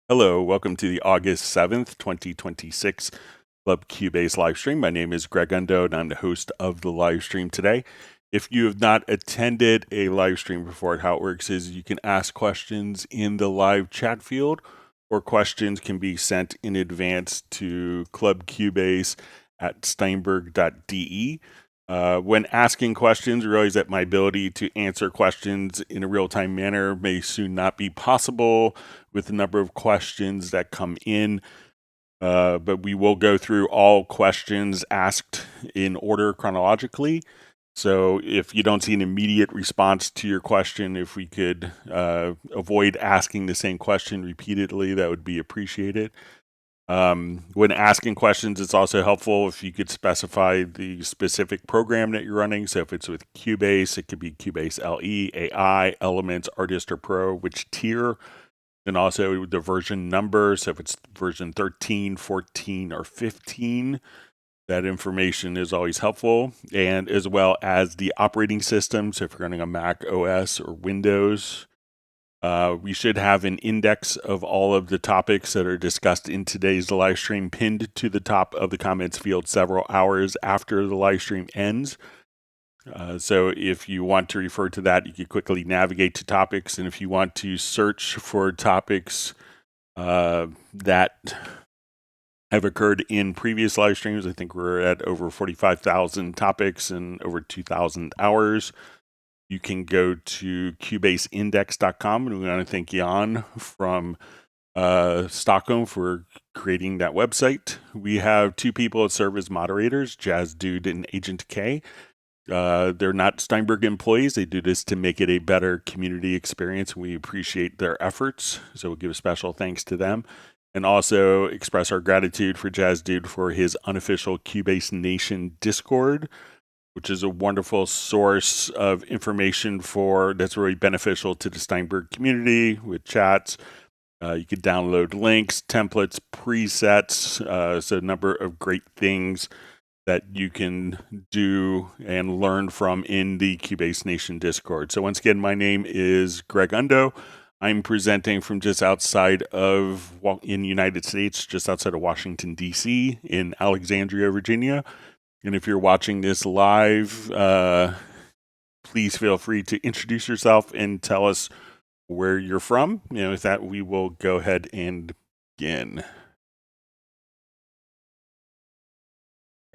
Hello, welcome to the August 7th, 2026 Club Cubase live stream. My name is Greg Undo, and I'm the host of the live stream today. If you have not attended a live stream before, how it works is you can ask questions in the live chat field, or questions can be sent in advance to clubcubase@steinberg.de. When asking questions, realize that my ability to answer questions in a real-time manner may soon not be possible with the number of questions that come in, but we will go through all questions asked in order chronologically. So if you don't see an immediate response to your question, if we could avoid asking the same question repeatedly, that would be appreciated. When asking questions, it's also helpful if you could specify the specific program that you're running. So if it's with Cubase, it could be Cubase LE, AI, Elements, Artist, or Pro, which tier, and also the version number. So if it's version 13, 14, or 15, that information is always helpful, and as well as the operating system. So if you're running a Mac OS or Windows, we should have an index of all of the topics that are discussed in today's live stream pinned to the top of the comments field several hours after the live stream ends. So if you want to refer to that, you can quickly navigate to topics. And if you want to search for topics that have occurred in previous live streams, I think we're at over 45,000 topics and over 2,000 hours. You can go to cubaseindex.com, and we want to thank Jan from Stockholm for creating that website. We have two people that serve as moderators, Jazz Dude and Agent K. They're not Steinberg employees. They do this to make it a better community experience, and we appreciate their efforts. So we'll give a special thanks to them, and also express our gratitude for Jazz Dude for his unofficial Cubase Nation Discord, which is a wonderful source of information that's really beneficial to the Steinberg community with chats. You can download links, templates, presets, so a number of great things that you can do and learn from in the Cubase Nation Discord. So once again, my name is Greg Undo. I'm presenting from just outside in the United States, just outside of Washington, D.C., in Alexandria, Virginia. And if you're watching this live, please feel free to introduce yourself and tell us where you're from. With that, we will go ahead and begin.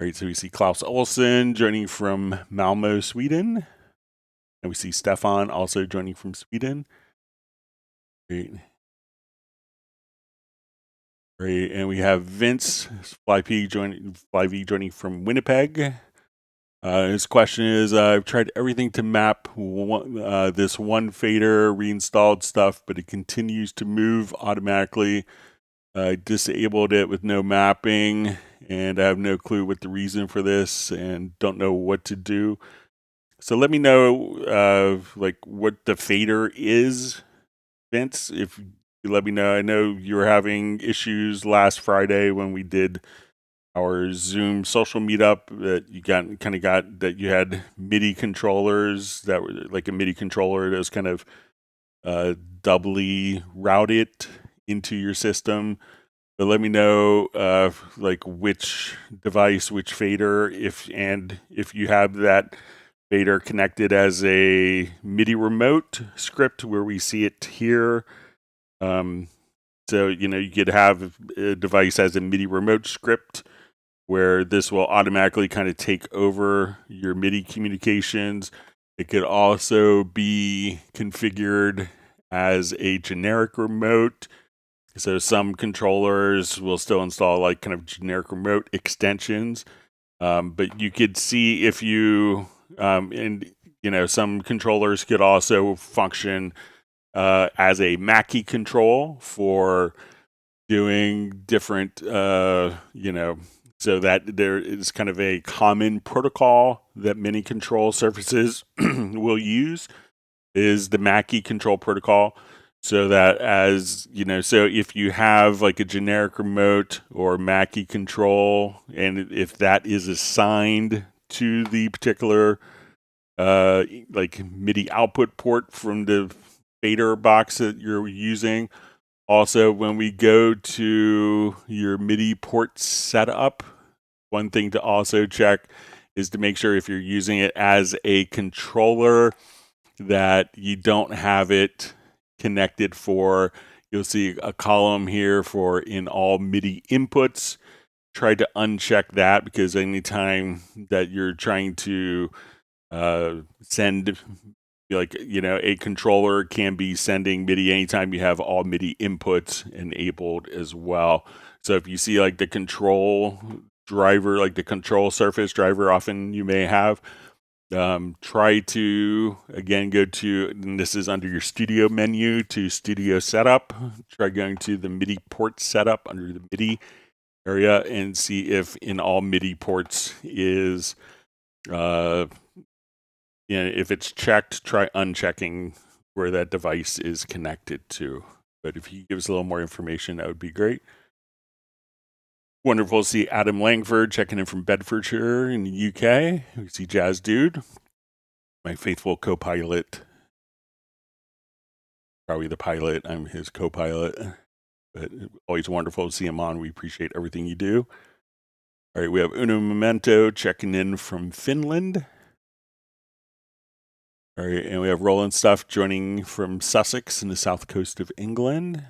All right, so we see Klaus Olsson joining from Malmo, Sweden. And we see Stefan also joining from Sweden. Great. Great. And we have Vince Fly V joining from Winnipeg. His question is, I've tried everything to map this one fader, reinstalled stuff, but it continues to move automatically. I disabled it with no mapping, and I have no clue what the reason for this and don't know what to do. So let me know what the fader is, Vince. If you let me know. I know you were having issues last Friday when we did our Zoom social meetup, that you had MIDI controllers that were like a MIDI controller that was kind of doubly routed into your system. But let me know which device, which fader, if you have that fader connected as a MIDI remote script where we see it here. So you could have a device as a MIDI remote script where this will automatically kind of take over your MIDI communications. It could also be configured as a generic remote. So some controllers will still install like kind of generic remote extensions. But you could see if you, some controllers could also function as a Mackie control for doing different, so that there is kind of a common protocol that many control surfaces will use is the Mackie control protocol. So that so if you have like a generic remote or Mackie control, and if that is assigned to the particular MIDI output port from the fader box that you're using, Also, when we go to your MIDI port setup, one thing to also check is to make sure if you're using it as a controller that you don't have it connected for, you'll see a column here for in all MIDI inputs. Try to uncheck that, because anytime that you're trying to send, like, a controller can be sending MIDI anytime you have all MIDI inputs enabled as well. So if you see like the control driver, like the control surface driver often you may have, try to, again, go to, and this is under your studio menu, to studio setup. Try going to the MIDI port setup under the MIDI area and see if in all MIDI ports is, if it's checked. Try unchecking where that device is connected to. But if you give us a little more information, that would be great. Wonderful to see Adam Langford checking in from Bedfordshire in the UK. We see Jazz Dude, my faithful co-pilot. Probably the pilot. I'm his co-pilot. But always wonderful to see him on. We appreciate everything you do. All right, we have Uno Memento checking in from Finland. All right, and we have Roland Stuff joining from Sussex in the south coast of England.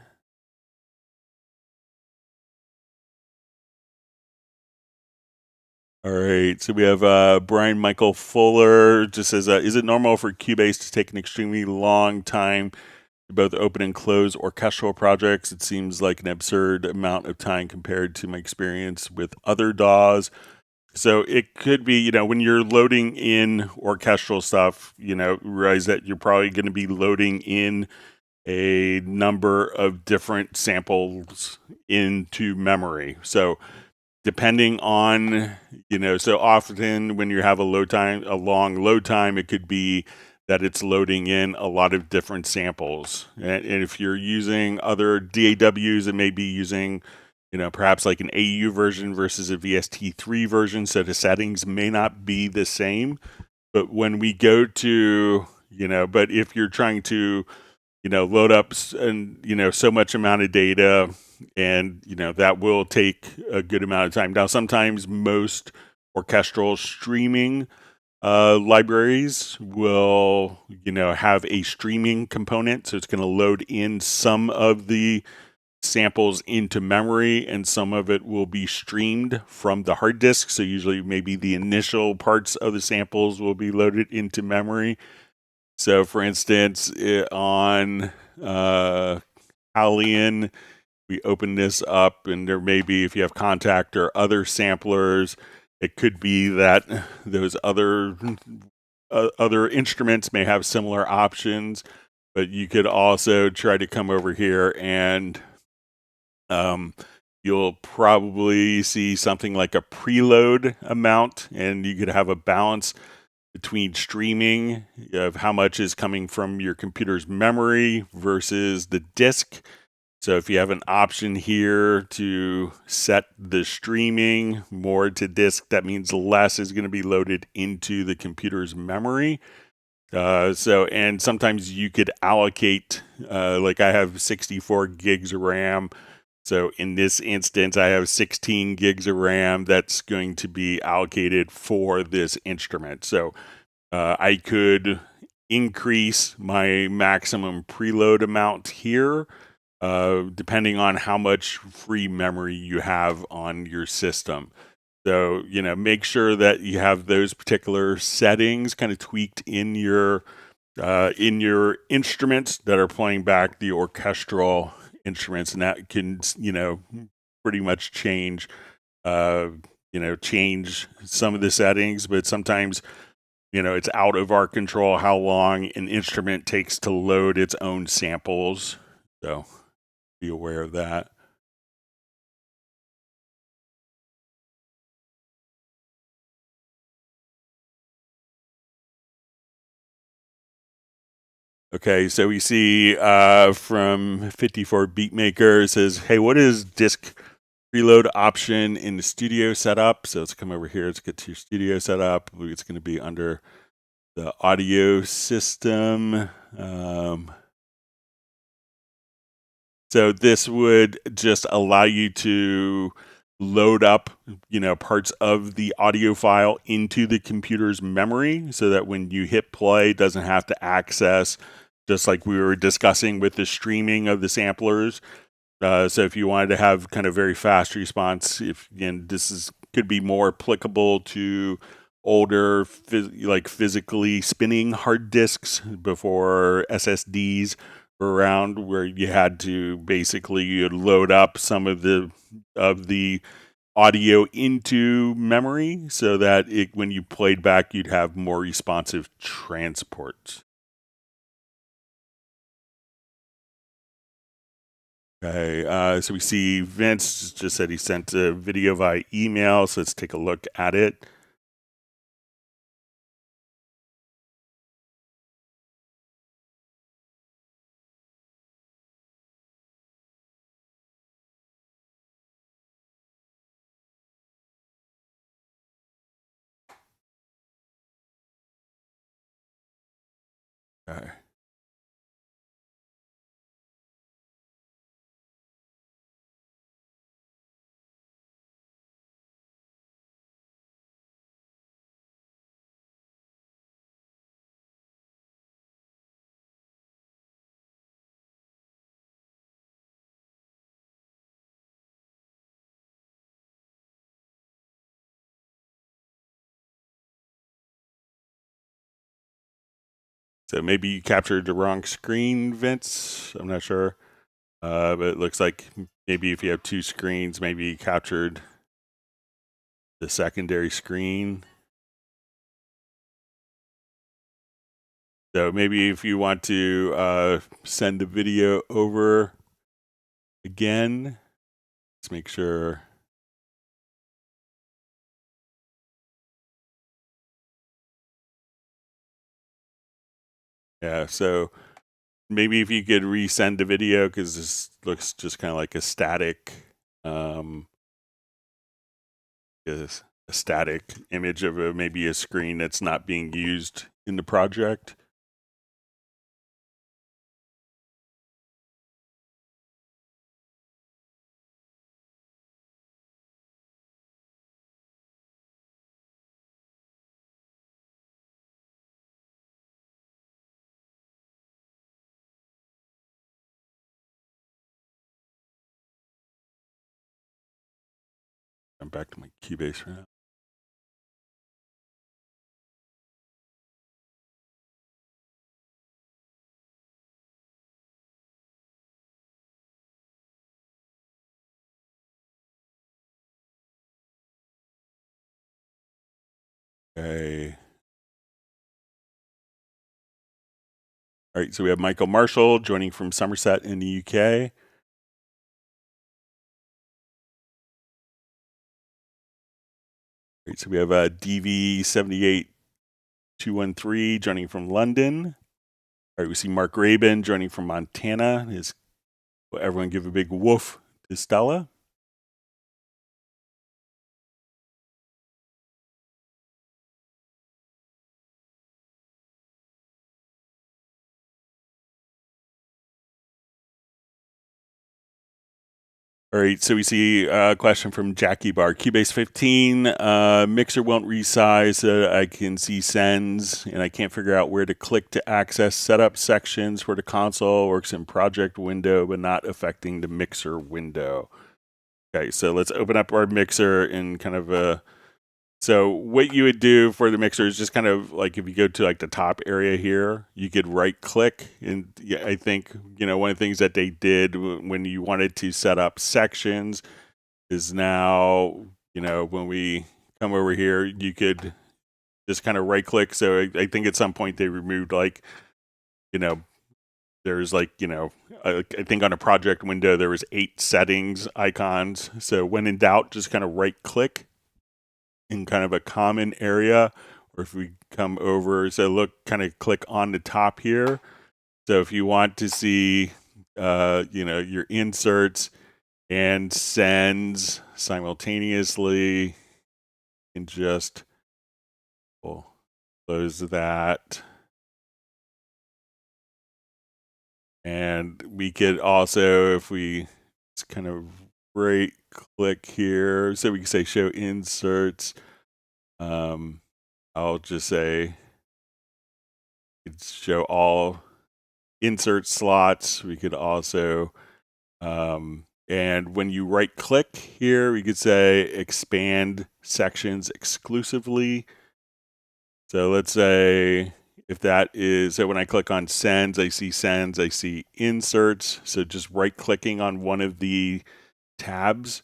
All right, so we have Brian Michael Fuller just says, is it normal for Cubase to take an extremely long time to both open and close orchestral projects? It seems like an absurd amount of time compared to my experience with other DAWs. So it could be, when you're loading in orchestral stuff, realize that you're probably going to be loading in a number of different samples into memory. So depending on, so often when you have a long load time, it could be that it's loading in a lot of different samples. And if you're using other DAWs, it may be using, perhaps like an AU version versus a VST3 version. So the settings may not be the same. But when we go to, but if you're trying to, load up and, so much amount of data, and, that will take a good amount of time. Now, sometimes most orchestral streaming libraries will, have a streaming component. So it's going to load in some of the samples into memory, and some of it will be streamed from the hard disk. So usually maybe the initial parts of the samples will be loaded into memory. So for instance, on Alien, we open this up, and there may be, if you have Contact or other samplers, it could be that those other instruments may have similar options. But you could also try to come over here, and you'll probably see something like a preload amount, and you could have a balance between streaming of how much is coming from your computer's memory versus the disk. So if you have an option here to set the streaming more to disk, that means less is going to be loaded into the computer's memory. And sometimes you could allocate, like I have 64 gigs of RAM. So in this instance, I have 16 gigs of RAM that's going to be allocated for this instrument. So I could increase my maximum preload amount here, depending on how much free memory you have on your system. So, make sure that you have those particular settings kind of tweaked in your instruments that are playing back the orchestral instruments, and that can, pretty much change some of the settings. But sometimes, it's out of our control how long an instrument takes to load its own samples. So be aware of that. Okay, so we see from 54 Beatmaker, it says, hey, what is disk preload option in the studio setup? So let's come over here. Let's get to your studio setup. It's going to be under the audio system. So this would just allow you to load up, parts of the audio file into the computer's memory so that when you hit play, it doesn't have to access, just like we were discussing with the streaming of the samplers. So if you wanted to have kind of very fast response, could be more applicable to older, like physically spinning hard disks before SSDs were around, where you had to basically load up some of the audio into memory so that when you played back, you'd have more responsive transport. Okay, so we see Vince just said he sent a video via email, so let's take a look at it. Okay. So maybe you captured the wrong screen, Vince. I'm not sure. But it looks like maybe if you have two screens, maybe you captured the secondary screen. So maybe if you want to send the video over again, let's make sure. Yeah, so maybe if you could resend the video, because this looks just kind of like a static, a static image of maybe a screen that's not being used in the project. I'm back to my Cubase right now. Okay. All right, so we have Michael Marshall joining from Somerset in the UK. All right, so we have DV78213 joining from London. All right, we see Mark Rabin joining from Montana. Will everyone give a big woof to Stella? All right, so we see a question from Jackie Bar. Cubase 15, mixer won't resize. I can see sends, and I can't figure out where to click to access setup sections for the console. Works in project window, but not affecting the mixer window. Okay, so let's open up our mixer in kind of so what you would do for the mixer is just kind of like if you go to like the top area here, you could right click. And I think, one of the things that they did when you wanted to set up sections is now, when we come over here, you could just kind of right click. So I think at some point they removed there's I think on a project window, there was 8 settings icons. So when in doubt, just kind of right click in kind of a common area, or if we come over, so look, kind of click on the top here. So if you want to see, your inserts and sends simultaneously, and just we'll close that. And we could also, if we just kind of right click here, so we can say show inserts. I'll just say it's show all insert slots. We could also, and when you right click here, we could say expand sections exclusively. So let's say if that is, so when I click on sends, I see inserts. So just right clicking on one of the tabs,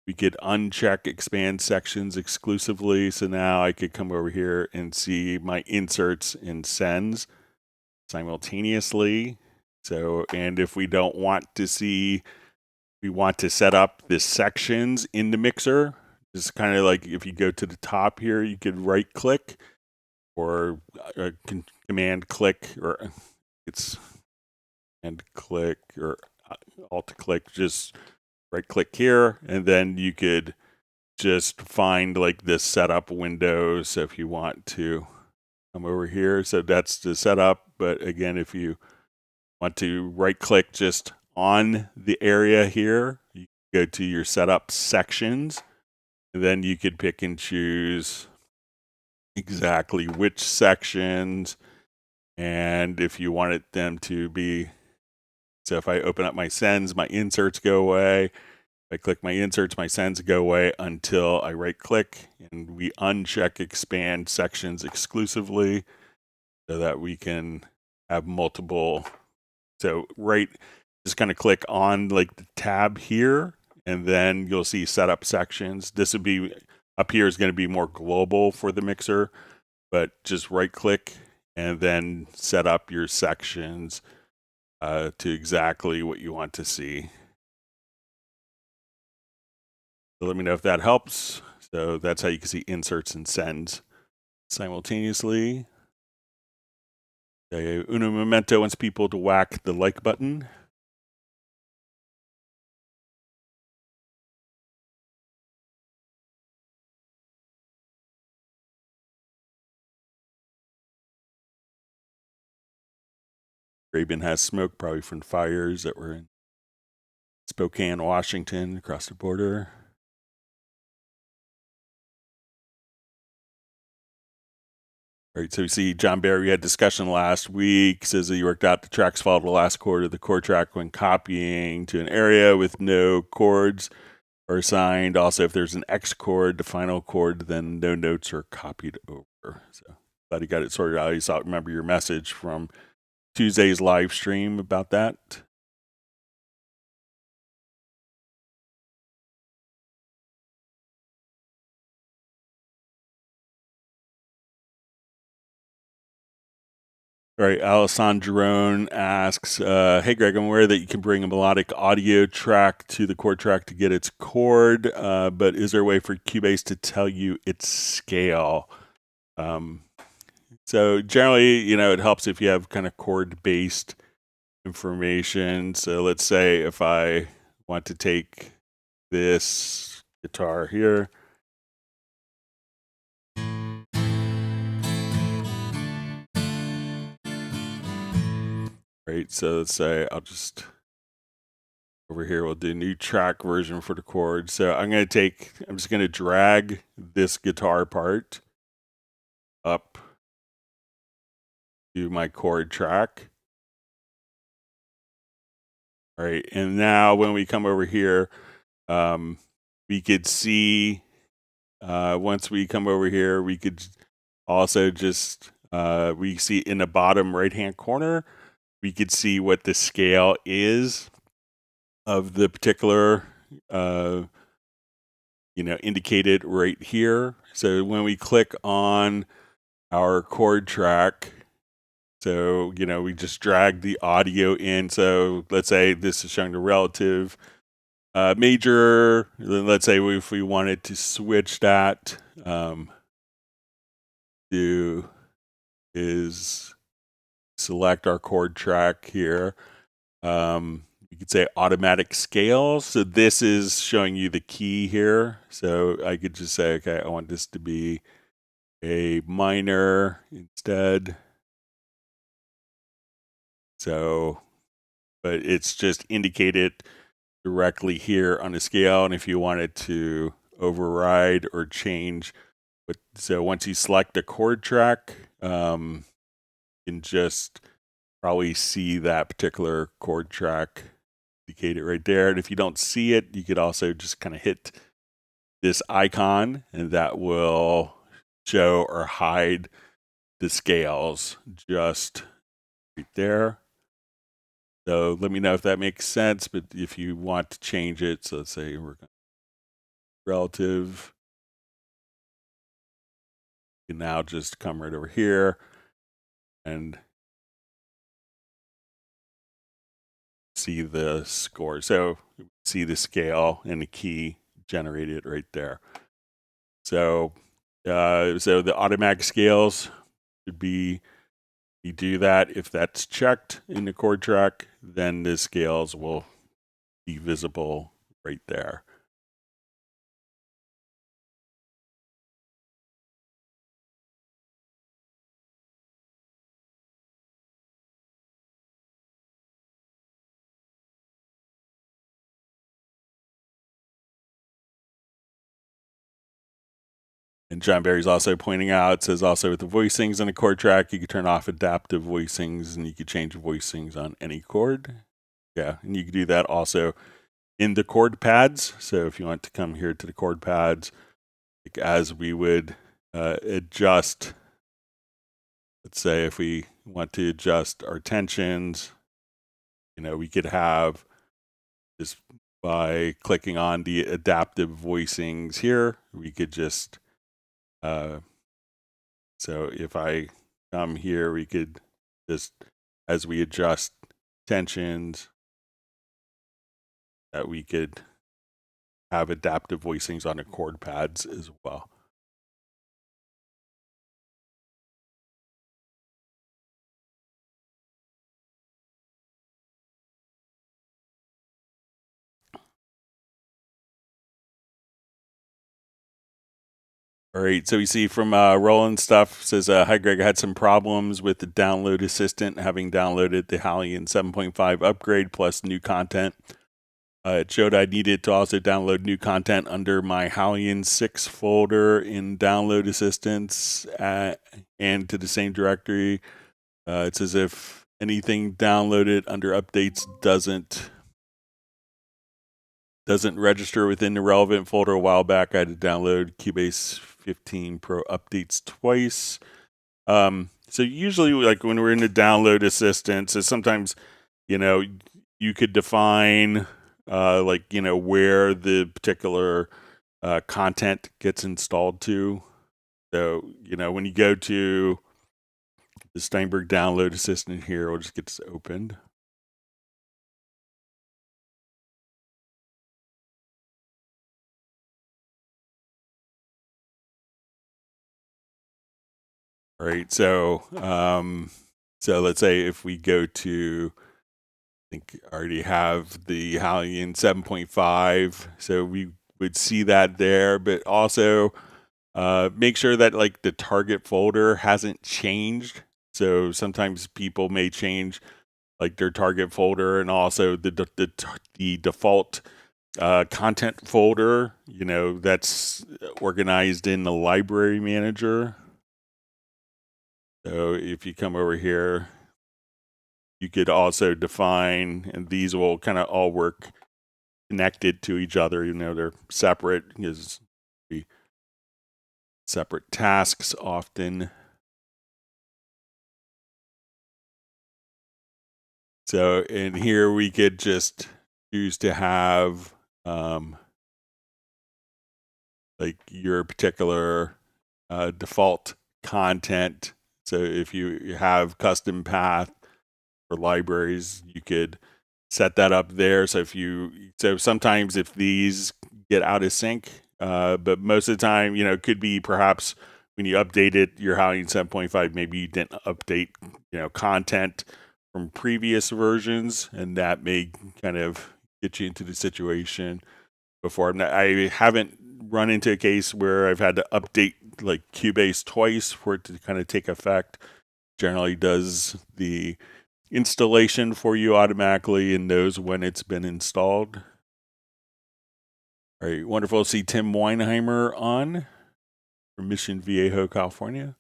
we could uncheck expand sections exclusively. So now I could come over here and see my inserts and sends simultaneously. So, and if we don't want to see, we want to set up the sections in the mixer. It's kind of like if you go to the top here, you could right click or command click, or it's and click or alt click, just right click here, and then you could just find like this setup window. So if you want to come over here, so that's the setup. But again, if you want to right click just on the area here, you go to your setup sections, and then you could pick and choose exactly which sections, and if you wanted them to be, so if I open up my sends, my inserts go away. I click my inserts, my sends go away until I right click and we uncheck expand sections exclusively so that we can have multiple. So just kind of click on like the tab here, and then you'll see setup sections. This would be up here is going to be more global for the mixer, but just right click and then set up your sections to exactly what you want to see. So let me know if that helps. So that's how you can see inserts and sends simultaneously. Uno momento wants people to whack the like button. Rabin has smoke, probably from fires that were in Spokane, Washington, across the border. All right, so we see John Barry had discussion last week, says that he worked out the tracks follow the last chord of the chord track when copying to an area with no chords are assigned. Also, if there's an X chord, the final chord, then no notes are copied over. So glad he got it sorted out. You saw, remember your message from Tuesday's live stream about that. All right, Alessandrone asks, hey Greg, I'm aware that you can bring a melodic audio track to the chord track to get its chord, but is there a way for Cubase to tell you its scale? So generally, it helps if you have kind of chord-based information. So let's say if I want to take this guitar here, right? So let's say I'll just over here, we'll do new track version for the chord. So I'm just going to drag this guitar part up to my chord track. All right. And now when we come over here, we could see, once we come over here, we could also just, we see in the bottom right-hand corner, we could see what the scale is of the particular, indicated right here. So when we click on our chord track, so, we just drag the audio in. So let's say this is showing the relative major. Let's say if we wanted to switch that, is select our chord track here. You could say automatic scale. So this is showing you the key here. So I could just say, okay, I want this to be a minor instead. So but it's just indicated directly here on the scale. And if you wanted to override or change, so once you select a chord track, you can just probably see that particular chord track indicated right there. And if you don't see it, you could also just kind of hit this icon, and that will show or hide the scales just right there. So let me know if that makes sense. But if you want to change it, so let's say we're going relative, you can now just come right over here and see the score. So see the scale and the key generated right there. So so the automatic scales would be, you do that. If that's checked in the chord track, then the scales will be visible right there. And John Barry's also pointing out, it says also with the voicings on a chord track, you can turn off adaptive voicings, and you can change voicings on any chord. Yeah, and you can do that also in the chord pads. So if you want to come here to the chord pads, like as we would adjust, let's say if we want to adjust our tensions, we could have just by clicking on the adaptive voicings here, we could just so if I come here, we could just, as we adjust tensions, that we could have adaptive voicings on the chord pads as well. All right, so we see from Roland stuff, says, hi Greg, I had some problems with the download assistant, having downloaded the Hallian 7.5 upgrade plus new content. It showed I needed to also download new content under my Hallian 6 folder in download assistance and to the same directory. It's as if anything downloaded under updates doesn't register within the relevant folder. A while back, I had to download Cubase 15 Pro updates twice. So usually, like when we're in the download assistant, so sometimes, you could define where the particular content gets installed to. So, when you go to the Steinberg download assistant here, we'll just get this opened. All right, so let's say if we go to, I think I already have the Hallian 7.5, so we would see that there, but also make sure that like the target folder hasn't changed. So sometimes people may change like their target folder and also the default content folder, that's organized in the library manager. So if you come over here, you could also define, and these will kind of all work connected to each other, even though they're separate, because separate tasks often. So in here, we could just choose to have like your particular default content. So if you have custom path for libraries, you could set that up there. So sometimes if these get out of sync, but most of the time, it could be perhaps when you updated your Hallian 7.5, maybe you didn't update, content from previous versions, and that may kind of get you into the situation before. I haven't run into a case where I've had to update like Cubase twice for it to kind of take effect. Generally does the installation for you automatically and knows when it's been installed. All right, wonderful to see Tim Weinheimer on from Mission Viejo, California.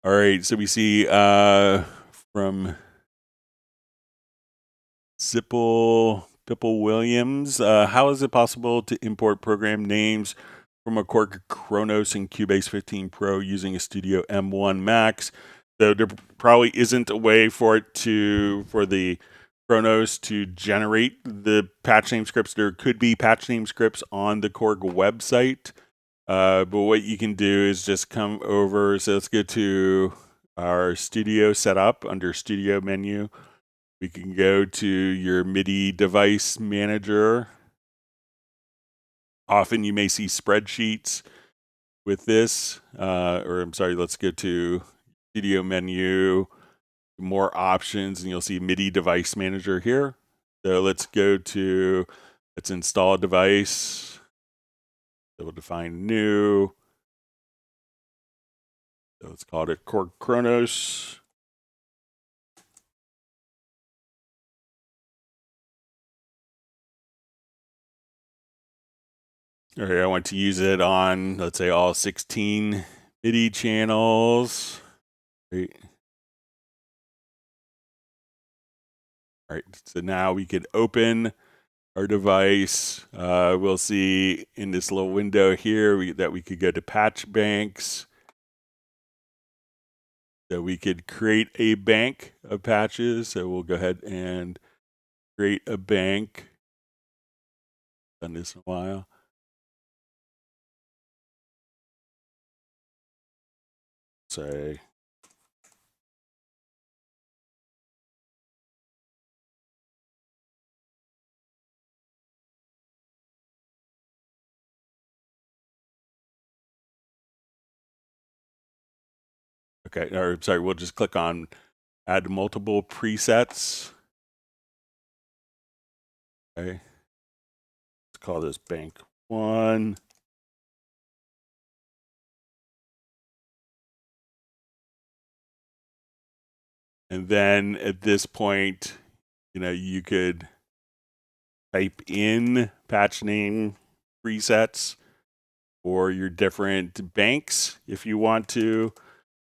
All right, so we see from Pipple Williams, how is it possible to import program names from a Korg Kronos and Cubase 15 Pro using a Studio M1 Max? So there probably isn't a way for the Kronos to generate the patch name scripts. There could be patch name scripts on the Korg website, but what you can do is just come over. So let's go to our Studio setup under Studio menu. We can go to your MIDI device manager. Often you may see spreadsheets with this, let's go to Studio menu, more options, and you'll see MIDI device manager here. So let's install a device. So we'll define new. So let's call it Korg Kronos. All right, I want to use it on, let's say, all 16 MIDI channels. Right. All right, so now we can open our device. We'll see in this little window here that we could go to patch banks. So we could create a bank of patches. So we'll go ahead and create a bank. Done this in a while. Say. Okay, or sorry, we'll just click on add multiple presets. Okay. Let's call this bank 1. And then at this point, you could type in patch name presets for your different banks if you want to.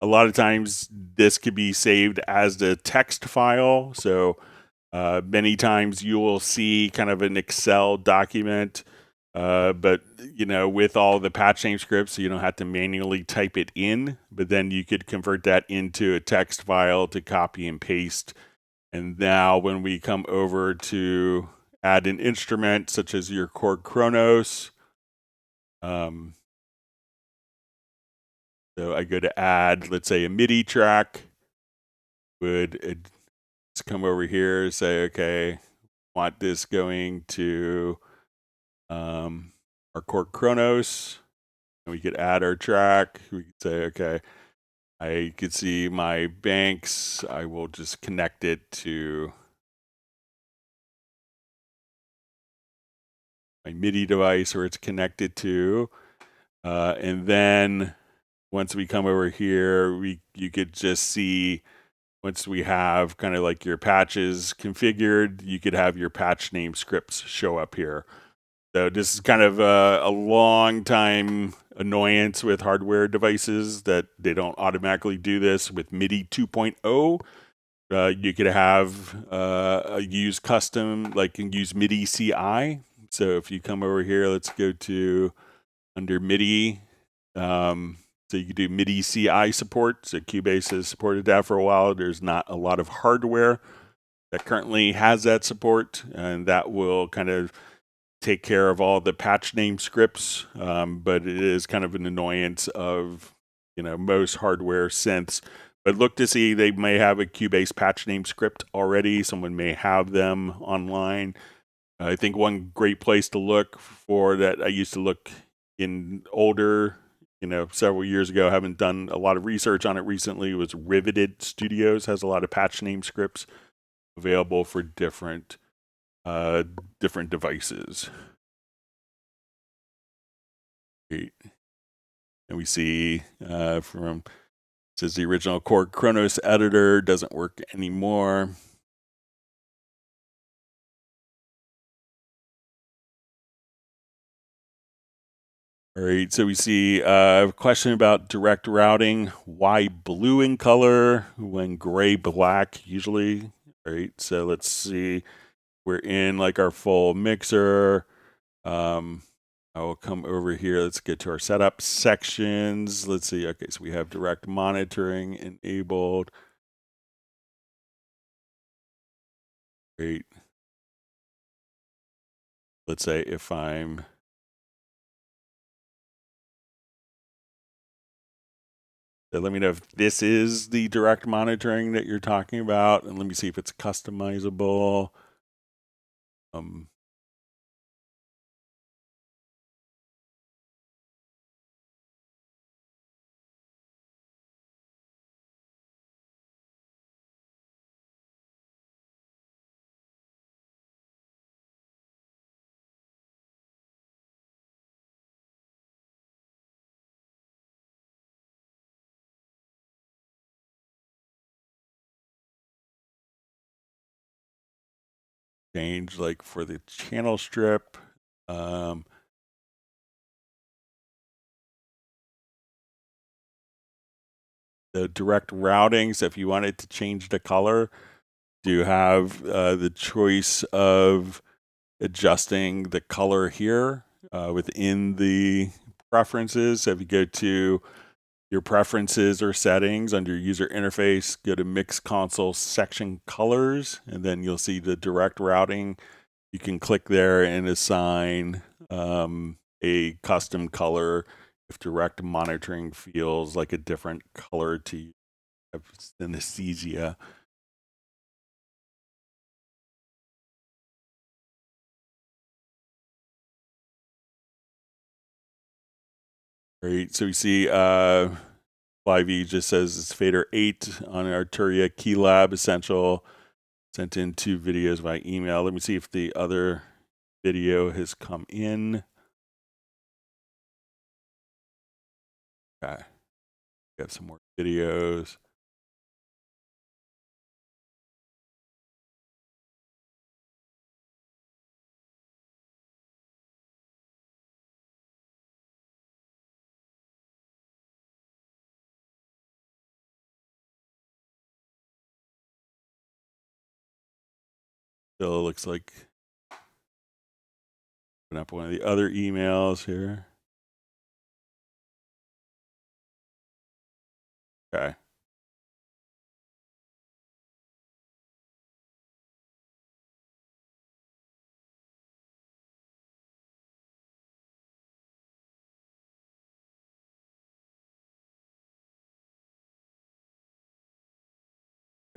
A lot of times this could be saved as the text file. So many times you will see kind of an Excel document, but with all the patch name scripts, you don't have to manually type it in, but then you could convert that into a text file to copy and paste. And now when we come over to add an instrument such as your Korg Kronos, so I go to add, let's say, a MIDI track. Let's come over here and say, okay, want this going to our Korg Kronos. And we could add our track. We could say, okay, I could see my banks. I will just connect it to my MIDI device where it's connected to. And then once we come over here, you could just see, once we have kind of like your patches configured, you could have your patch name scripts show up here. So this is kind of a long time annoyance with hardware devices that they don't automatically do this. With MIDI 2.0, you could have use custom, use MIDI CI. So if you come over here, let's go to under MIDI. So you can do MIDI CI support. So Cubase has supported that for a while. There's not a lot of hardware that currently has that support, and that will kind of take care of all the patch name scripts. But it is kind of an annoyance of, most hardware synths. But look to see, they may have a Cubase patch name script already. Someone may have them online. I think one great place to look for that, I used to look in older, several years ago, haven't done a lot of research on it recently, was Riveted Studios. Has a lot of patch name scripts available for different devices. Great. And we see from says the original core Kronos editor doesn't work anymore. All right, so we see a question about direct routing. Why blue in color when gray black usually? All right, so let's see. We're in like our full mixer. I will come over here. Let's get to our setup sections. Let's see. Okay, so we have direct monitoring enabled. Great. Let's say if I'm so let me know if this is the direct monitoring that you're talking about, and let me see if it's customizable. Change like for the channel strip. The direct routing. So if you wanted to change the color, you have the choice of adjusting the color here within the preferences. So if you go to your preferences or settings under user interface, go to mix console section colors, and then you'll see the direct routing. You can click there and assign a custom color if direct monitoring feels like a different color to you. Synesthesia. Right, so we see Flyv just says it's Fader 8 on Arturia Keylab Essential. Sent in 2 videos by email. Let me see if the other video has come in. Okay, we have some more videos. Still looks like open up one of the other emails here. Okay.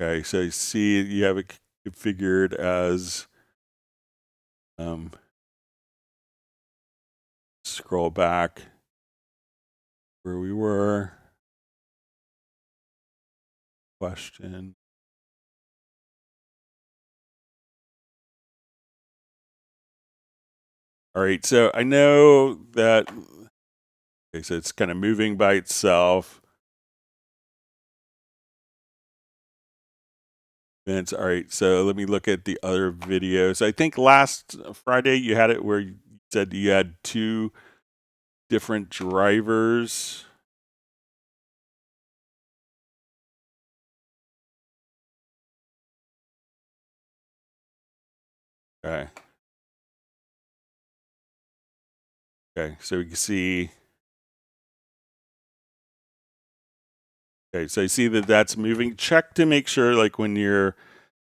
Okay, so you see you have it configured as scroll back where we were. Question. All right, so I know that, okay, so it's kind of moving by itself. Vince, all right, so let me look at the other videos. I think last Friday you had it where you said you had 2 different drivers. Okay. Okay, so you can see. Okay, so you see that that's moving. Check to make sure, like when you're,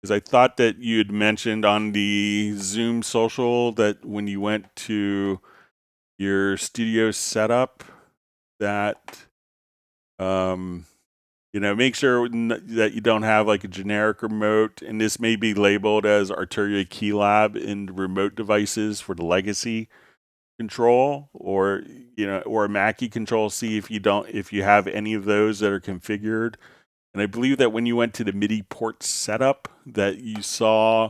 because I thought that you had mentioned on the Zoom social that when you went to your studio setup, that make sure that you don't have like a generic remote, and this may be labeled as Arturia Keylab in remote devices for the legacy control, or or a Mackie control. See if you have any of those that are configured. And I believe that when you went to the MIDI port setup, that you saw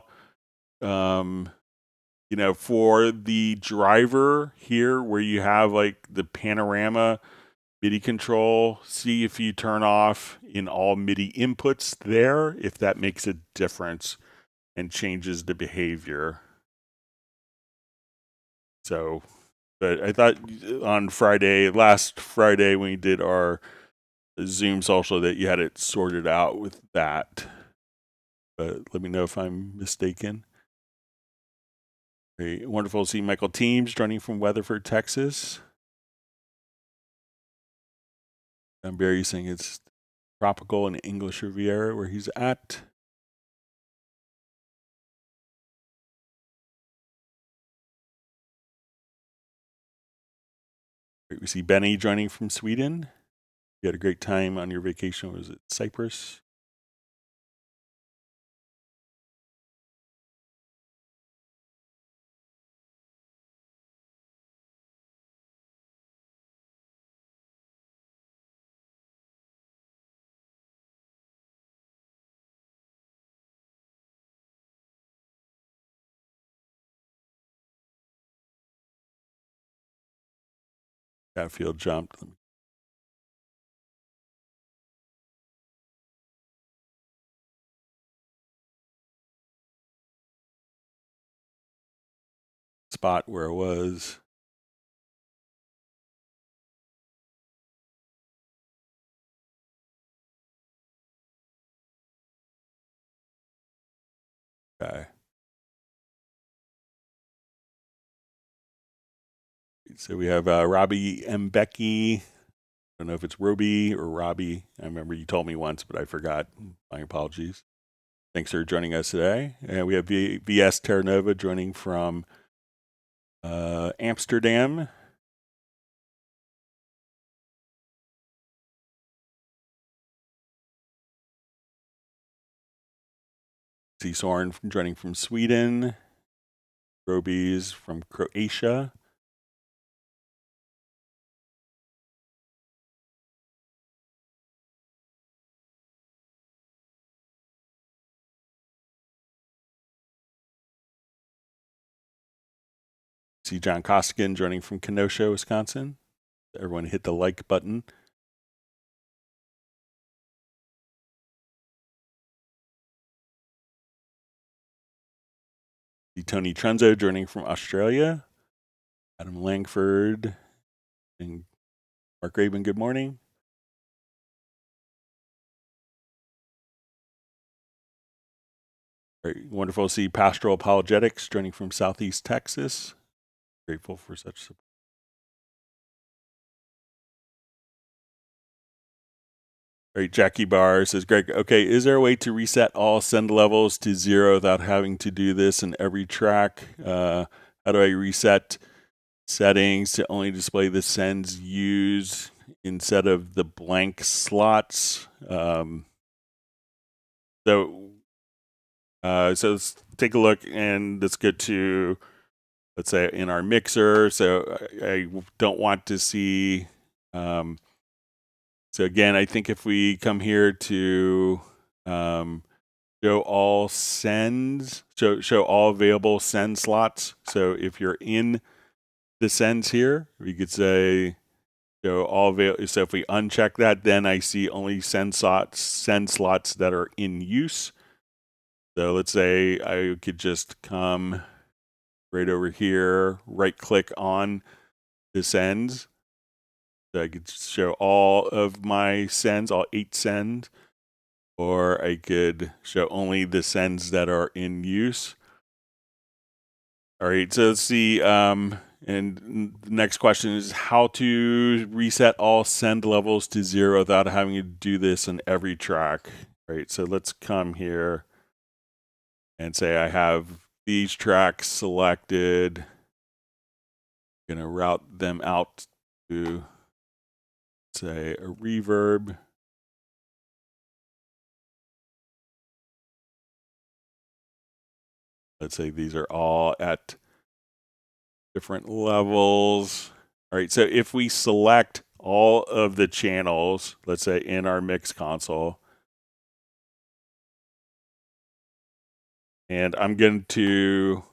you know, for the driver here where you have like the panorama MIDI control, see if you turn off in all MIDI inputs there, if that makes a difference and changes the behavior. So, but I thought on last Friday when we did our Zoom social, that you had it sorted out with that. But let me know if I'm mistaken. Very wonderful to see Michael Teams joining from Weatherford, Texas. I'm Barry saying it's tropical in English Riviera where he's at. Great. We see Benny joining from Sweden. You had a great time on your vacation. Was it Cyprus? Field jumped. Spot where it was. Okay. So we have Robbie M. Becky. I don't know if it's Roby or Robbie. I remember you told me once, but I forgot. My apologies. Thanks for joining us today. And we have VS Terranova joining from Amsterdam. See Soren joining from Sweden. Roby's from Croatia. See John Costigan joining from Kenosha, Wisconsin. Everyone hit the like button. See Tony Trenzo joining from Australia. Adam Langford and Mark Raven, good morning. Very wonderful to see Pastoral Apologetics joining from Southeast Texas. Grateful for such support. All right, Jackie Barr says, Greg, okay, is there a way to reset all send levels to 0 without having to do this in every track? How do I reset settings to only display the sends used instead of the blank slots? So let's take a look and let's get to, let's say, in our mixer. So I don't want to see... So again, I think if we come here to show all sends, show all available send slots. So if you're in the sends here, we could say show all available. So if we uncheck that, then I see only send slots that are in use. So let's say I could just come right over here, right click on the sends. So I could show all of my sends, all 8 sends, or I could show only the sends that are in use. All right, so let's see. And the next question is how to reset all send levels to 0 without having to do this in every track. All right, so let's come here and say I have these tracks selected. I'm going to route them out to, say, a reverb. Let's say these are all at different levels. All right, so if we select all of the channels, let's say in our mix console, and I'm going to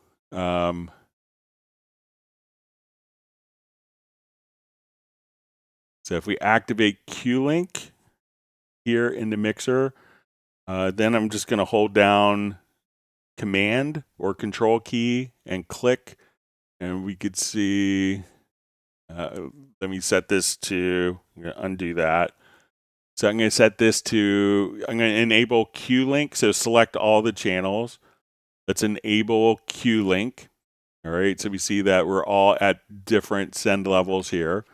So if we activate Q-Link here in the mixer, then I'm just going to hold down Command or Control key and click, and we could see, let me set this to, I'm going to undo that. So I'm going to set this to, I'm going to enable Q-Link, so select all the channels. Let's enable Q-Link. All right, so we see that we're all at different send levels here.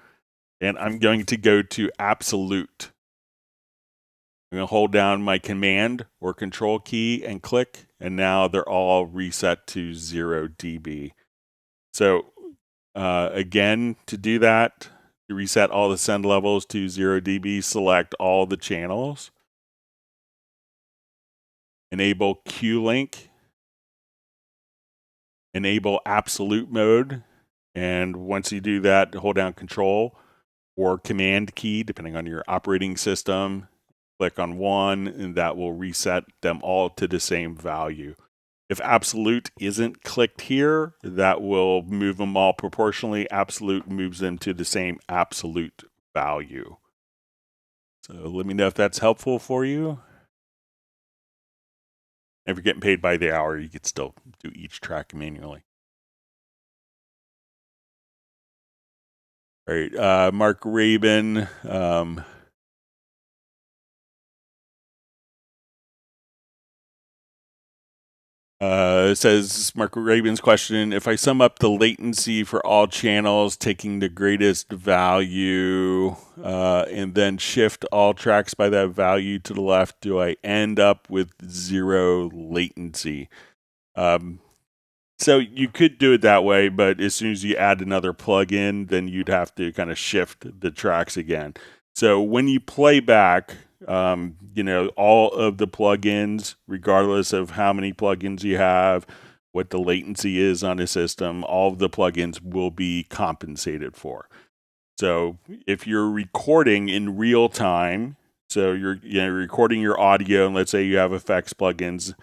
And I'm going to go to absolute. I'm going to hold down my Command or Control key and click, and now they're all reset to 0 dB. So again, to do that, you reset all the send levels to 0 dB, select all the channels, enable Q-Link, enable absolute mode, and once you do that, hold down Control or Command key, depending on your operating system. Click on one, and that will reset them all to the same value. If absolute isn't clicked here, that will move them all proportionally. Absolute moves them to the same absolute value. So let me know if that's helpful for you. If you're getting paid by the hour, you could still do each track manually. All right, Mark Rabin. It says, Mark Rabin's question, if I sum up the latency for all channels, taking the greatest value, and then shift all tracks by that value to the left, do I end up with 0 latency? So you could do it that way, but as soon as you add another plugin, then you'd have to kind of shift the tracks again. So when you play back, all of the plugins, regardless of how many plugins you have, what the latency is on the system, all of the plugins will be compensated for. So if you're recording in real time, so you're recording your audio, and let's say you have effects plugins,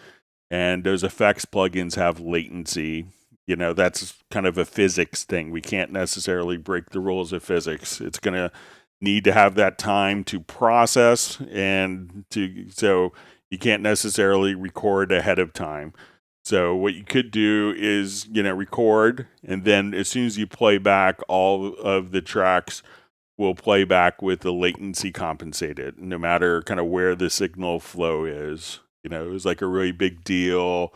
and those effects plugins have latency. That's kind of a physics thing. We can't necessarily break the rules of physics. It's going to need to have that time to process, so you can't necessarily record ahead of time. So what you could do is, record, and then as soon as you play back, all of the tracks will play back with the latency compensated, no matter kind of where the signal flow is. It was like a really big deal.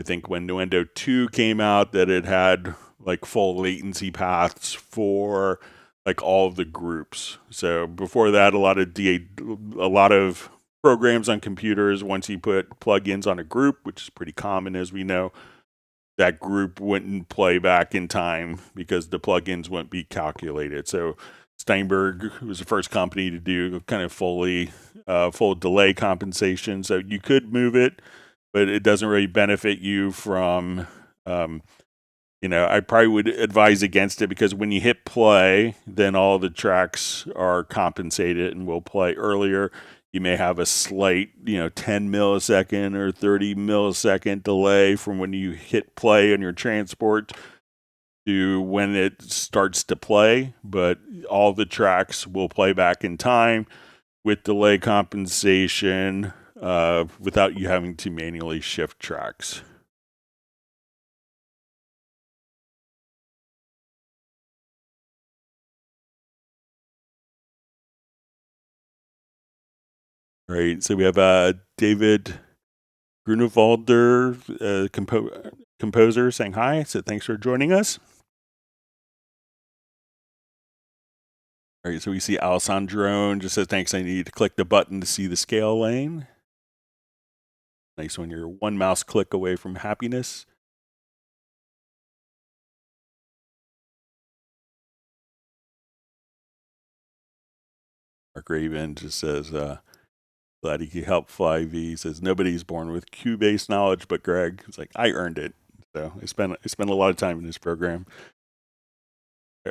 I think when Nuendo 2 came out, that it had like full latency paths for like all of the groups. So before that, a lot of programs on computers, once you put plugins on a group, which is pretty common as we know, that group wouldn't play back in time because the plugins wouldn't be calculated. So Steinberg was the first company to do kind of full delay compensation. So you could move it, but it doesn't really benefit you from, I probably would advise against it, because when you hit play, then all the tracks are compensated and will play earlier. You may have a slight, 10 millisecond or 30 millisecond delay from when you hit play on your transport to when it starts to play, but all the tracks will play back in time with delay compensation without you having to manually shift tracks. All right, so we have David Grunewalder, composer, saying hi. So thanks for joining us. All right, so we see Alessandro just says, thanks, I need to click the button to see the scale lane. Nice when you're one mouse click away from happiness. Mark Raven just says, glad he could help Fly V. He says, nobody's born with Cubase knowledge but Greg. It's like, I earned it. So I spent a lot of time in this program.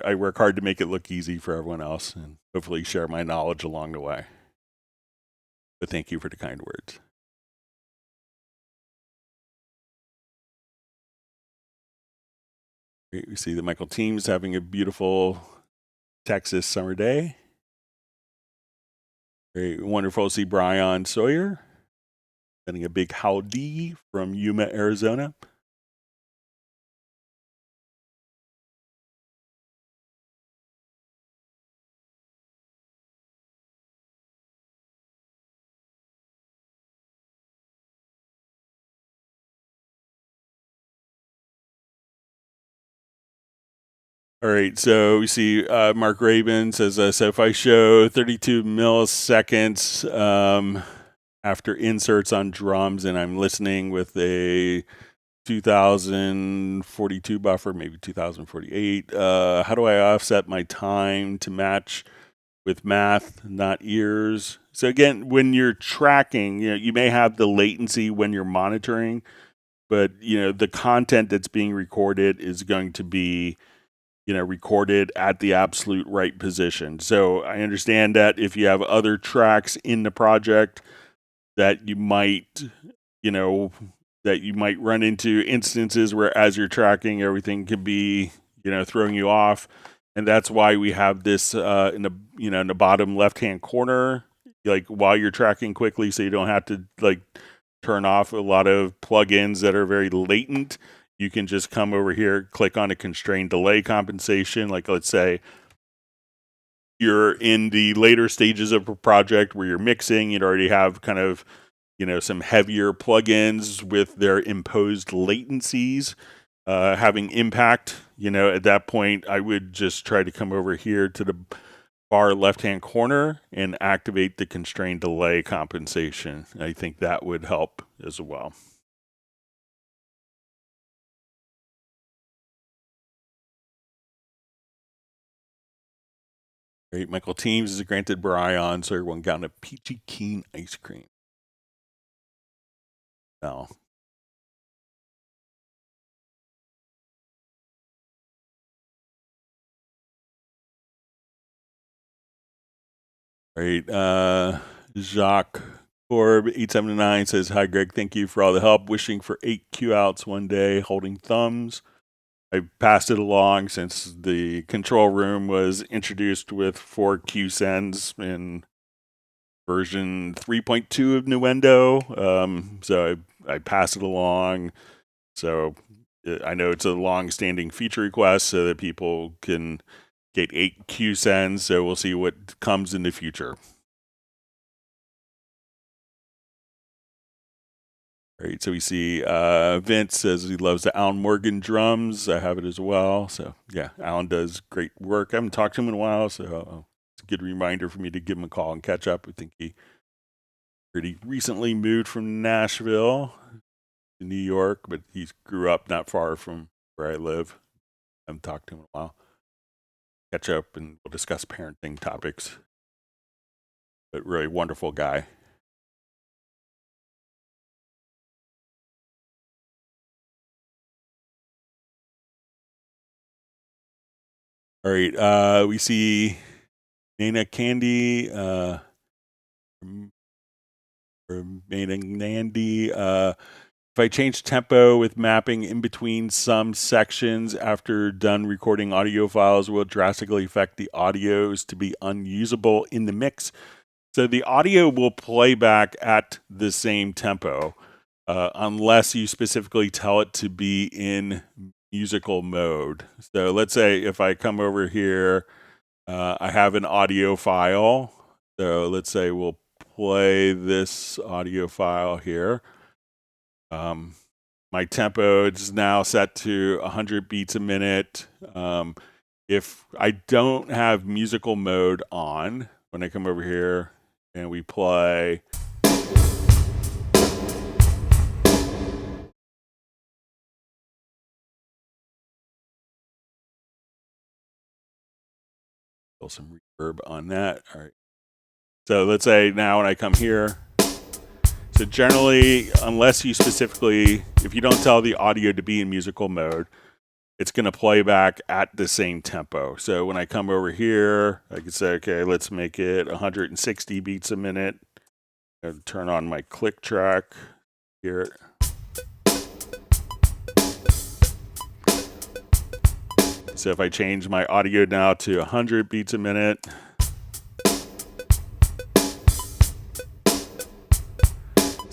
I work hard to make it look easy for everyone else, and hopefully share my knowledge along the way. But thank you for the kind words. We see that Michael Team's having a beautiful Texas summer day. Very wonderful to see Brian Sawyer. Sending a big howdy from Yuma, Arizona. All right, so we see Mark Rabin says, so if I show 32 milliseconds after inserts on drums and I'm listening with a 2042 buffer, maybe 2048, how do I offset my time to match with math, not ears? So again, when you're tracking, you may have the latency when you're monitoring, but the content that's being recorded is going to be recorded at the absolute right position. So I understand that if you have other tracks in the project that you might run into instances where as you're tracking, everything can be, throwing you off. And that's why we have this in the bottom left-hand corner, like while you're tracking quickly, so you don't have to turn off a lot of plugins that are very latent. You can just come over here, click on a constrained delay compensation. Like, let's say you're in the later stages of a project where you're mixing, you'd already have kind of, some heavier plugins with their imposed latencies having impact. At that point, I would just try to come over here to the far left-hand corner and activate the constrained delay compensation. I think that would help as well. Great. Michael Teams is granted Brian, so everyone got a peachy keen ice cream. No. Right. Jacques Corb 879 says, "Hi Greg, thank you for all the help. Wishing for 8 Q outs one day, holding thumbs. I passed it along since the control room was introduced with 4 Q sends in version 3.2 of Nuendo. So I passed it along. So I know it's a long-standing feature request so that people can get 8 Q sends. So we'll see what comes in the future." Right, so we see Vince says he loves the Alan Morgan drums. I have it as well. So yeah, Alan does great work. I haven't talked to him in a while, so it's a good reminder for me to give him a call and catch up. I think he pretty recently moved from Nashville to New York, but he grew up not far from where I live. I haven't talked to him in a while. Catch up and we'll discuss parenting topics. But really wonderful guy. All right, we see Nana Candy, or Nana Nandy. If I change tempo with mapping in between some sections after done recording audio files, will drastically affect the audios to be unusable in the mix. So the audio will play back at the same tempo, unless you specifically tell it to be in musical mode. So let's say if I come over here, I have an audio file. So let's say we'll play this audio file here. My tempo is now set to 100 beats a minute. If I don't have musical mode on, when I come over here and we play, some reverb on that. All right. So let's say now when I come here, so generally, unless you specifically, if you don't tell the audio to be in musical mode, it's going to play back at the same tempo. So when I come over here, I can say, okay, let's make it 160 beats a minute. And turn on my click track here. So if I change my audio now to 100 beats a minute,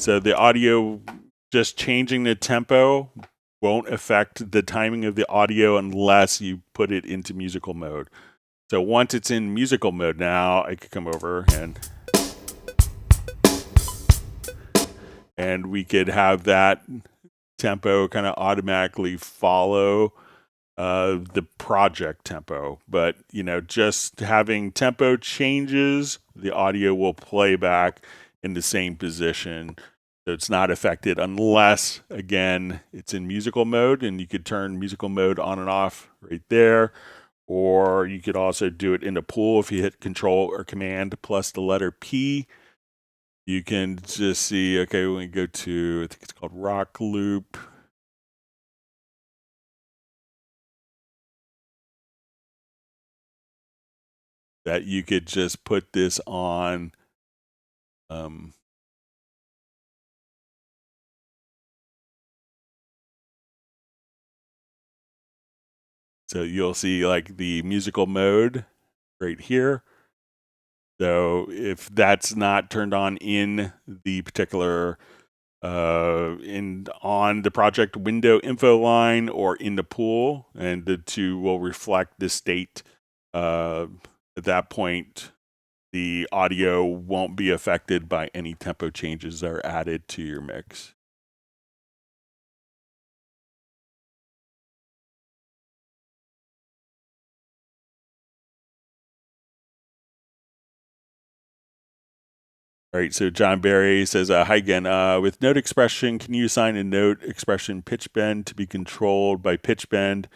So the audio, just changing the tempo won't affect the timing of the audio unless you put it into musical mode. So once it's in musical mode now, I could come over and we could have that tempo kind of automatically follow the project tempo. But, just having tempo changes, the audio will play back in the same position. So it's not affected unless, again, it's in musical mode, and you could turn musical mode on and off right there. Or you could also do it in the pool if you hit Control or Command plus the letter P. You can just see, okay, when we go to, I think it's called Rock Loop. That you could just put this on. So you'll see like the musical mode right here. So if that's not turned on in the particular on the project window info line or in the pool, and the two will reflect the state. At that point, the audio won't be affected by any tempo changes that are added to your mix. All right, so John Barry says, hi again. With note expression, can you assign a note expression pitch bend to be controlled by pitch bend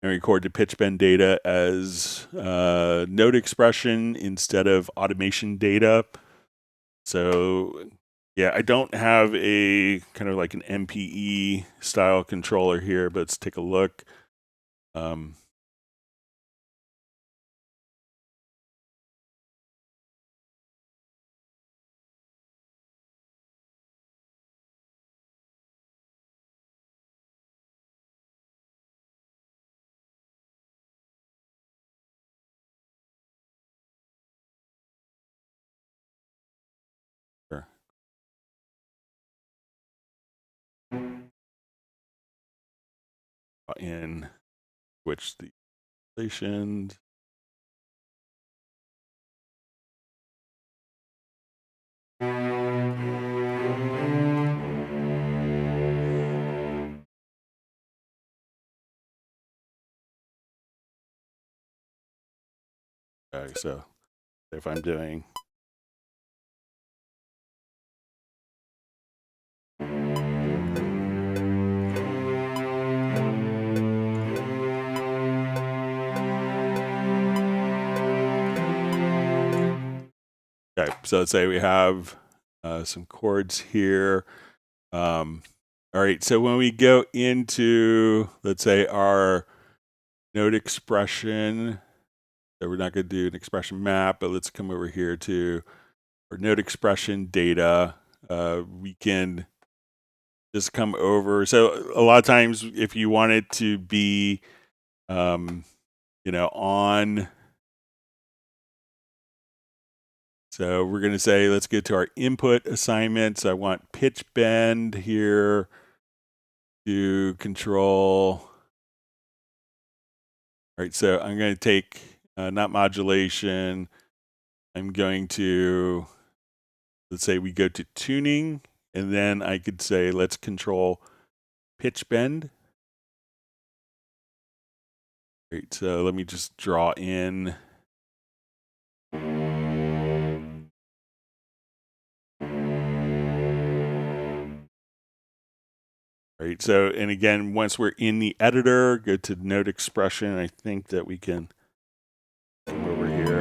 and record the pitch bend data as note expression instead of automation data? So, yeah, I don't have a kind of like an MPE style controller here, but let's take a look. Sure. In which the stations. Okay, so if I'm doing okay, so let's say we have some chords here. All right, so when we go into, let's say, our note expression, so we're not going to do an expression map, but let's come over here to our note expression data. We can just come over. So a lot of times, if you want it to be, on. So we're going to say, let's get to our input assignments. I want pitch bend here to control. All right, so I'm going to take not modulation. I'm going to, let's say we go to tuning, and then I could say, let's control pitch bend. Great, so let me just draw in. Right, so, and again, once we're in the editor, go to note expression. I think that we can come over here.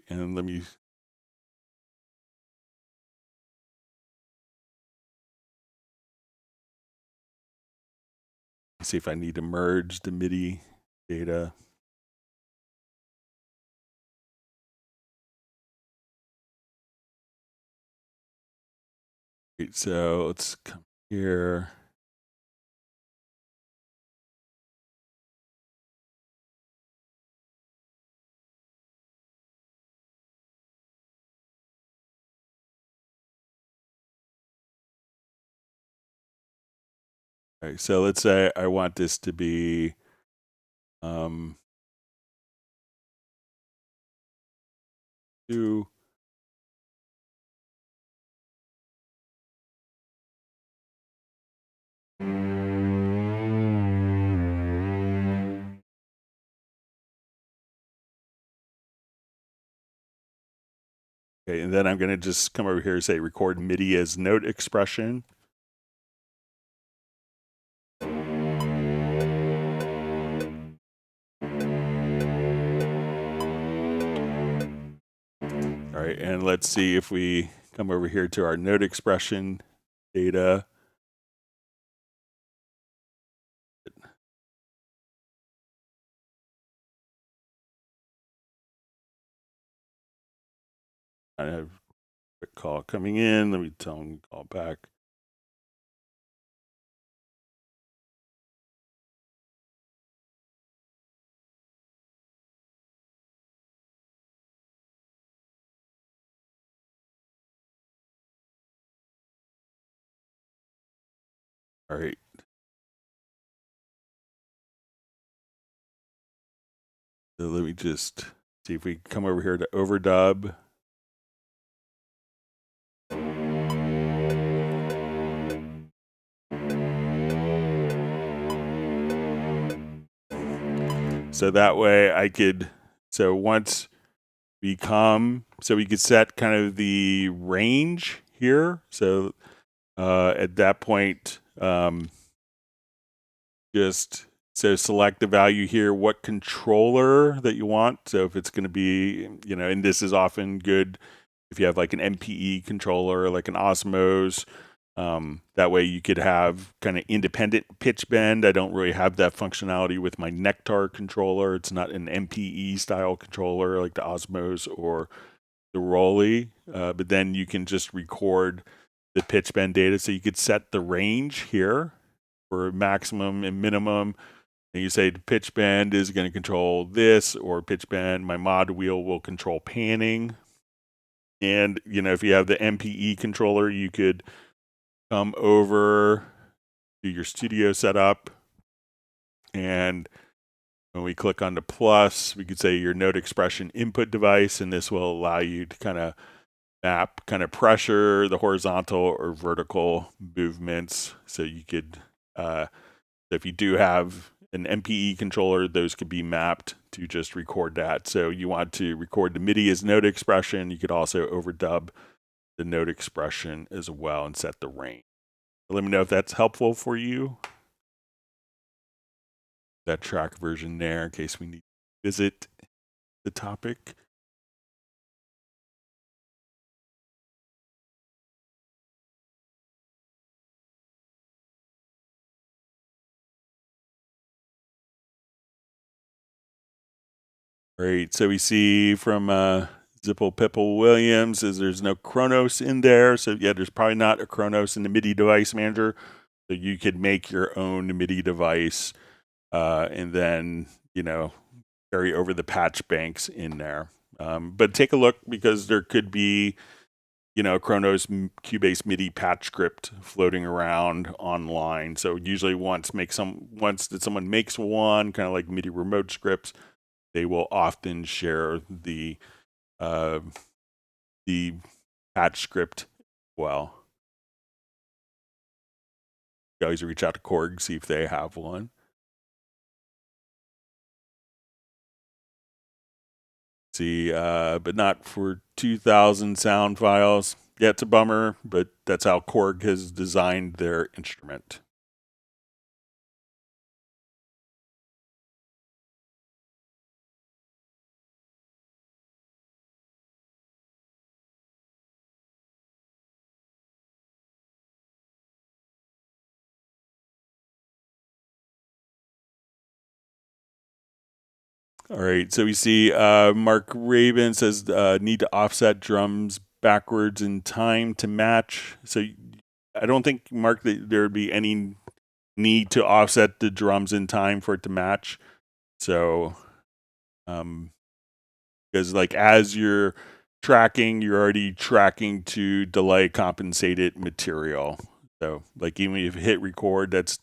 And let me see if I need to merge the MIDI data. Right, so let's come here. Okay, so let's say I want this to be two. Okay, and then I'm going to just come over here and say record MIDI as note expression. All right, and let's see if we come over here to our note expression data. I have a call coming in. Let me tell them to call back. All right. So let me just see if we come over here to overdub. So that way I could, so once we come, so we could set kind of the range here. So at that point, just so select the value here, what controller that you want. So if it's going to be, you know, and this is often good if you have like an MPE controller, like an Osmos. That way you could have kind of independent pitch bend. I don't really have that functionality with my Nectar controller. It's not an MPE style controller like the Osmos or the Rolly, but then you can just record the pitch bend data. So you could set the range here for maximum and minimum. And you say the pitch bend is going to control this, or pitch bend, my mod wheel will control panning. And, you know, if you have the MPE controller, you could come over to your studio setup. And when we click on the plus, we could say your note expression input device, and this will allow you to kind of map kind of pressure, the horizontal or vertical movements. So you could, if you do have an MPE controller, those could be mapped to just record that. So you want to record the MIDI as note expression. You could also overdub the note expression as well and set the range. Let me know if that's helpful for you. That track version there in case we need to visit the topic. Right, so we see from Zipple Pipple Williams is there's no Kronos in there. So yeah, there's probably not a Kronos in the MIDI device manager. So you could make your own MIDI device and then, you know, carry over the patch banks in there. But take a look because there could be, you know, Kronos Cubase MIDI patch script floating around online. So usually once that someone makes one, kind of like MIDI remote scripts, they will often share the patch script well. You always reach out to Korg, see if they have one. See, but not for 2000 sound files. Yeah, it's a bummer, but that's how Korg has designed their instrument. All right, so we see Mark Raven says need to offset drums backwards in time to match. So I don't think, Mark, that there would be any need to offset the drums in time for it to match. So, because like as you're tracking, you're already tracking to delay compensated material. So like even if you hit record, that's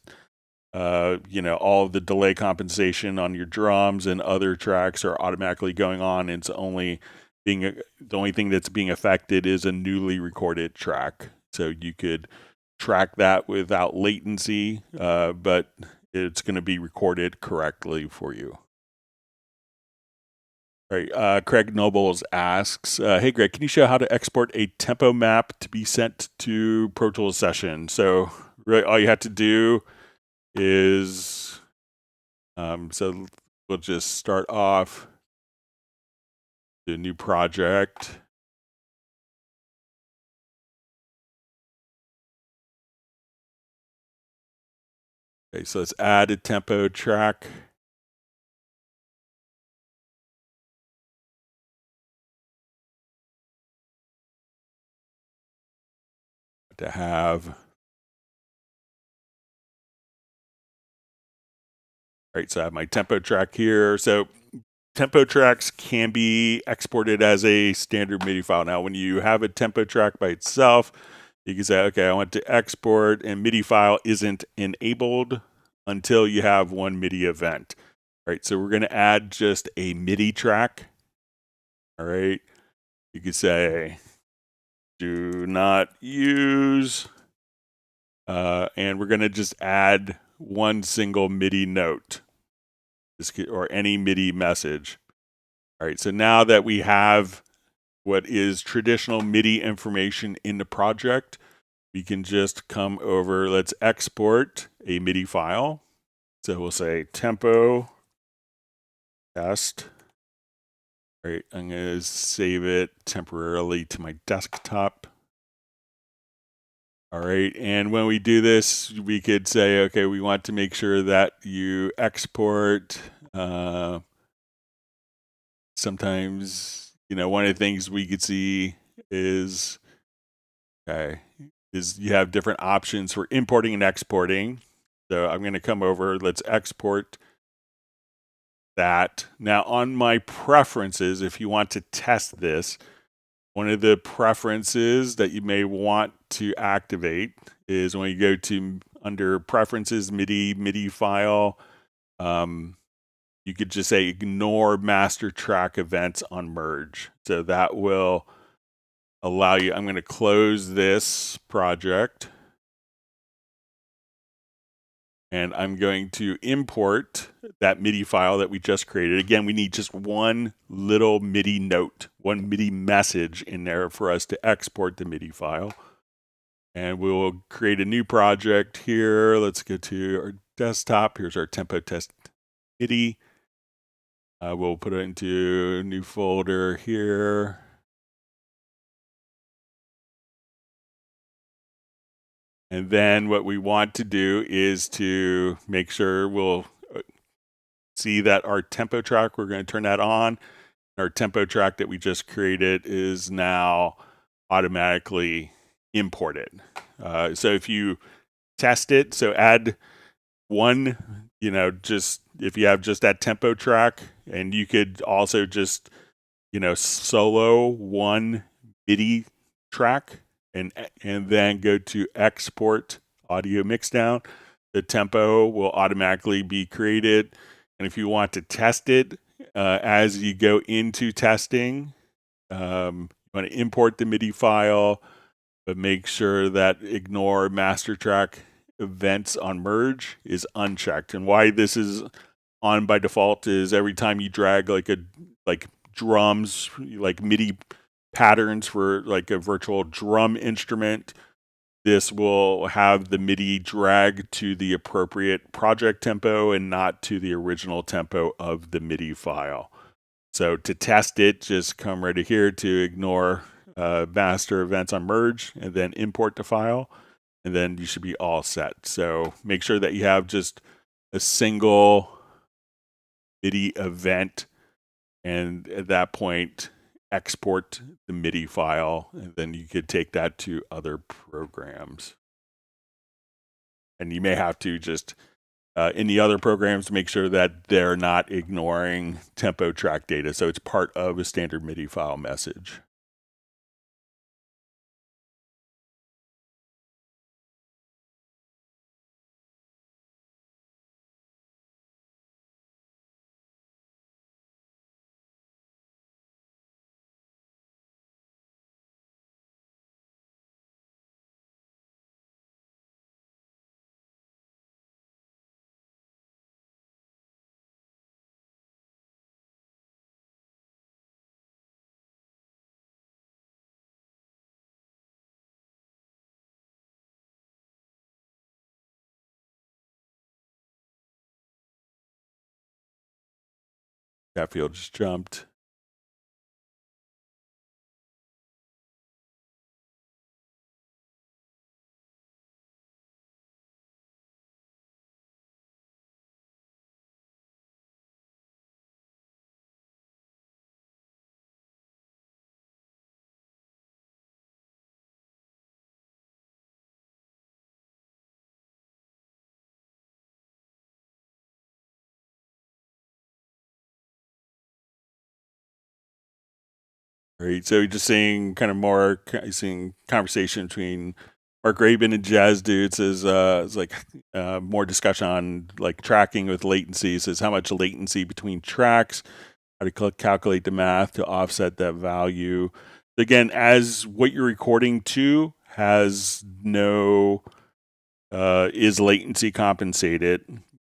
all of the delay compensation on your drums and other tracks are automatically going on. And it's only the only thing that's being affected is a newly recorded track. So you could track that without latency, but it's going to be recorded correctly for you. All right, Craig Nobles asks, hey Greg, can you show how to export a tempo map to be sent to Pro Tools session? So really all you have to do is, so we'll just start off the new project. Okay, so let's add a tempo track. To have. All right, so I have my tempo track here. So tempo tracks can be exported as a standard MIDI file. Now, when you have a tempo track by itself, you can say, okay, I want to export, and MIDI file isn't enabled until you have one MIDI event. All right, so we're going to add just a MIDI track. All right, you could say, do not use, and we're going to just add one single MIDI note or any MIDI message. All right, so now that we have what is traditional MIDI information in the project, we can just come over, let's export a MIDI file. So we'll say tempo test. All right, I'm going to save it temporarily to my desktop. All right, and when we do this, we could say, okay, we want to make sure that you export. Sometimes, one of the things we could see is, you have different options for importing and exporting. So I'm going to come over, let's export that. Now on my preferences, if you want to test this, one of the preferences that you may want to activate is when you go to under preferences, MIDI file, you could just say ignore master track events on merge. So that will allow you, I'm going to close this project. And I'm going to import that MIDI file that we just created. Again, we need just one little MIDI note, one MIDI message in there for us to export the MIDI file. And we'll create a new project here. Let's go to our desktop. Here's our tempo test MIDI. We'll put it into a new folder here. And then what we want to do is to make sure we'll see that our tempo track, we're going to turn that on. Our tempo track that we just created is now automatically imported. So if you test it, so add one, just if you have just that tempo track, and you could also just, solo one MIDI track and then go to export audio mixdown. The tempo will automatically be created. And if you want to test it, as you go into testing, you want to import the MIDI file, but make sure that ignore master track events on merge is unchecked. And why this is on by default is every time you drag like drums, like MIDI patterns for like a virtual drum instrument, this will have the MIDI drag to the appropriate project tempo and not to the original tempo of the MIDI file. So to test it, just come right here to ignore master events on merge and then import the file, and then you should be all set. So make sure that you have just a single MIDI event, and at that point, export the MIDI file, and then you could take that to other programs. And you may have to just, in the other programs, make sure that they're not ignoring tempo track data. So it's part of a standard MIDI file message. That field just jumped. Right. So just seeing kind of more seeing conversation between Mark Rabin and Jazz Dude says it's like more discussion on like tracking with latency. It says how much latency between tracks, how to calculate the math to offset that value. Again, as what you're recording to has no is latency compensated.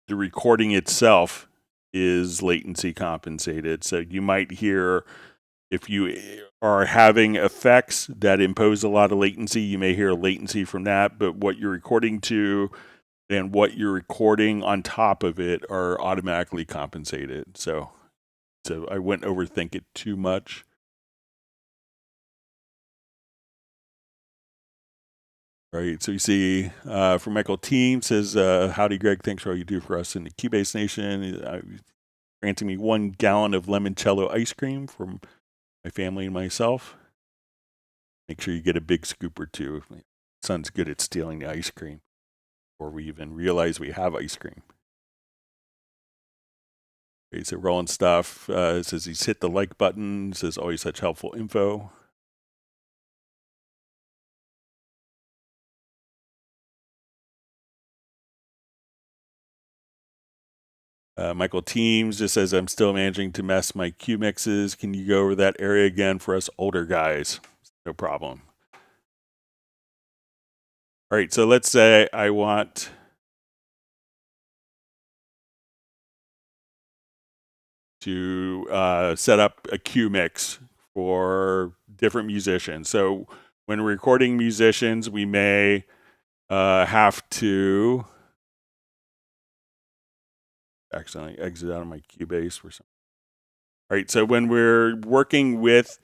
The recording itself is latency compensated. So you might hear, if you are having effects that impose a lot of latency, you may hear latency from that, but what you're recording to and what you're recording on top of it are automatically compensated. So I wouldn't overthink it too much. Right. So you see from Michael Team says, howdy, Greg. Thanks for all you do for us in the Cubase Nation. Granting me 1 gallon of limoncello ice cream from my family and myself. Make sure you get a big scoop or two. My son's good at stealing the ice cream before we even realize we have ice cream. Okay, so Roland Stuff says he's hit the like button. Says always such helpful info. Michael Teams just says, I'm still managing to mess my Q mixes. Can you go over that area again for us older guys? No problem. All right, so let's say I want to set up a Q mix for different musicians. So when recording musicians, we may have to accidentally exit out of my Cubase for some. All right, so when we're working with,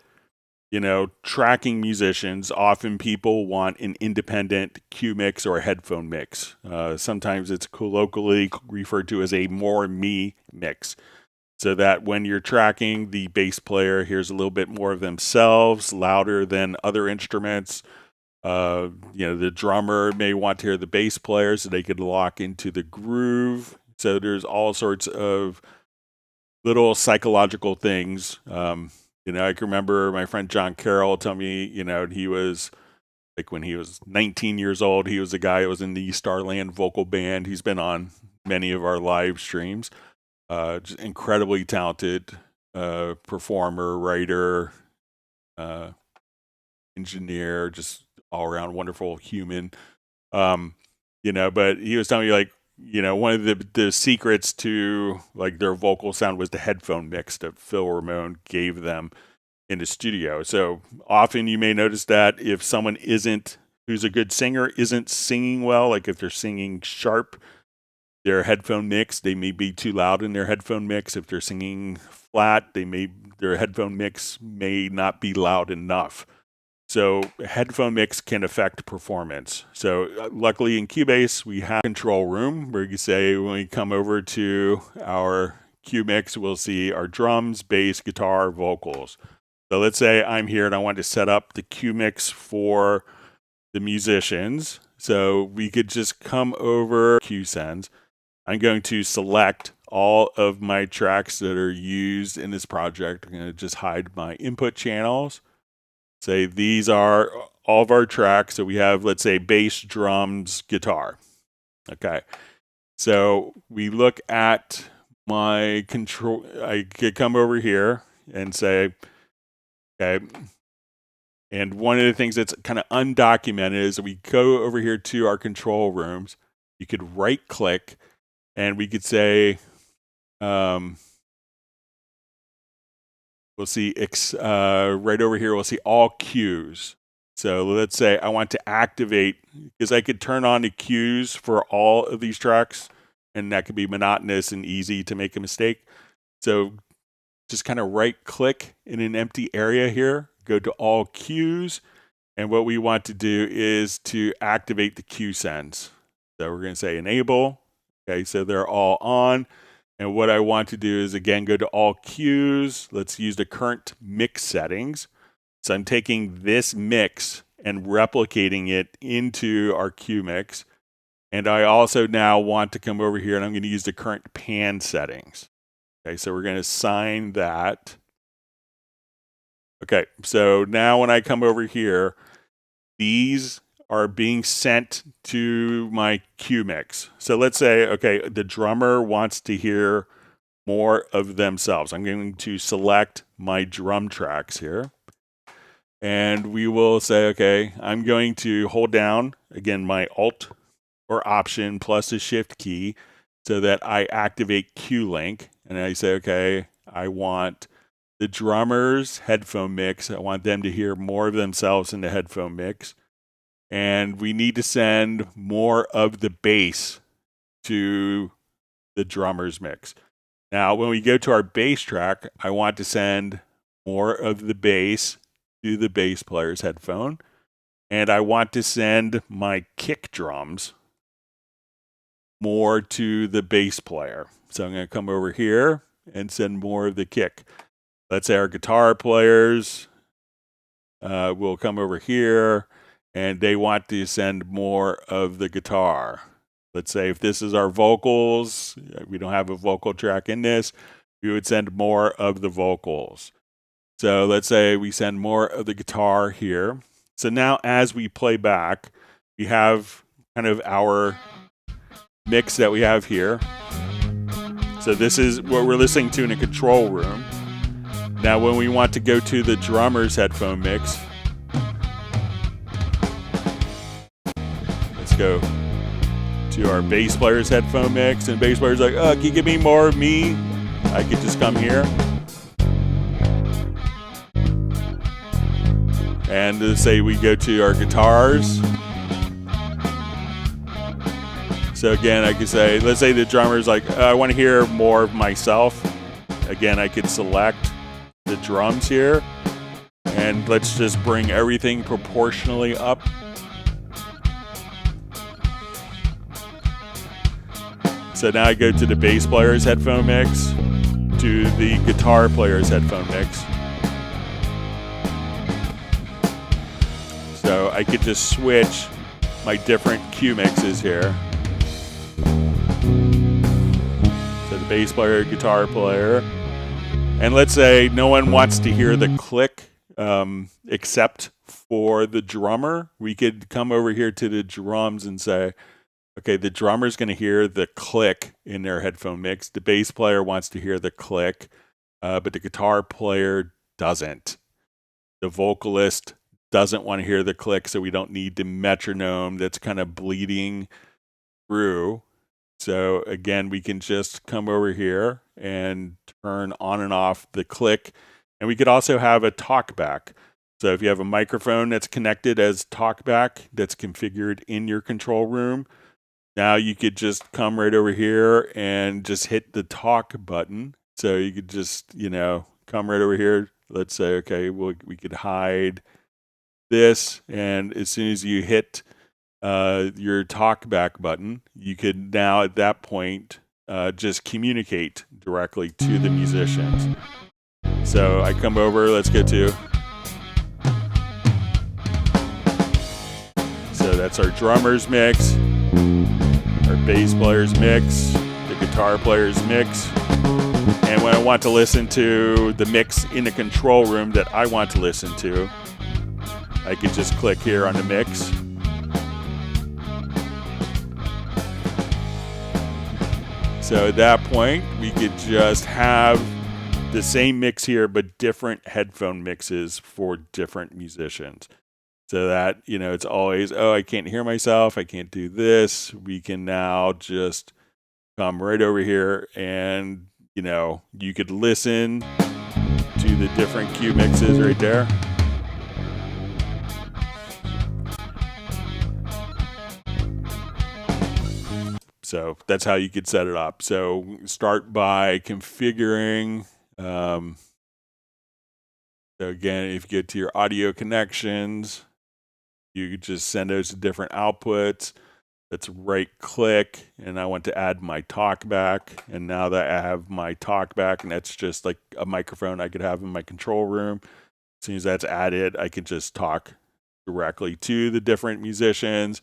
tracking musicians, often people want an independent Q mix or a headphone mix. Sometimes it's colloquially referred to as a more me mix, so that when you're tracking, the bass player hears a little bit more of themselves, louder than other instruments. The drummer may want to hear the bass player so they could lock into the groove. So there's all sorts of little psychological things. I can remember my friend John Carroll tell me, he was like, when he was 19 years old, he was a guy that was in the Starland vocal band. He's been on many of our live streams. Just incredibly talented performer, writer, engineer, just all around wonderful human. But he was telling me, like, one of the secrets to like their vocal sound was the headphone mix that Phil Ramone gave them in the studio. So often you may notice that if someone who's a good singer isn't singing well, like if they're singing sharp, their headphone mix, they may be too loud in their headphone mix. If they're singing flat, their headphone mix may not be loud enough. So headphone mix can affect performance. So luckily in Cubase, we have a control room where you say when we come over to our Q mix, we'll see our drums, bass, guitar, vocals. So let's say I'm here and I want to set up the Q mix for the musicians. So we could just come over Q sends. I'm going to select all of my tracks that are used in this project. I'm going to just hide my input channels. Say these are all of our tracks. So we have, let's say, bass, drums, guitar. Okay. So we look at my control. I could come over here and say, okay. And one of the things that's kind of undocumented is we go over here to our control rooms. You could right click and we could say, we'll see right over here, we'll see all cues. So let's say I want to activate, because I could turn on the cues for all of these tracks, and that could be monotonous and easy to make a mistake. So just kind of right click in an empty area here, go to all cues. And what we want to do is to activate the cue sends. So we're going to say enable. Okay, so they're all on. And what I want to do is, again, go to all cues. Let's use the current mix settings. So I'm taking this mix and replicating it into our cue mix. And I also now want to come over here and I'm going to use the current pan settings. Okay, so we're going to assign that. Okay, so now when I come over here, these are being sent to my cue mix. So let's say, okay, the drummer wants to hear more of themselves. I'm going to select my drum tracks here. And we will say, okay, I'm going to hold down, again, my Alt or Option plus the Shift key so that I activate cue link. And I say, okay, I want the drummer's headphone mix. I want them to hear more of themselves in the headphone mix. And we need to send more of the bass to the drummer's mix. Now, when we go to our bass track, I want to send more of the bass to the bass player's headphone. And I want to send my kick drums more to the bass player. So I'm going to come over here and send more of the kick. Let's say our guitar players will come over here and they want to send more of the guitar. Let's say if this is our vocals, we don't have a vocal track in this, we would send more of the vocals. So let's say we send more of the guitar here. So now as we play back, we have kind of our mix that we have here. So this is what we're listening to in a control room. Now when we want to go to the drummer's headphone mix, let's go to our bass player's headphone mix, and bass player's like, oh, can you give me more of me? I could just come here. And let's say we go to our guitars. So again, I could say, let's say the drummer's like, I want to hear more of myself. Again, I could select the drums here. And let's just bring everything proportionally up. So now I go to the bass player's headphone mix, to the guitar player's headphone mix. So I could just switch my different cue mixes here. So the bass player, guitar player. And let's say no one wants to hear the click except for the drummer. We could come over here to the drums and say, okay, the drummer's going to hear the click in their headphone mix. The bass player wants to hear the click, but the guitar player doesn't. The vocalist doesn't want to hear the click, so we don't need the metronome that's kind of bleeding through. So again, we can just come over here and turn on and off the click. And we could also have a talkback. So if you have a microphone that's connected as talkback that's configured in your control room, now you could just come right over here and just hit the talk button. So you could just, come right over here. Let's say, okay, we could hide this. And as soon as you hit your talkback button, you could now at that point just communicate directly to the musicians. So I come over, let's go to. So that's our drummer's mix. Our bass player's mix, the guitar player's mix. And when I want to listen to the mix in the control room that I want to listen to, I could just click here on the mix. So at that point, we could just have the same mix here, but different headphone mixes for different musicians. So that, it's always, I can't hear myself, I can't do this. We can now just come right over here and, you could listen to the different cue mixes right there. So that's how you could set it up. So start by configuring So again, if you get to your audio connections, you could just send those to different outputs. Let's right click, and I want to add my talkback. And now that I have my talkback, and that's just like a microphone I could have in my control room. As soon as that's added, I could just talk directly to the different musicians.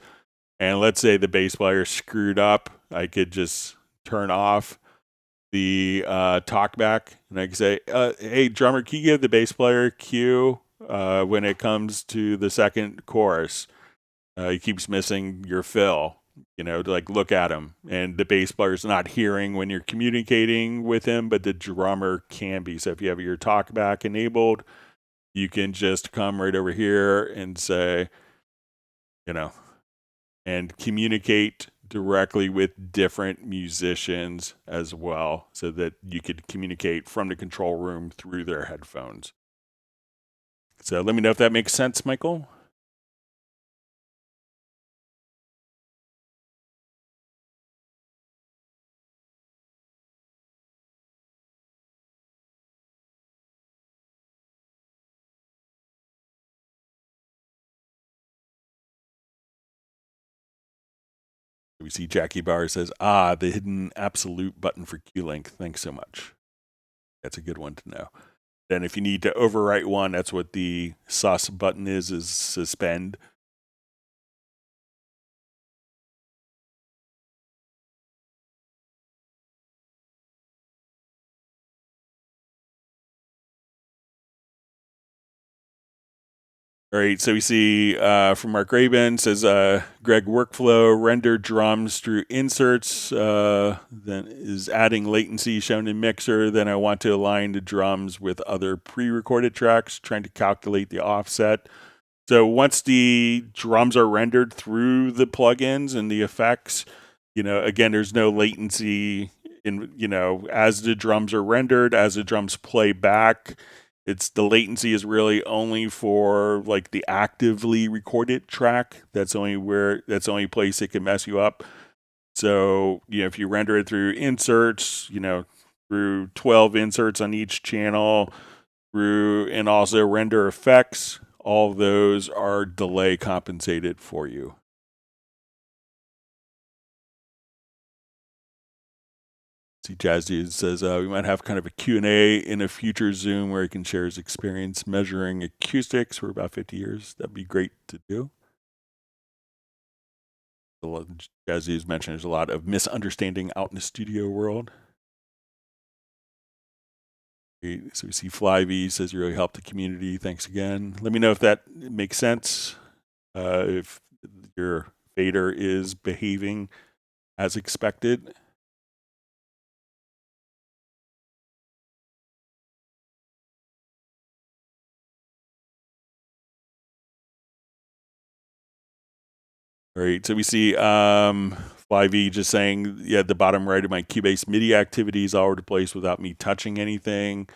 And let's say the bass player screwed up, I could just turn off the talkback, and I could say, "Hey, drummer, can you give the bass player cue when it comes to the second chorus? He keeps missing your fill." To like look at him, and the bass player's not hearing when you're communicating with him, but the drummer can be. So if you have your talkback enabled, you can just come right over here and say, and communicate directly with different musicians as well, so that you could communicate from the control room through their headphones. So let me know if that makes sense, Michael. We see Jackie Bauer says, the hidden absolute button for Q length. Thanks so much. That's a good one to know. Then if you need to overwrite one, that's what the sus button is suspend. All right, so we see from Mark Raven says Greg workflow render drums through inserts, then is adding latency shown in mixer. Then I want to align the drums with other pre-recorded tracks, trying to calculate the offset. So once the drums are rendered through the plugins and the effects, again, there's no latency in, as the drums are rendered, as the drums play back. The latency is really only for like the actively recorded track. That's the only place it can mess you up. So, if you render it through inserts, through 12 inserts on each channel, and also render effects, all of those are delay compensated for you. See, Jazz Dude says we might have kind of a Q&A in a future Zoom where he can share his experience measuring acoustics for about 50 years. That'd be great to do. Jazz Dude's mentioned there's a lot of misunderstanding out in the studio world. So we see Flyv says you really helped the community. Thanks again. Let me know if that makes sense. If your fader is behaving as expected. All right, so we see Flyv just saying, the bottom right of my Cubase MIDI activities all over the place without me touching anything.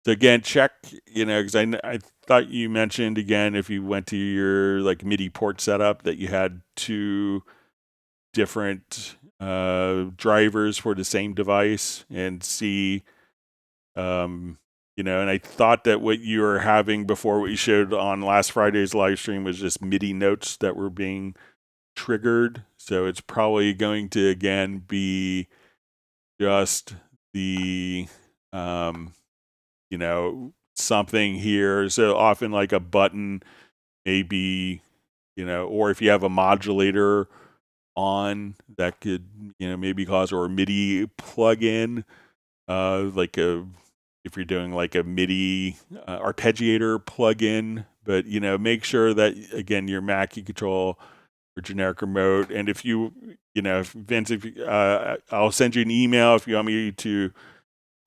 So again, check, because I thought you mentioned, again, if you went to your like MIDI port setup, that you had two different drivers for the same device, and see, and I thought that what you were having before, what you showed on last Friday's live stream, was just MIDI notes that were being triggered. So it's probably going to again be just the something here. So often like a button, maybe, or if you have a modulator on, that could maybe cause, or a MIDI plug-in, if you're doing like a MIDI arpeggiator plug-in. But make sure that again your Mac can control or generic remote. And if Vince, I'll send you an email if you want me to,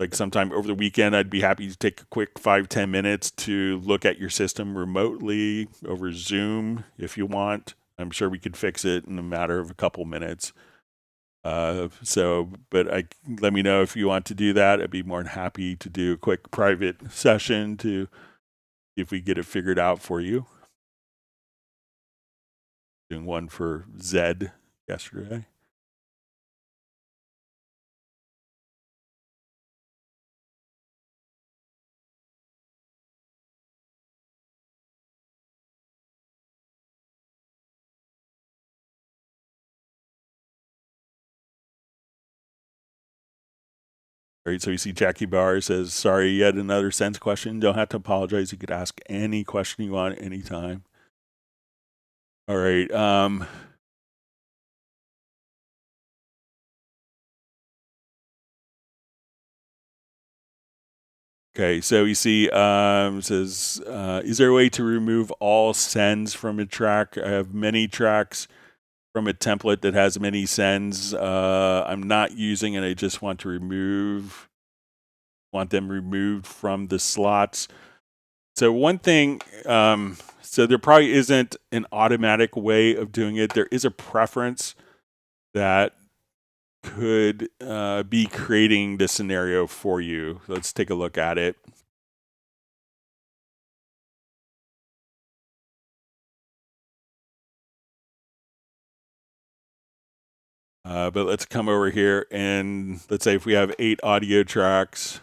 like sometime over the weekend, I'd be happy to take a quick 5-10 minutes to look at your system remotely over Zoom if you want. I'm sure we could fix it in a matter of a couple minutes. But let me know if you want to do that. I'd be more than happy to do a quick private session to see if we get it figured out for you. Doing one for Zed yesterday. All right, so you see Jackie Bauer says, sorry, yet another sense question. Don't have to apologize. You could ask any question you want anytime. All right. Okay, so you see, says, is there a way to remove all sends from a track? I have many tracks from a template that has many sends. I'm not using, and I just want to want them removed from the slots. So one thing, so there probably isn't an automatic way of doing it. There is a preference that could be creating the scenario for you. Let's take a look at it. But let's come over here and let's say if we have 8 audio tracks.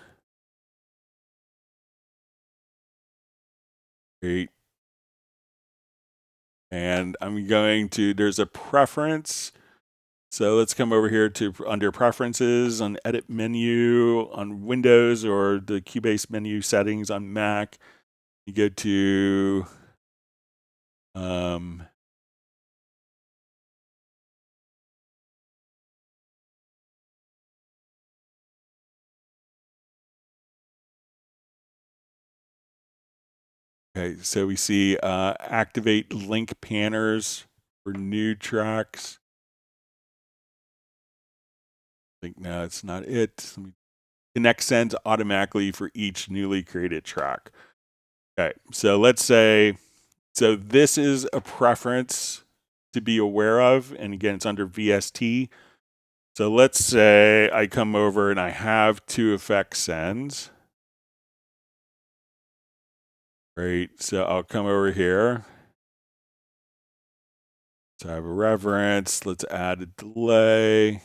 8. And I'm going to, there's a preference. So let's come over here to under preferences on edit menu on Windows or the Cubase menu settings on Mac. You go to okay, so we see activate link panners for new tracks. I think no, it's not it. Let me connect sends automatically for each newly created track. Okay, so let's say, so this is a preference to be aware of, and again, it's under VST. So let's say I come over and I have 2 effect sends. Right, so I'll come over here. So I have a reference. Let's add a delay.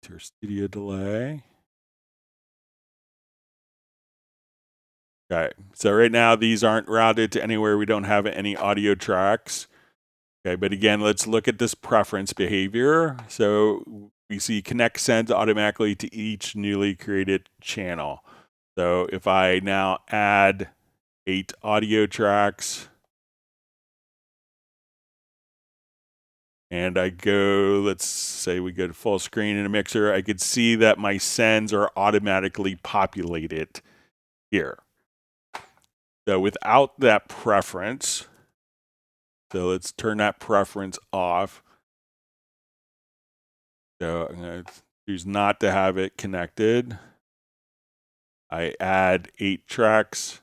To our studio delay. Okay, so right now these aren't routed to anywhere we don't have any audio tracks. Okay, but again, let's look at this preference behavior. So we see connect sends automatically to each newly created channel. So if I now add 8 audio tracks and I go, let's say we go to full screen in a mixer, I could see that my sends are automatically populated here. So without that preference, so let's turn that preference off. So I'm going to choose not to have it connected. I add 8 tracks.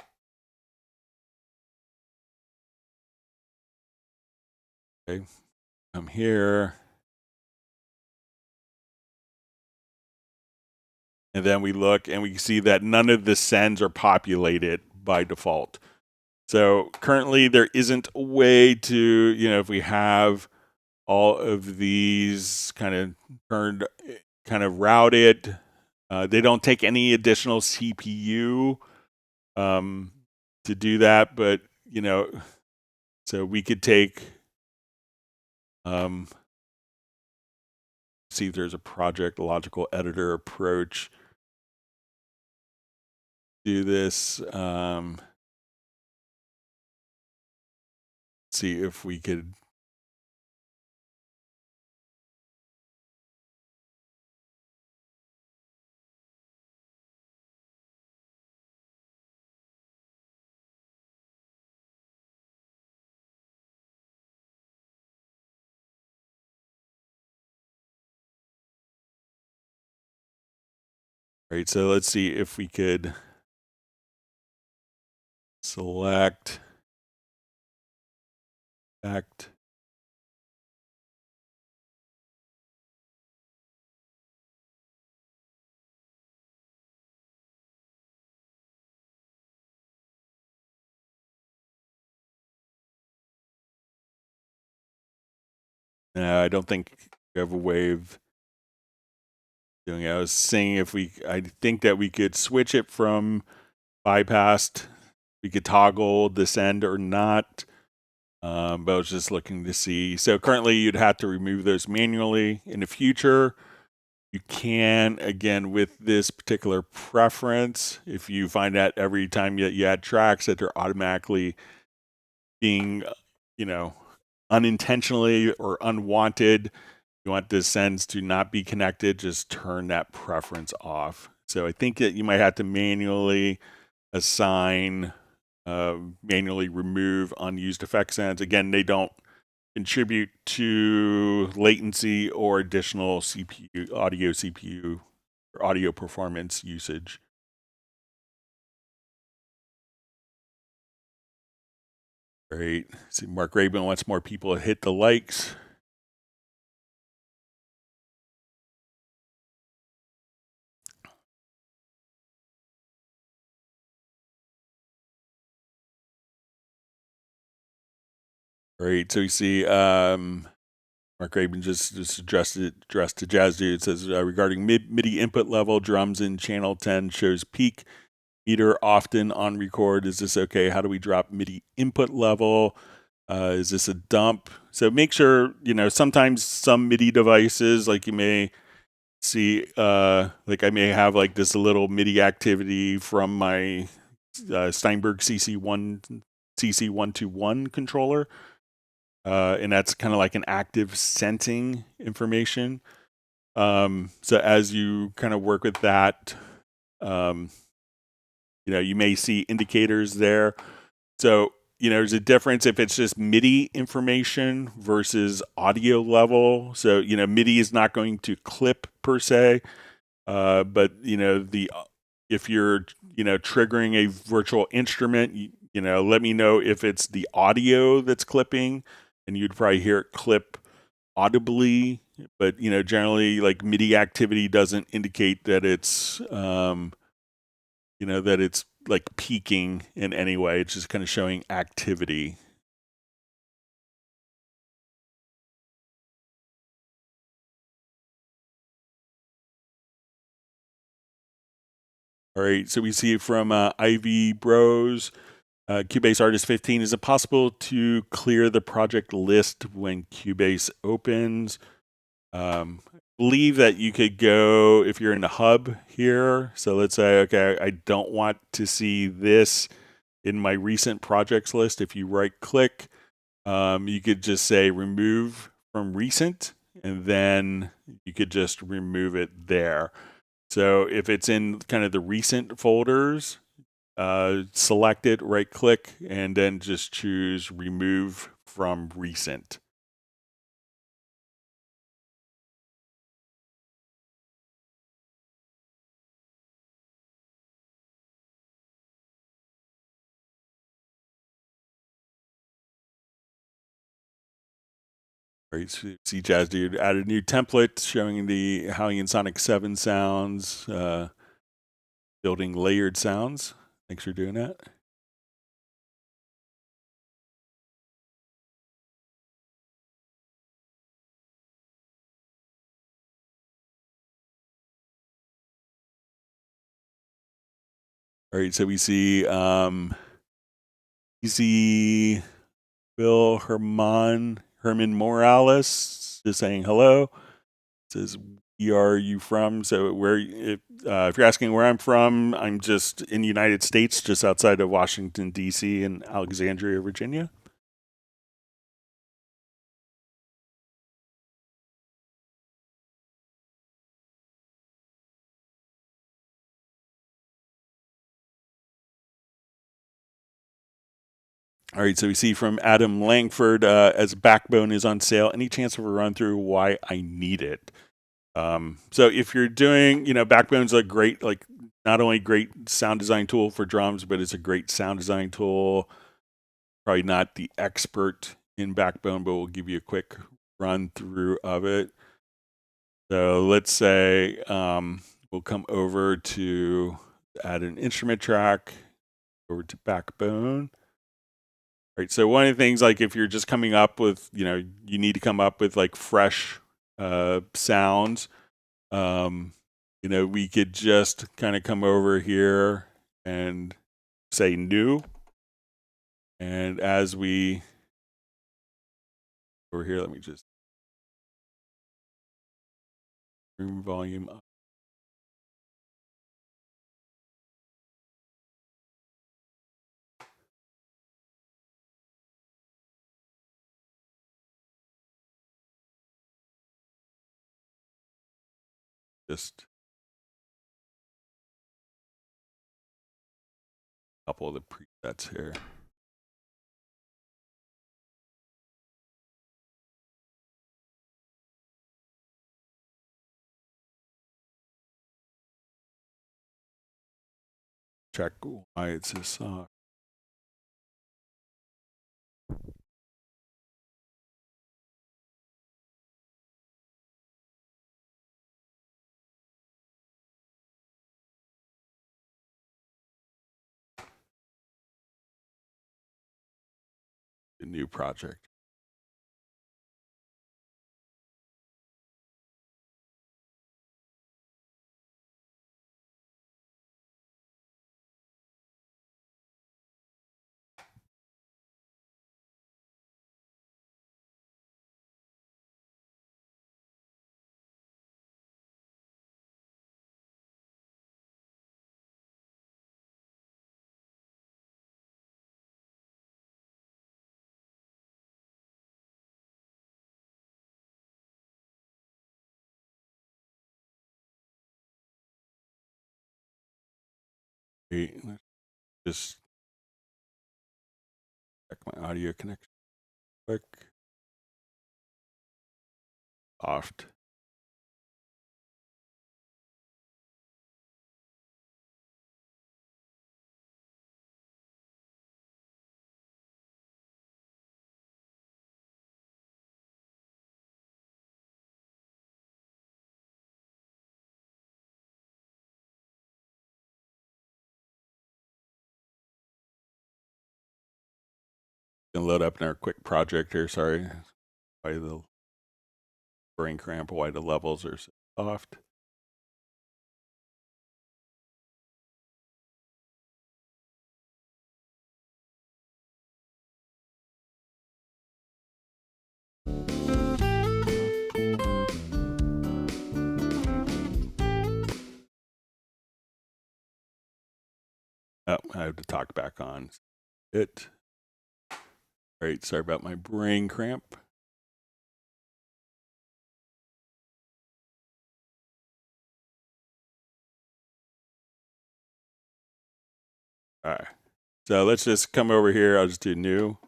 Okay, I'm here. And then we look and we see that none of the sends are populated by default. So currently there isn't a way to, you know, if we have all of these kind of turned, kind of routed, they don't take any additional CPU to do that, but, you know, so we could take, see if there's a project logical editor approach. Do this, see if we could right, so let's see if we could select effect. No, I don't think we have a way of doing it. I was seeing if I think that we could switch it from bypassed. We could toggle this end or not. but I was just looking to see. So currently you'd have to remove those manually. In the future, you can, again, with this particular preference, if you find that every time you add tracks that they're automatically being, unintentionally or unwanted, you want the sends to not be connected, just turn that preference off. So I think that you might have to manually assign, manually remove unused effect sends. Again, they don't contribute to latency or additional CPU or audio performance usage. Great. See, Mark Rabin wants more people to hit the likes. Great. So you see, Mark Rabin just addressed to Jazz Dude. It says, regarding MIDI input level, drums in channel 10 shows peak meter often on record. Is this okay? How do we drop MIDI input level? Is this a dump? So make sure, sometimes some MIDI devices, like you may see, like I may have like this little MIDI activity from my Steinberg CC121 controller. And that's kind of like an active sensing information. So as you kind of work with that, you may see indicators there. So, there's a difference if it's just MIDI information versus audio level. So, MIDI is not going to clip per se, but if you're triggering a virtual instrument, let me know if it's the audio that's clipping, and you'd probably hear it clip audibly. But generally, like MIDI activity doesn't indicate that it's that it's like peaking in any way. It's just kind of showing activity. All right, so we see from Ivy Bros, Cubase Artist 15. Is it possible to clear the project list when Cubase opens? I believe that you could go, if you're in the hub here, so let's say, okay, I don't want to see this in my recent projects list. If you right click, you could just say remove from recent, and then you could just remove it there. So if it's in kind of the recent folders, select it, right click, and then just choose remove from recent. All right, so see Jazz Dude added a new template showing the Halion Sonic 7 sounds, building layered sounds. Thanks for doing that. All right, so we see Bill Herman Morales just saying hello. It says, where are you from? So if you're asking where I'm from, I'm just in the United States, just outside of Washington, D.C. in Alexandria, Virginia. All right, so we see from Adam Langford, as Backbone is on sale, any chance of a run through why I need it? So if you're doing, Backbone's a great, like, not only great sound design tool for drums, but it's a great sound design tool. Probably not the expert in Backbone, but we'll give you a quick run through of it. So let's say we'll come over to add an instrument track, over to Backbone. Right. So one of the things, like if you're just coming up with, you need to come up with like fresh sounds. We could just kind of come over here and say new. And as we over here. Let me just room volume up. Just a couple of the presets here. Check why it's so soft. The new project. Let's just check my audio connection quick. Soft. Gonna load up in our quick project here. Sorry, why the brain cramp? Why the levels are so soft? Oh, I have to talk back on it. All right, sorry about my brain cramp. All right, so let's just come over here. I'll just do new.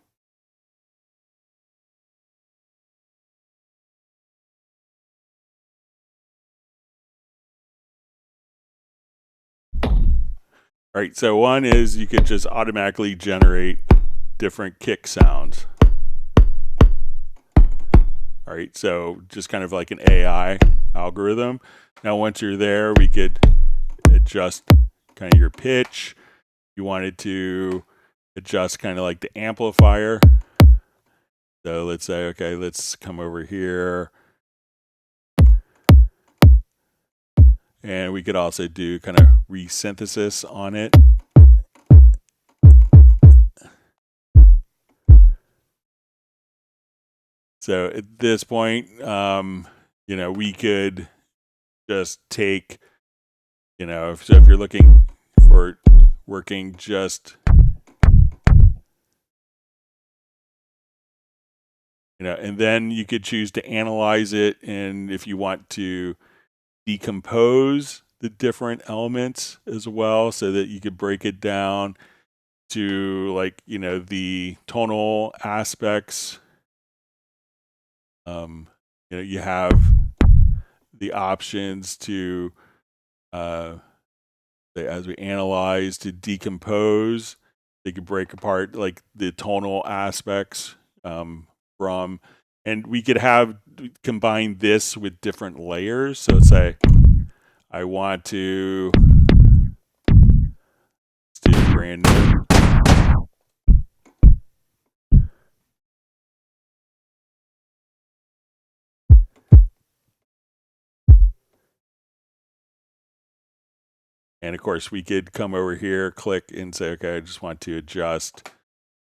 All right, so one is you could just automatically generate different kick sounds. All right, so just kind of like an AI algorithm. Now, once you're there, we could adjust kind of your pitch. You wanted to adjust kind of like the amplifier. So let's say, okay, let's come over here. And we could also do kind of resynthesis on it. So at this point, you know, we could just take, you know, so if you're looking for working just, you know, and then you could choose to analyze it. And if you want to decompose the different elements as well, so that you could break it down to, like, you know, the tonal aspects. You know, you have the options to, as we analyze, to decompose. They could break apart like the tonal aspects from, and we could have combine this with different layers. So say I want to do brand new. And of course, we could come over here, click, and say, okay, I just want to adjust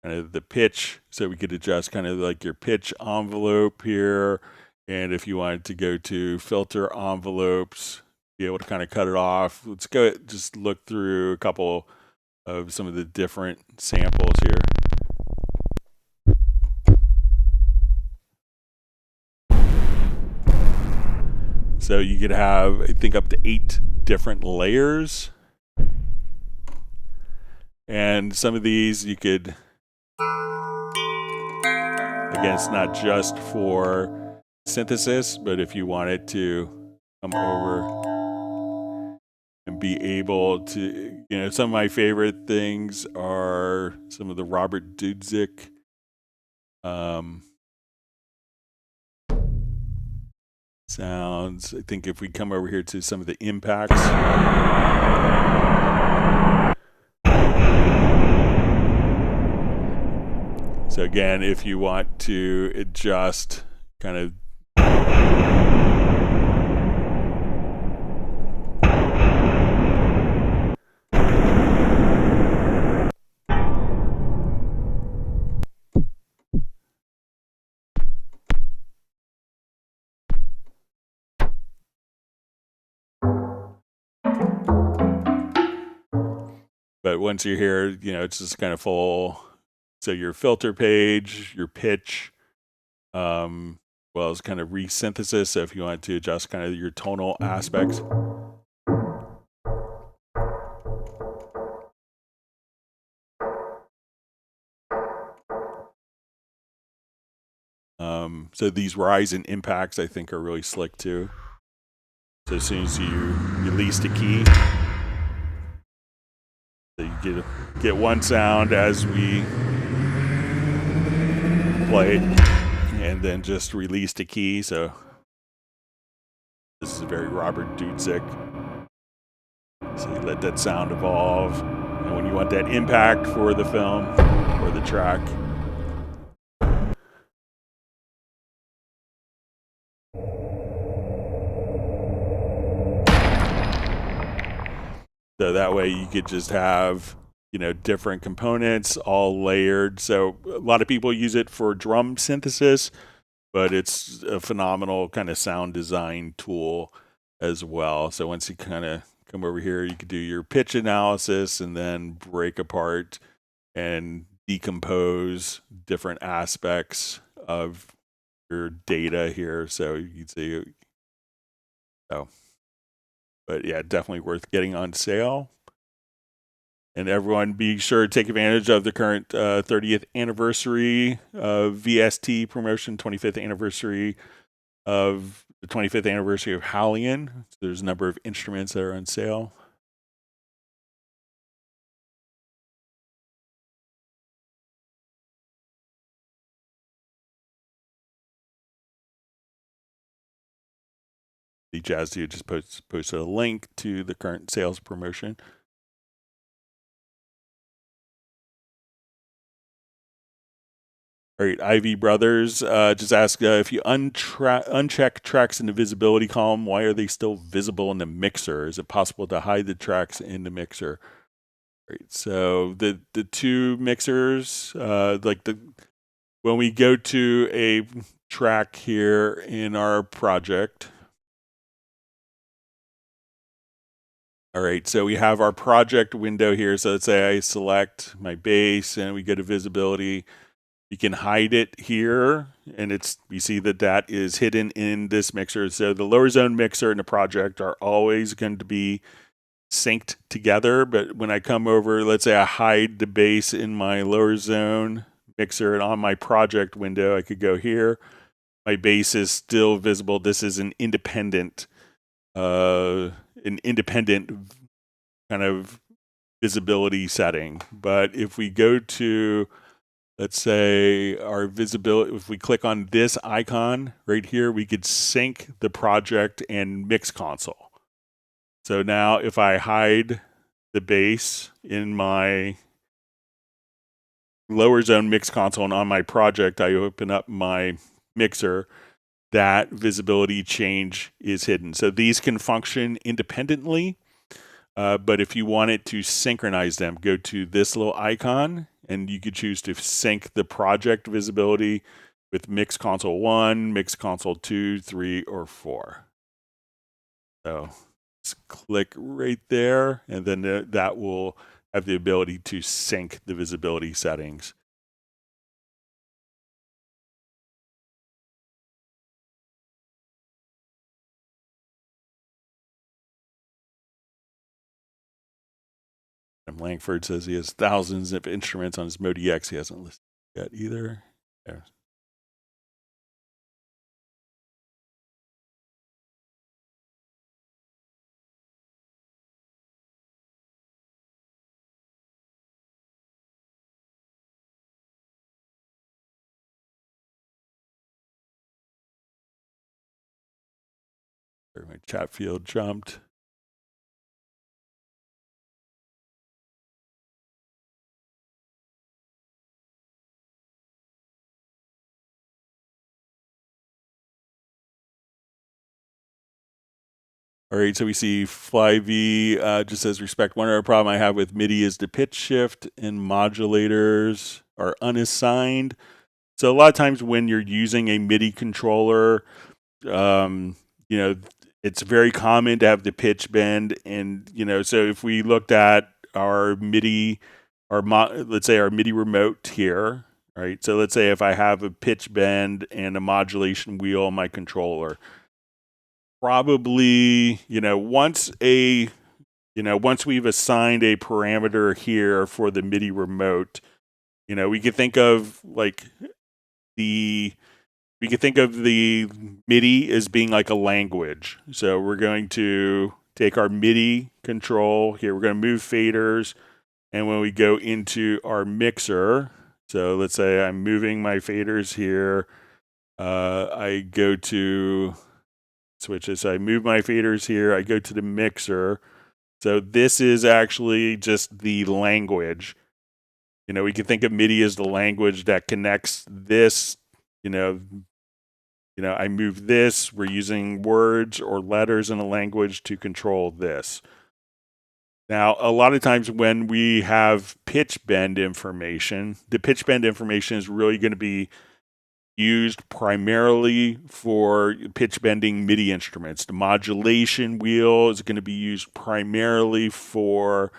kind of the pitch. So we could adjust kind of like your pitch envelope here. And if you wanted to go to filter envelopes, be able to kind of cut it off. Let's go just look through a couple of some of the different samples here. So you could have, I think, up to 8 different layers. And some of these you could, again, it's not just for synthesis, but if you wanted to come over and be able to, some of my favorite things are some of the Robert Dudzik sounds. I think if we come over here to some of the impacts. So again, if you want to adjust kind of but once you're here, it's just kind of full. So your filter page, your pitch, well as kind of resynthesis. So if you want to adjust kind of your tonal aspects. So these rise and impacts I think are really slick too. So as soon as you release the key, so you get one sound as we play it, and then just release the key. So this is a very Robert Dudzik. So you let that sound evolve, and when you want that impact for the film or the track. So that way you could just have, different components all layered. So a lot of people use it for drum synthesis, but it's a phenomenal kind of sound design tool as well. So once you kind of come over here, you could do your pitch analysis and then break apart and decompose different aspects of your data here. So you can see, but yeah, definitely worth getting on sale. And everyone be sure to take advantage of the current 30th anniversary of VST promotion, 25th anniversary of the 25th anniversary of Hallian. So there's a number of instruments that are on sale. The Jazz Dude just posted a link to the current sales promotion. All right, Ivy Brothers just asked if you uncheck tracks in the visibility column, why are they still visible in the mixer? Is it possible to hide the tracks in the mixer? All right, so the two mixers, when we go to a track here in our project. All right, so we have our project window here. So let's say I select my bass and we go to visibility. You can hide it here, and we see that is hidden in this mixer. So the lower zone mixer and the project are always going to be synced together. But when I come over, let's say I hide the bass in my lower zone mixer, and on my project window, I could go here. My bass is still visible. This is an independent kind of visibility setting. But if we go to, let's say, our visibility, if we click on this icon right here, we could sync the project and mix console. So now if I hide the bass in my lower zone mix console and on my project, I open up my mixer, that visibility change is hidden. So these can function independently, but if you wanted to synchronize them, go to this little icon and you could choose to sync the project visibility with Mix Console 1, Mix Console 2, 3, or 4. So just click right there, and then that will have the ability to sync the visibility settings. And Langford says he has thousands of instruments on his Modi X. He hasn't listed yet either. Yeah. My chat field jumped. All right, so we see Flyv just says, respect, one other problem I have with MIDI is the pitch shift and modulators are unassigned. So a lot of times when you're using a MIDI controller, it's very common to have the pitch bend. And, so if we looked at our MIDI, let's say our MIDI remote here, right? So let's say if I have a pitch bend and a modulation wheel on my controller, probably, once we've assigned a parameter here for the MIDI remote, we could think of the MIDI as being like a language. So we're going to take our MIDI control here. We're going to move faders. And when we go into our mixer, so let's say I'm moving my faders here. I go to switches. So I move my faders here. I go to the mixer. So this is actually just the language. We can think of MIDI as the language that connects this, I move this. We're using words or letters in a language to control this. Now, a lot of times when we have pitch bend information, the pitch bend information is really going to be used primarily for pitch bending MIDI instruments. The modulation wheel is going to be used primarily for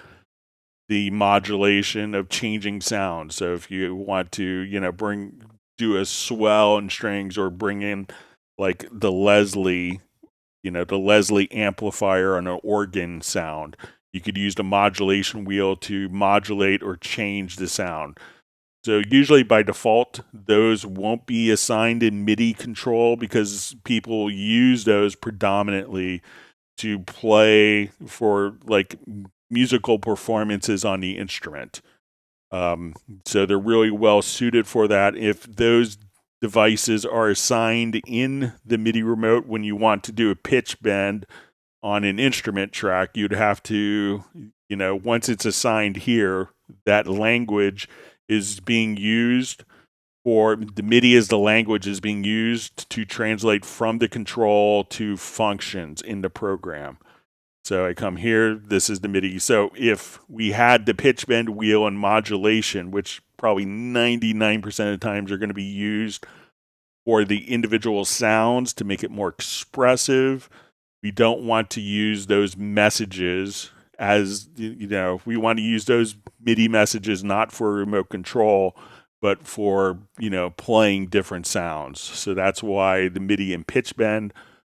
the modulation of changing sound. So if you want to, do a swell in strings or bring in like the Leslie amplifier on an organ sound, you could use the modulation wheel to modulate or change the sound. So usually by default, those won't be assigned in MIDI control because people use those predominantly to play for like musical performances on the instrument. So they're really well suited for that. If those devices are assigned in the MIDI remote when you want to do a pitch bend on an instrument track, you'd have to, once it's assigned here, that language is being used for the MIDI as the language is being used to translate from the control to functions in the program. So I come here, this is the MIDI. So if we had the pitch bend wheel and modulation, which probably 99% of the times are going to be used for the individual sounds to make it more expressive, we don't want to use those messages as, we want to use those MIDI messages not for remote control, but for, playing different sounds. So that's why the MIDI and pitch bend,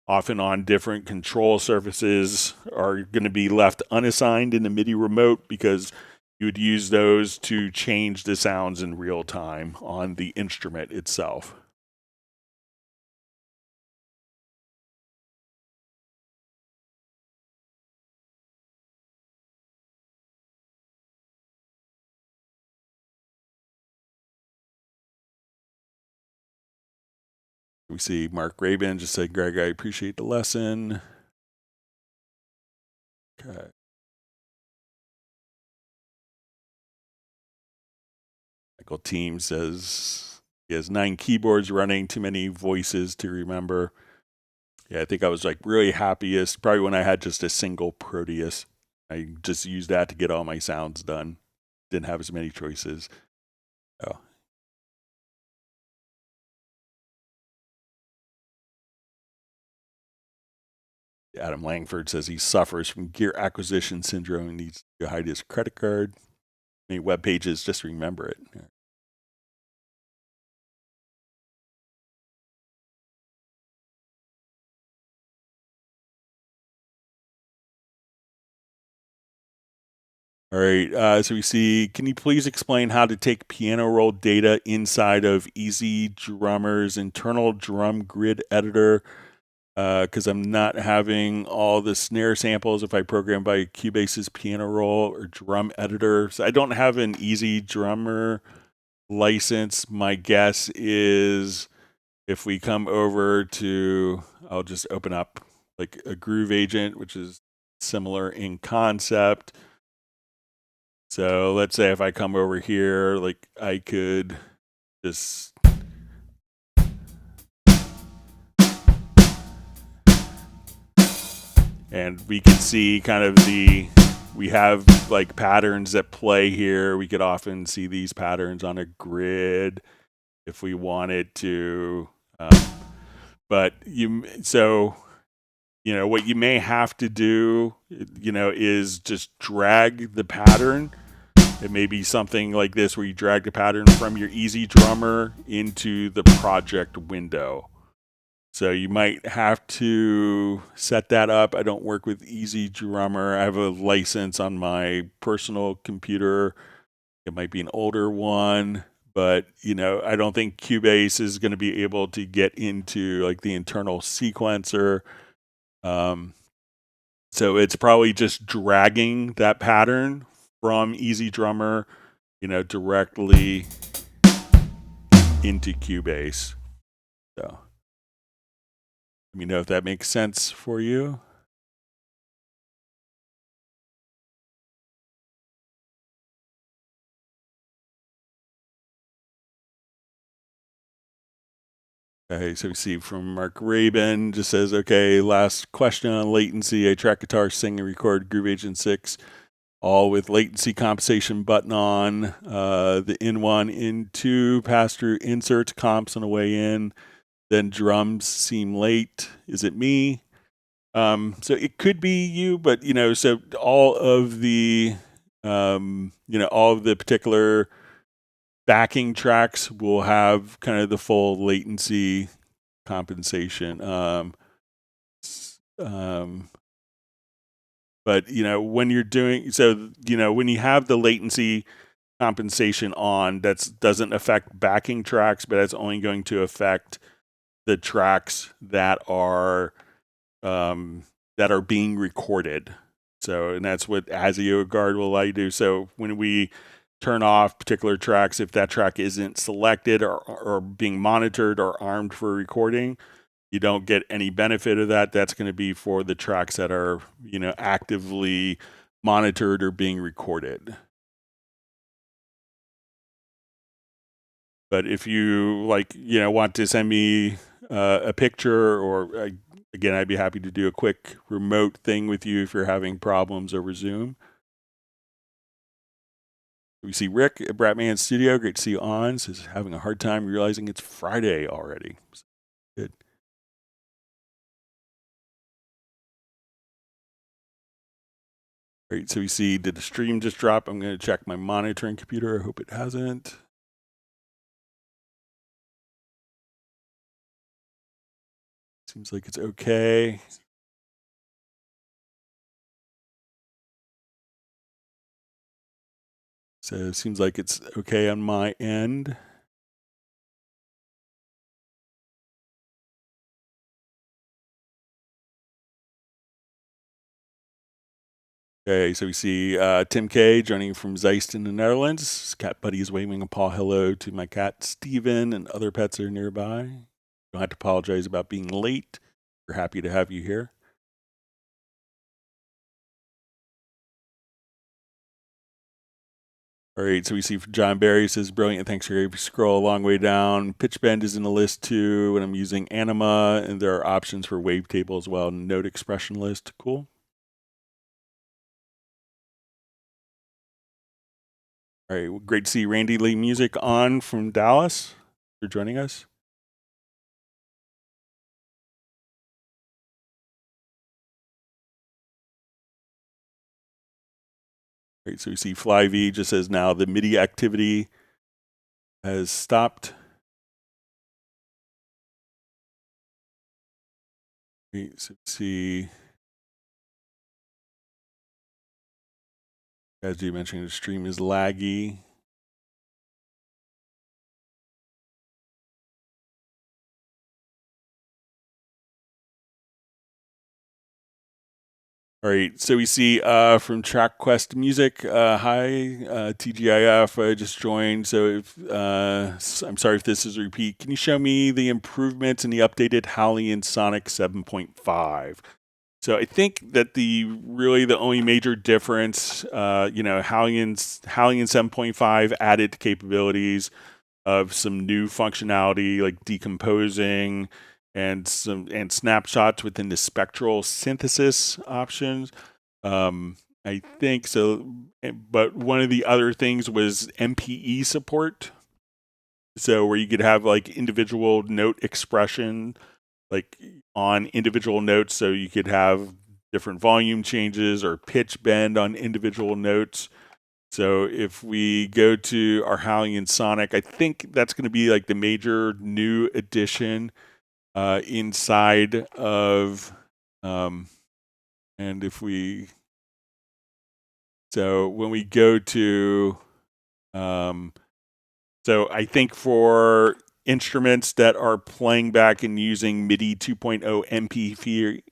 often on different control surfaces, are going to be left unassigned in the MIDI remote because you would use those to change the sounds in real time on the instrument itself. We see Mark Rabin just said, Greg, I appreciate the lesson. Okay. Michael Team says he has 9 keyboards running, too many voices to remember. Yeah, I think I was like really happiest probably when I had just a single Proteus. I just used that to get all my sounds done. Didn't have as many choices. Adam Langford says he suffers from gear acquisition syndrome and needs to hide his credit card. Many web pages, just remember it. All right, so we see, can you please explain how to take piano roll data inside of Easy Drummer's internal drum grid editor? Because I'm not having all the snare samples if I program by Cubase's piano roll or drum editor. So I don't have an Easy Drummer license. My guess is if we come over to, I'll just open up like a Groove Agent, which is similar in concept. So let's say if I come over here, like I could just and we can see kind of we have like patterns that play here. We could often see these patterns on a grid if we wanted to. But what you may have to do, is just drag the pattern. It may be something like this where you drag the pattern from your Easy Drummer into the project window. So you might have to set that up. I don't work with Easy Drummer. I have a license on my personal computer. It might be an older one, but I don't think Cubase is going to be able to get into like the internal sequencer. So it's probably just dragging that pattern from Easy Drummer, directly into Cubase. So let me know if that makes sense for you. Okay, so we see from Mark Rabin, just says, okay, last question on latency. I track guitar, sing, and record Groove Agent 6, all with latency compensation button on. The in1, in2, pass-through inserts, comps on the way in. Then drums seem late. Is it me? So it could be you, but so all of the all of the particular backing tracks will have kind of the full latency compensation. But when you're doing when you have the latency compensation on, that doesn't affect backing tracks, but that's only going to affect the tracks that are being recorded. So, and that's what ASIO Guard will allow you to do. So when we turn off particular tracks, if that track isn't selected or being monitored or armed for recording, you don't get any benefit of that. That's going to be for the tracks that are, actively monitored or being recorded. But if you want to send me a picture or again, I'd be happy to do a quick remote thing with you if you're having problems over Zoom. We see Rick at Bratman Studio. Great to see you on. Says having a hard time realizing it's Friday already. Good. All right, so we see, did the stream just drop? I'm going to check my monitoring computer. I hope it hasn't. Seems like it's okay. So it seems like it's okay on my end. Okay, so we see Tim K joining from Zeist in the Netherlands. His cat buddy is waving a paw hello to my cat Steven and other pets that are nearby. You don't have to apologize about being late. We're happy to have you here. All right, so we see John Barry says, brilliant, thanks for your scroll a long way down. Pitch bend is in the list too, and I'm using Anima, and there are options for wavetable as well. Note expression list, cool. All right, great to see Randy Lee Music on from Dallas for joining us. Right, so we see FlyV just says now the MIDI activity has stopped. Right, so see, as you mentioned, the stream is laggy. All right, so we see from TrackQuest Music, hi, TGIF, I just joined. So if, I'm sorry if this is a repeat. Can you show me the improvements in the updated Halion Sonic 7.5? So I think that the only major difference, Halion 7.5 added capabilities of some new functionality like decomposing and snapshots within the spectral synthesis options. I think so, but one of the other things was MPE support. So where you could have like individual note expression, like on individual notes, so you could have different volume changes or pitch bend on individual notes. So if we go to our Halion Sonic, I think that's going to be like the major new addition inside of, and if we, so when we go to, so I think for instruments that are playing back and using MIDI 2.0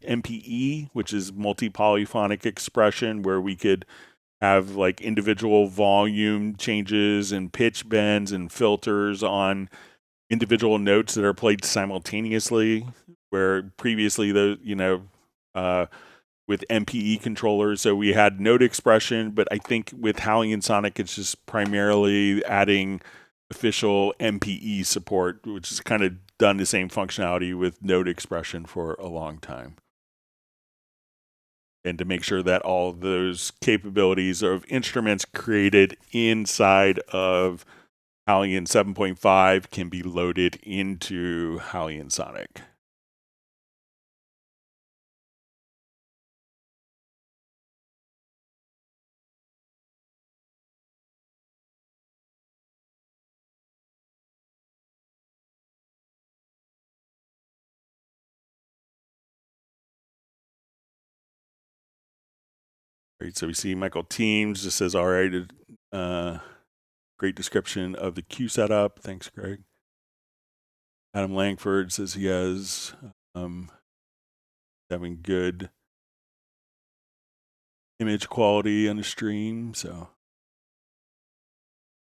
MPE, which is multi-polyphonic expression, where we could have like individual volume changes and pitch bends and filters on individual notes that are played simultaneously, where previously those, with MPE controllers, so we had note expression, but I think with Halion Sonic, it's just primarily adding official MPE support, which has kind of done the same functionality with note expression for a long time. And to make sure that all of those capabilities of instruments created inside of Halion 7.5 can be loaded into Halion Sonic. Right, so we see Michael Teams just says, all right, great description of the Q setup. Thanks, Greg. Adam Langford says he has having good image quality on the stream. So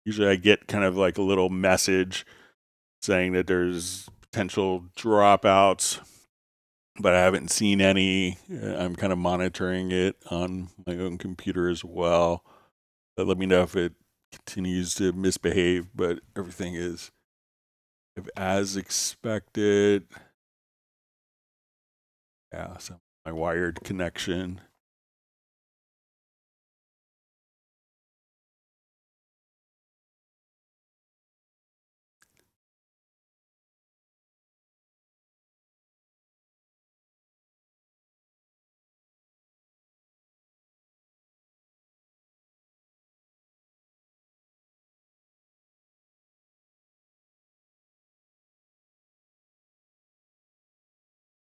usually I get kind of like a little message saying that there's potential dropouts, but I haven't seen any. I'm kind of monitoring it on my own computer as well. But let me know if it continues to misbehave, but everything is as expected. Yeah, so my wired connection.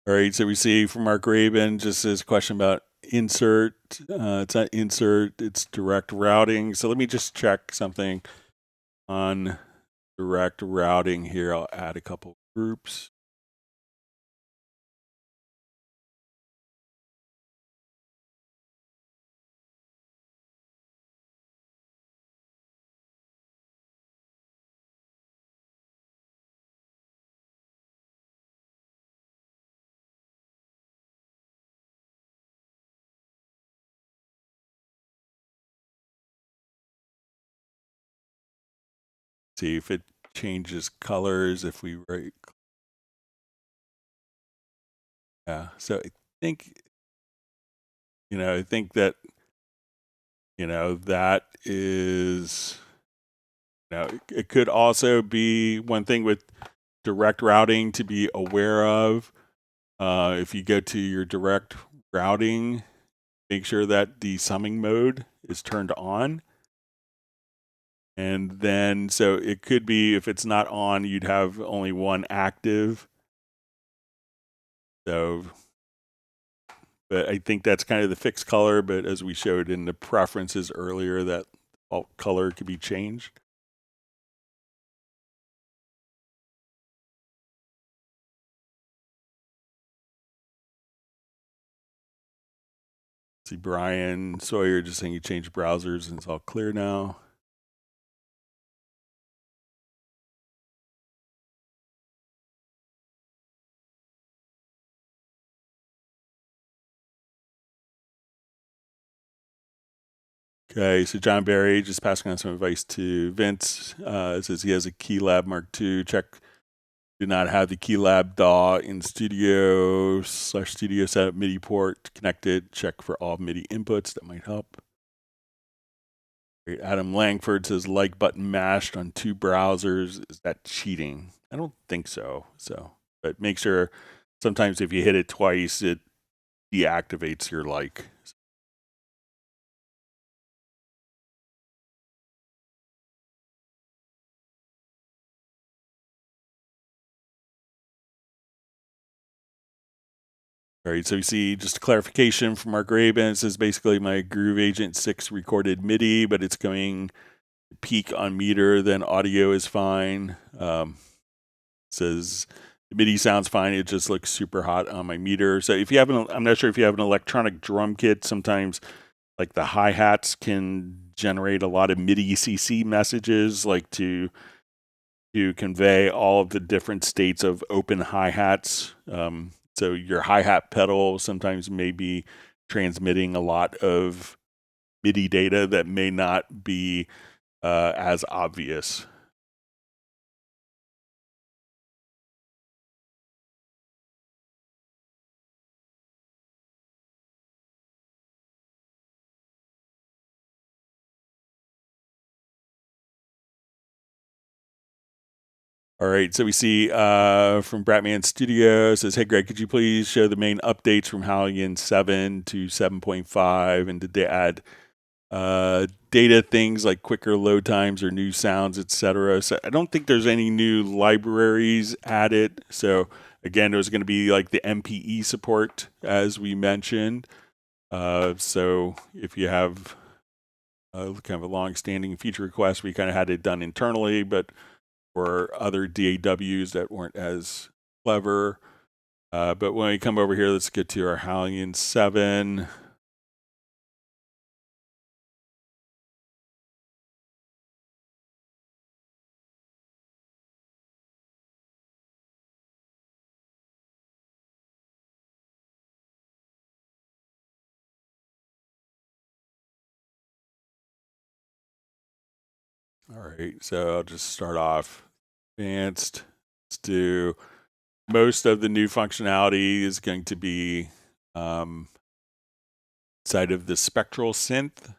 All right, so we see from Mark Raven just this question about insert. It's not insert, it's direct routing. So let me just check something on direct routing here. I'll add a couple groups. See if it changes colors if we right. Yeah, so I think, I think that, that is, it could also be one thing with direct routing to be aware of. If you go to your direct routing make sure that the summing mode is turned on. And then, so it could be, if it's not on, you'd have only one active. So, but I think that's kind of the fixed color, but as we showed in the preferences earlier, that alt color could be changed. See Brian Sawyer just saying he changed browsers and it's all clear now. Okay, so John Barry just passing on some advice to Vince. Says he has a Keylab Mark II. Check, do not have the Keylab DAW in studio/studio setup MIDI port connected. Check for all MIDI inputs. That might help. Great. Adam Langford says like button mashed on 2 browsers. Is that cheating? I don't think so. But make sure sometimes if you hit it twice, it deactivates your like. All right, so you see just a clarification from Mark Rabin. It says basically my Groove Agent 6 recorded MIDI, but it's going peak on meter, then audio is fine. Says the MIDI sounds fine. It just looks super hot on my meter. So if you have I'm not sure if you have an electronic drum kit, sometimes like the hi-hats can generate a lot of MIDI CC messages, like to convey all of the different states of open hi-hats. So your hi-hat pedal sometimes may be transmitting a lot of MIDI data that may not be as obvious. All right, so we see from Bratman Studio, says, hey, Greg, could you please show the main updates from Halligan 7 to 7.5? And did they add data things like quicker load times or new sounds, etc.? So I don't think there's any new libraries added. So again, there's going to be like the MPE support, as we mentioned. So if you have kind of a long-standing feature request, we kind of had it done internally, but for other DAWs that weren't as clever. But when we come over here, let's get to our Halligan 7. All right, so I'll just start off advanced. Let's do most of the new functionality is going to be inside of the spectral synth.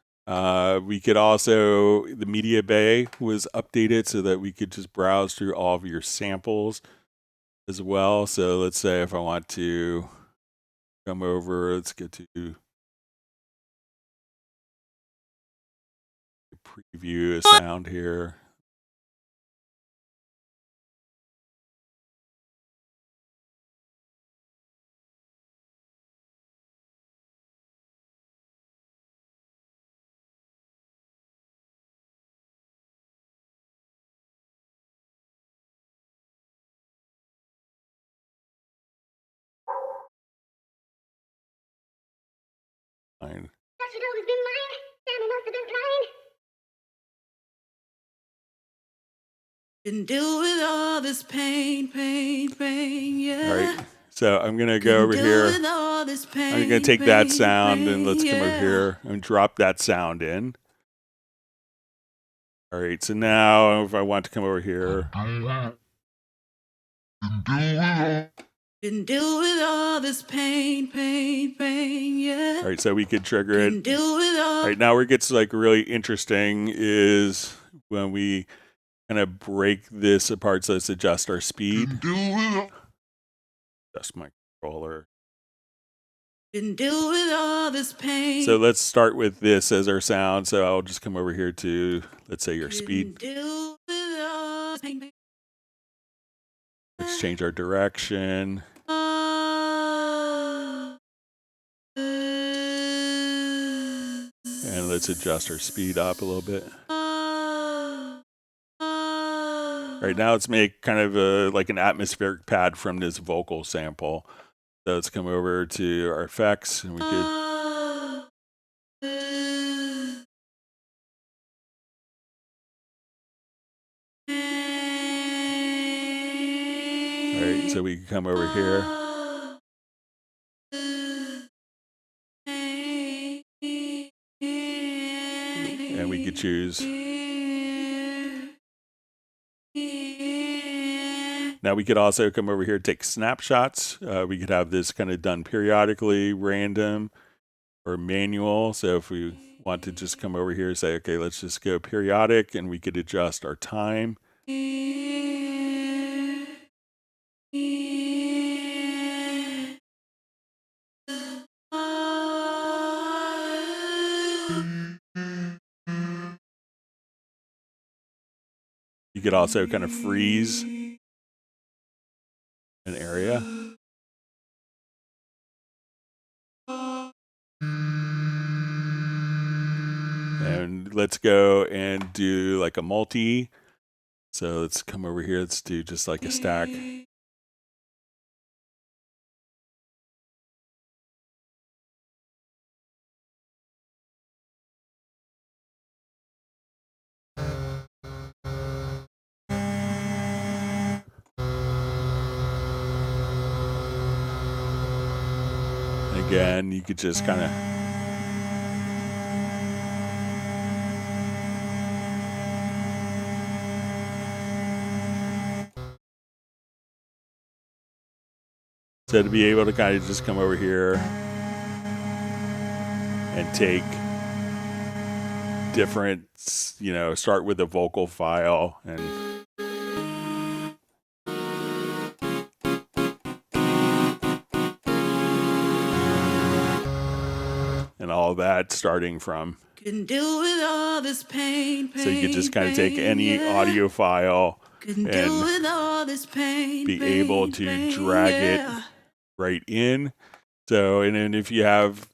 We could also, the media bay was updated so that we could just browse through all of your samples as well. So let's say if I want to come over, let's get to preview a sound here. Fine. Can deal with all this pain, yeah. All right, so I'm gonna go over here. I'm gonna take that sound and let's come over here and drop that sound in. All right, so now if I want to come over here. Can deal with all this pain, yeah. All right, so we could trigger it. All right, now where it gets like really interesting is when we kind of break this apart. So let's adjust our speed. Adjust my controller. Can deal with all this pain. So let's start with this as our sound. So I'll just come over here to, let's say, your speed. Deal with all this pain. Let's change our direction. And let's adjust our speed up a little bit. Right now, let's make kind of like an atmospheric pad from this vocal sample. So let's come over to our effects, and we could. All right, so we can come over here. And we could choose. Now we could also come over here, take snapshots. We could have this kind of done periodically, random, or manual. So if we want to just come over here and say, okay, let's just go periodic, and we could adjust our time. You could also kind of freeze an area. And let's go and do like a multi. So let's come over here. Let's do just like a stack. And again, you could just kind of. So to be able to kind of just come over here and take different, start with a vocal file and all that, starting from. Can deal with all this pain. So you could just kind of take any audio file and deal with all this pain, be able to drag it right in. So, and then if you have,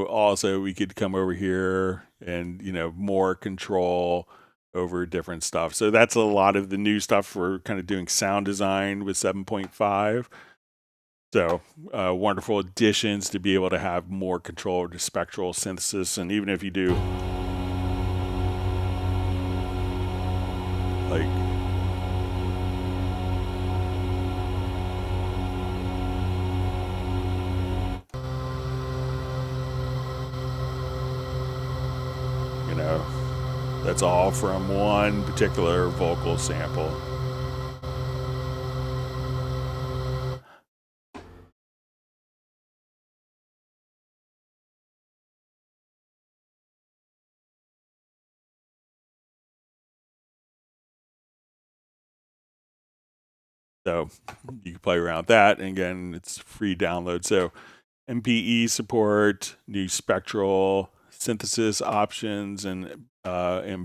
also we could come over here and, more control over different stuff. So that's a lot of the new stuff. We're kind of doing sound design with 7.5. So wonderful additions to be able to have more control over the spectral synthesis. And even if you do like that's all from one particular vocal sample. So you can play around with that. And again, it's free download. So MPE support, new spectral synthesis options, and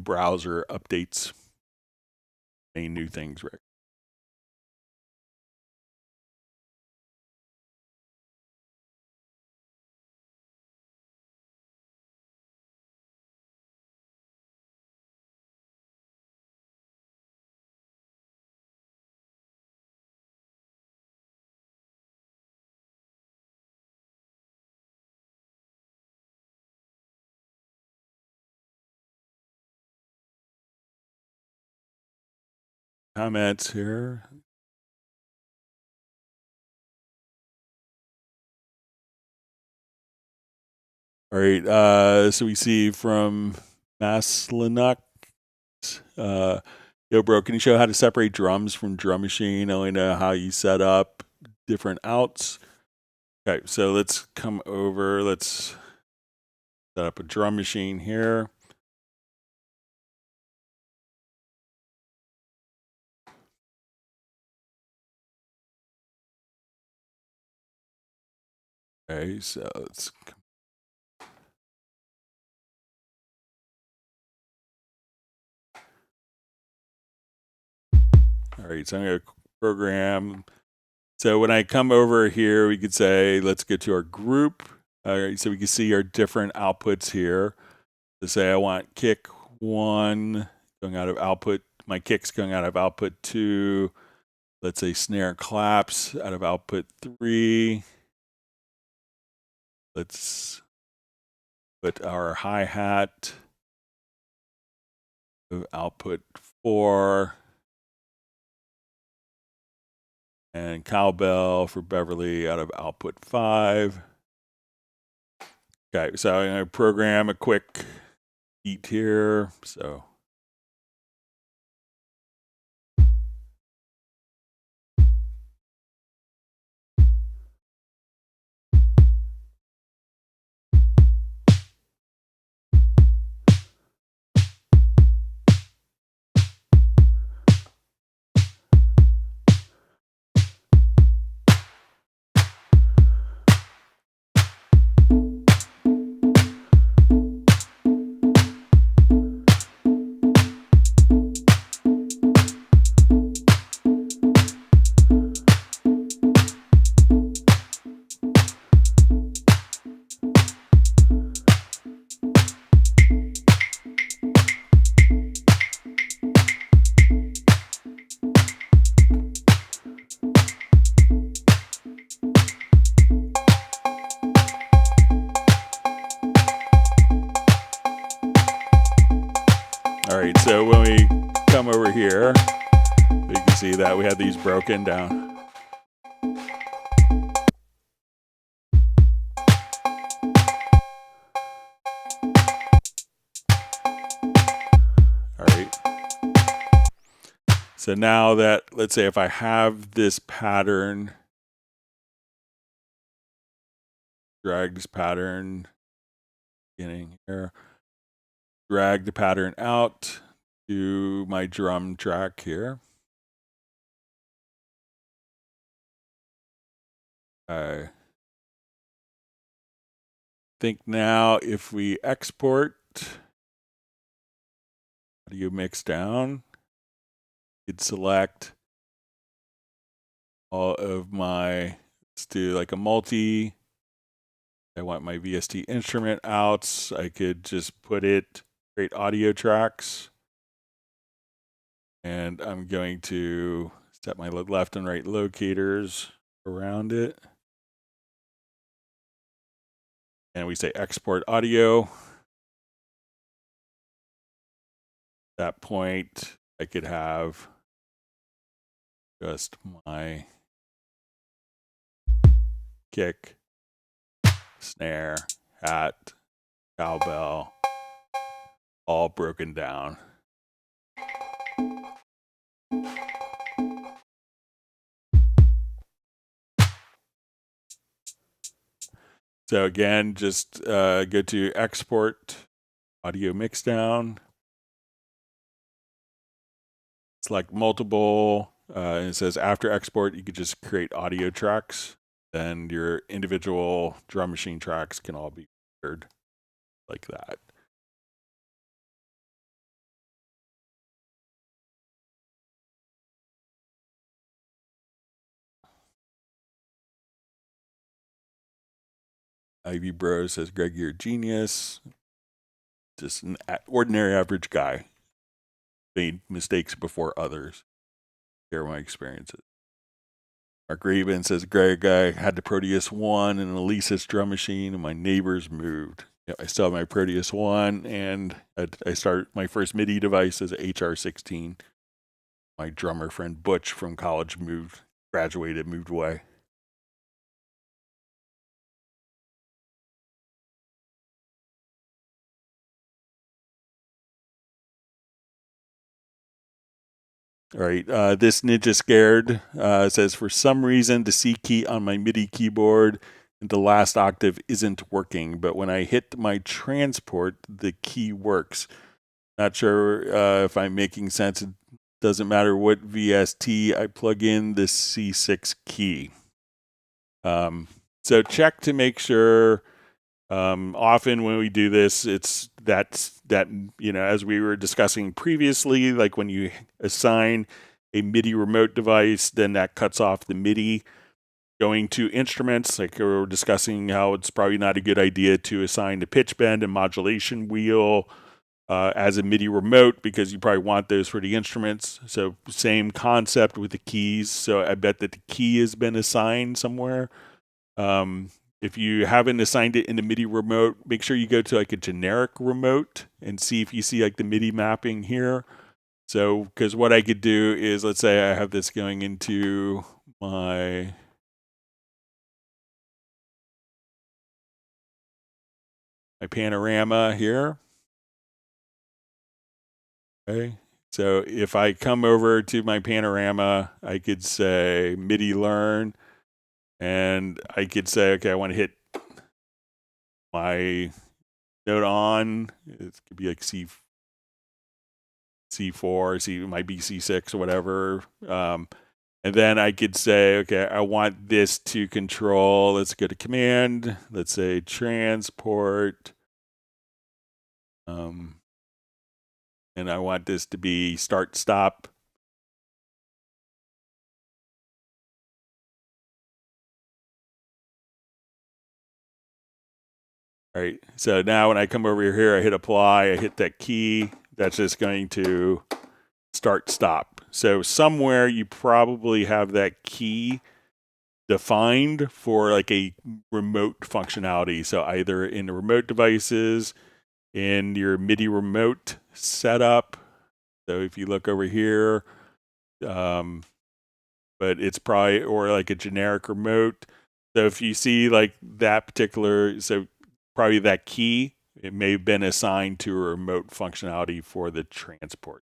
browser updates. Any new things, Rick? Comments here. All right. So we see from Maslinuk. Yo, bro, can you show how to separate drums from drum machine? I only know how you set up different outs. Okay, so let's come over. Let's set up a drum machine here. Okay, so let's. All right, so I'm going to program. So when I come over here, we could say, let's get to our group. All right, so we can see our different outputs here. To say I want kick 1 going out of output, my kick's going out of output 2. Let's say snare claps out of output 3. Let's put our hi-hat of output 4. And cowbell for Beverly out of output 5. Okay, so I'm going to program a quick beat here. So all right, so when we come over here, you can see that we have these broken down. All right. So now that, let's say if I have this pattern, drag this pattern, beginning here, drag the pattern out to my drum track here. I think now if we export audio mix down, you could select all of my, let's do like a multi. I want my VST instrument out. I could just put it, create audio tracks. And I'm going to set my left and right locators around it. And we say export audio. At that point, I could have just my kick, snare, hat, cowbell, all broken down. So again, just go to export audio mix down. Select multiple, and it says after export, you could just create audio tracks. Then your individual drum machine tracks can all be heard like that. Ivy Bros says, Greg, you're a genius. Just an ordinary average guy. Made mistakes before others. Share my experiences. Mark Raven says, Greg, I had the Proteus 1 and an Alesis drum machine, and my neighbors moved. You know, I still have my Proteus 1, and I started my first MIDI device as an HR16. My drummer friend Butch from college graduated, moved away. All right, this Ninja Scared says, for some reason, the C key on my MIDI keyboard and the last octave isn't working, but when I hit my transport, the key works. Not sure if I'm making sense. It doesn't matter what VST I plug in, the C6 key. So check to make sure. Often when we do this, it's that as we were discussing previously, like when you assign a MIDI remote device, then that cuts off the MIDI going to instruments. Like we were discussing how it's probably not a good idea to assign the pitch bend and modulation wheel as a MIDI remote, because you probably want those for the instruments. So same concept with the keys. So I bet that the key has been assigned somewhere. If you haven't assigned it in the MIDI remote, make sure you go to like a generic remote and see if you see like the MIDI mapping here. So, because what I could do is, let's say I have this going into my panorama here. Okay. So if I come over to my panorama, I could say MIDI learn, and I could say, okay, I want to hit my note on. It could be like C4, it might be C6 or whatever. And then I could say, okay, I want this to control, let's go to command, let's say transport. And I want this to be start, stop. All right, so now when I come over here, I hit apply, I hit that key, that's just going to start, stop. So somewhere you probably have that key defined for like a remote functionality. So either in the remote devices, in your MIDI remote setup. So if you look over here, but it's probably, or like a generic remote. So if you see like that particular, so probably that key, it may have been assigned to a remote functionality for the transport.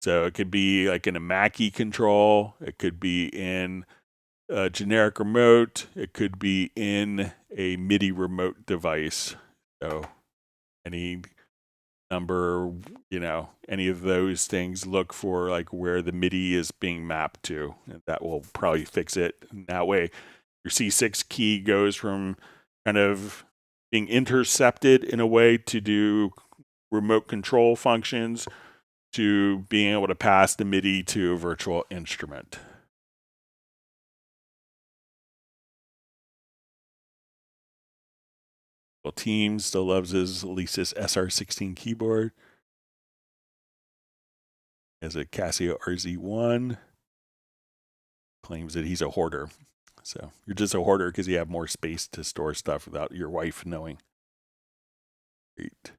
So it could be like in a Mackie control, it could be in a generic remote, it could be in a MIDI remote device. So any number, any of those things, look for like where the MIDI is being mapped to, and that will probably fix it. And that way your C6 key goes from kind of being intercepted in a way to do remote control functions to being able to pass the MIDI to a virtual instrument. Well, Team still loves his Alesis SR16 keyboard. Has a Casio RZ1. Claims that he's a hoarder. So you're just a hoarder because you have more space to store stuff without your wife knowing. Great.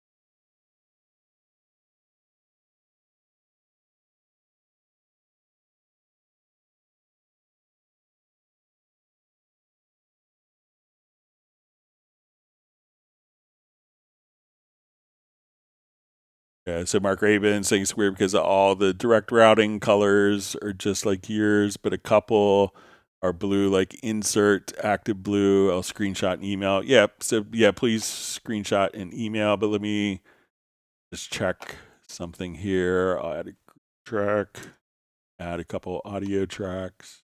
Yeah, so Mark Raven saying it's weird because all the direct routing colors are just like yours, but a couple are blue, like insert active blue. I'll screenshot and email. Yeah, so yeah, please screenshot and email, but let me just check something here. I'll add a track, add a couple audio tracks.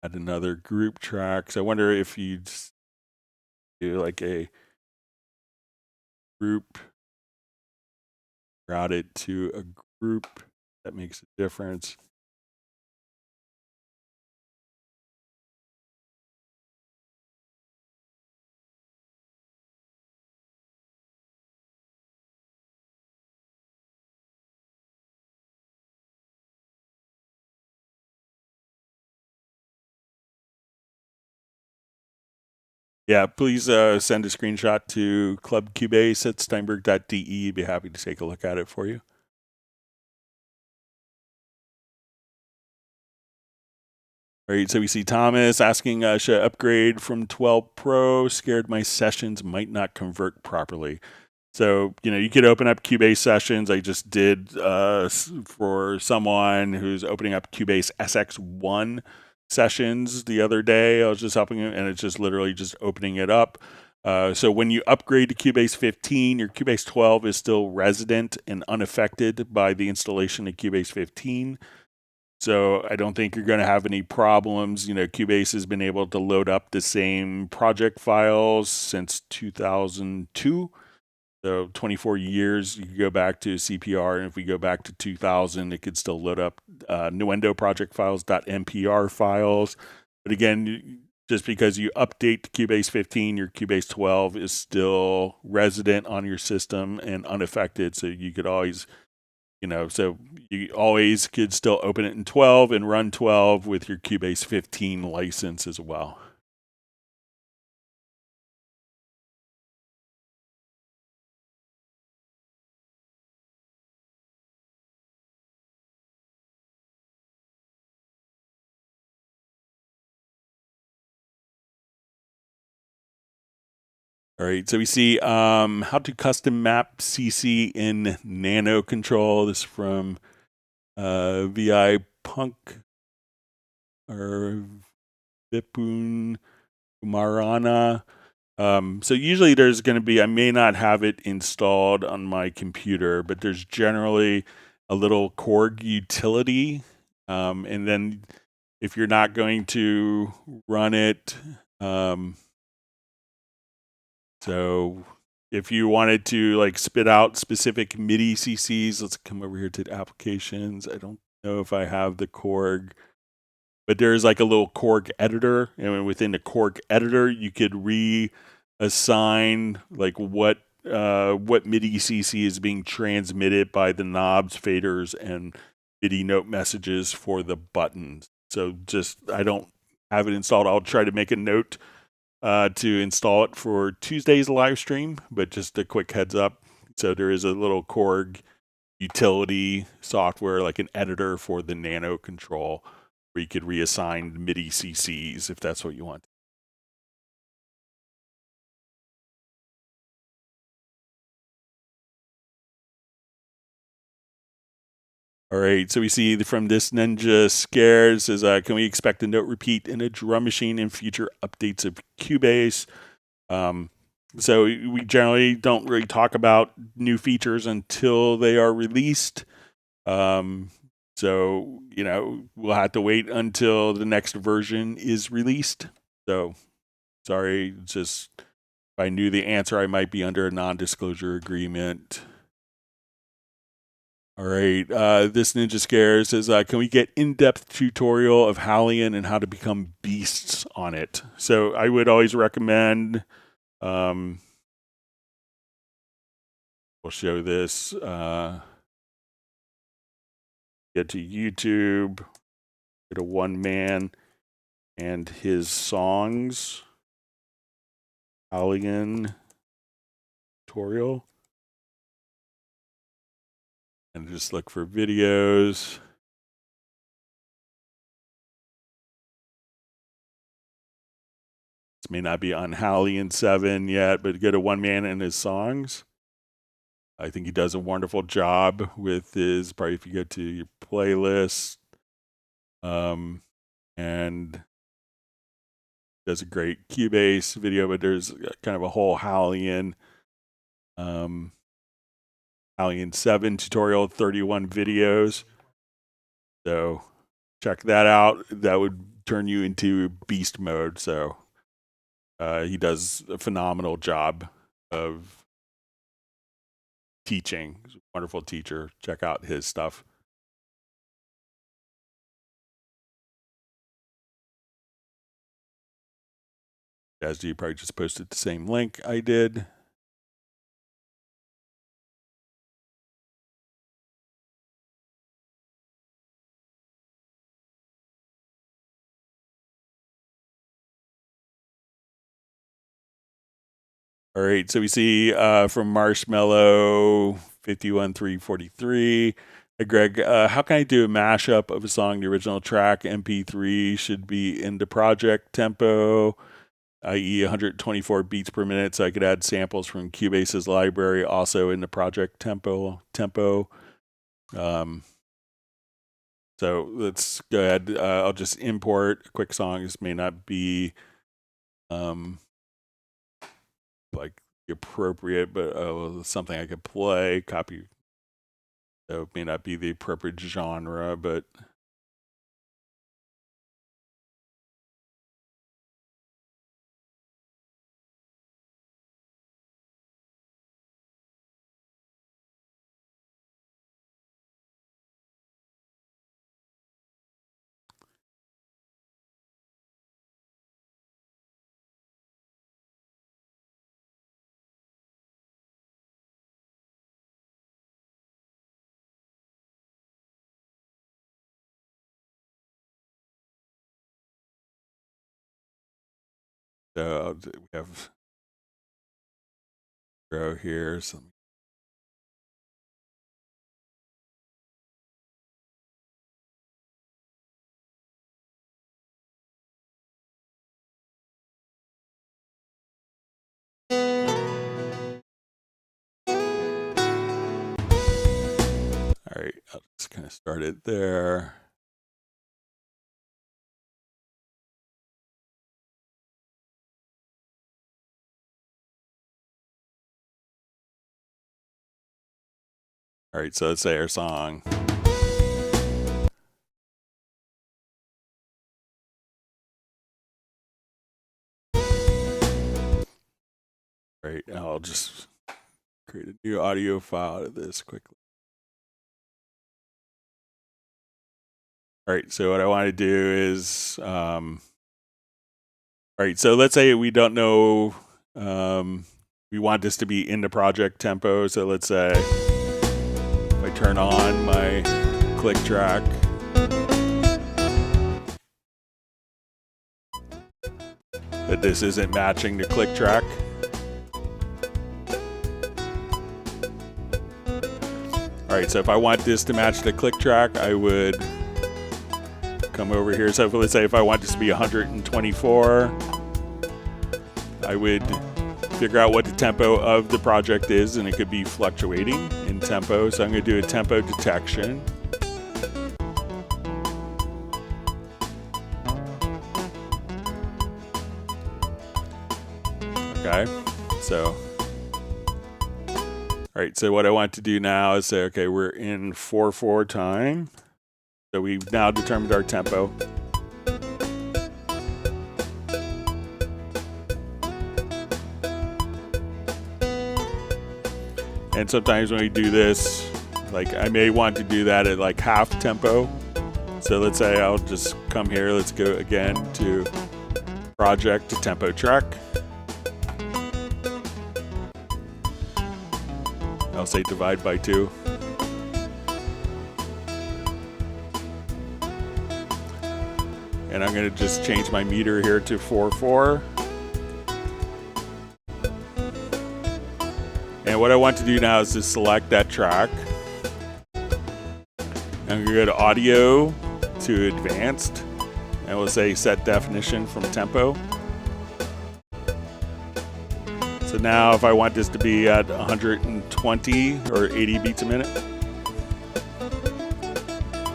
Add another group track. So I wonder if you'd do like a group, route it to a group. That makes a difference. Yeah, please send a screenshot to clubcubase at steinberg.de. Be happy to take a look at it for you. All right, so we see Thomas asking, should I upgrade from 12 Pro? Scared my sessions might not convert properly. So, you could open up Cubase sessions. I just did for someone who's opening up Cubase SX1 sessions the other day. I was just helping him, and it's just literally just opening it up. So when you upgrade to Cubase 15, your Cubase 12 is still resident and unaffected by the installation of Cubase 15. So I don't think you're going to have any problems. Cubase has been able to load up the same project files since 2002. So 24 years, you can go back to CPR, and if we go back to 2000, it could still load up Nuendo project files, .mpr files. But again, just because you update to Cubase 15, your Cubase 12 is still resident on your system and unaffected. So you could always, so you always could still open it in 12 and run 12 with your Cubase 15 license as well. All right, so we see how to custom map CC in Nano Control. This is from VI Punk or Vipun Kumarana. So usually there's going to be, I may not have it installed on my computer, but there's generally a little Korg utility. And then if you're not going to run it, so if you wanted to like spit out specific MIDI CCs, let's come over here to applications. I don't know if I have the Korg, but there's like a little Korg editor, and within the Korg editor, you could reassign like what MIDI CC is being transmitted by the knobs, faders, and MIDI note messages for the buttons. So I don't have it installed. I'll try to make a note to install it for Tuesday's live stream, but just a quick heads up. So there is a little Korg utility software, like an editor for the Nano Control, where you could reassign MIDI CCs if that's what you want. All right, so we see from this Ninja Scares says, can we expect a note repeat in a drum machine in future updates of Cubase? So we generally don't really talk about new features until they are released. So, we'll have to wait until the next version is released. So, sorry, just if I knew the answer, I might be under a non-disclosure agreement. All right, this Ninja Scare says, can we get in-depth tutorial of Hallian and how to become beasts on it? So I would always recommend, we'll show this, get to YouTube, get a one man and his songs, Hallian tutorial. And just look for videos. This may not be on Hallian 7 yet, but go to one man and his songs. I think he does a wonderful job with his, probably if you go to your playlist, and does a great Cubase video, but there's kind of a whole Hallian 7 tutorial, 31 videos. So check that out. That would turn you into beast mode. So he does a phenomenal job of teaching. He's a wonderful teacher. Check out his stuff. As you probably just posted the same link I did. All right, so we see from Marshmallow 51343. Hey Greg, how can I do a mashup of a song? The original track MP3 should be in the project tempo, i.e. 124 beats per minute, so I could add samples from Cubase's library also in the project tempo. So let's go ahead. I'll just import a quick song. This may not be like the appropriate, but something I could play, copy. So it may not be the appropriate genre, but we have row here. Some. All right, I'll just kind of start it there. All right, so let's say our song. All right, I'll just create a new audio file out of this quickly. All right, so what I want to do is, all right, so let's say we don't know, we want this to be in the project tempo. So let's say if I turn on my click track, that this isn't matching the click track. All right, so if I want this to match the click track, I would come over here. So let's say if I want this to be 124, I would figure out what the tempo of the project is, and it could be fluctuating in tempo. So I'm going to do a tempo detection. Okay, so all right, so what I want to do now is say, okay, we're in 4/4 time. So we've now determined our tempo. And sometimes when we do this, like I may want to do that at like half tempo. So let's say I'll just come here, let's go again to project to tempo track. I'll say divide by 2. And I'm going to just change my meter here to 4/4. And what I want to do now is just select that track. I'm going to go to audio to advanced, and we'll say set definition from tempo. So now if I want this to be at 120 or 80 beats a minute,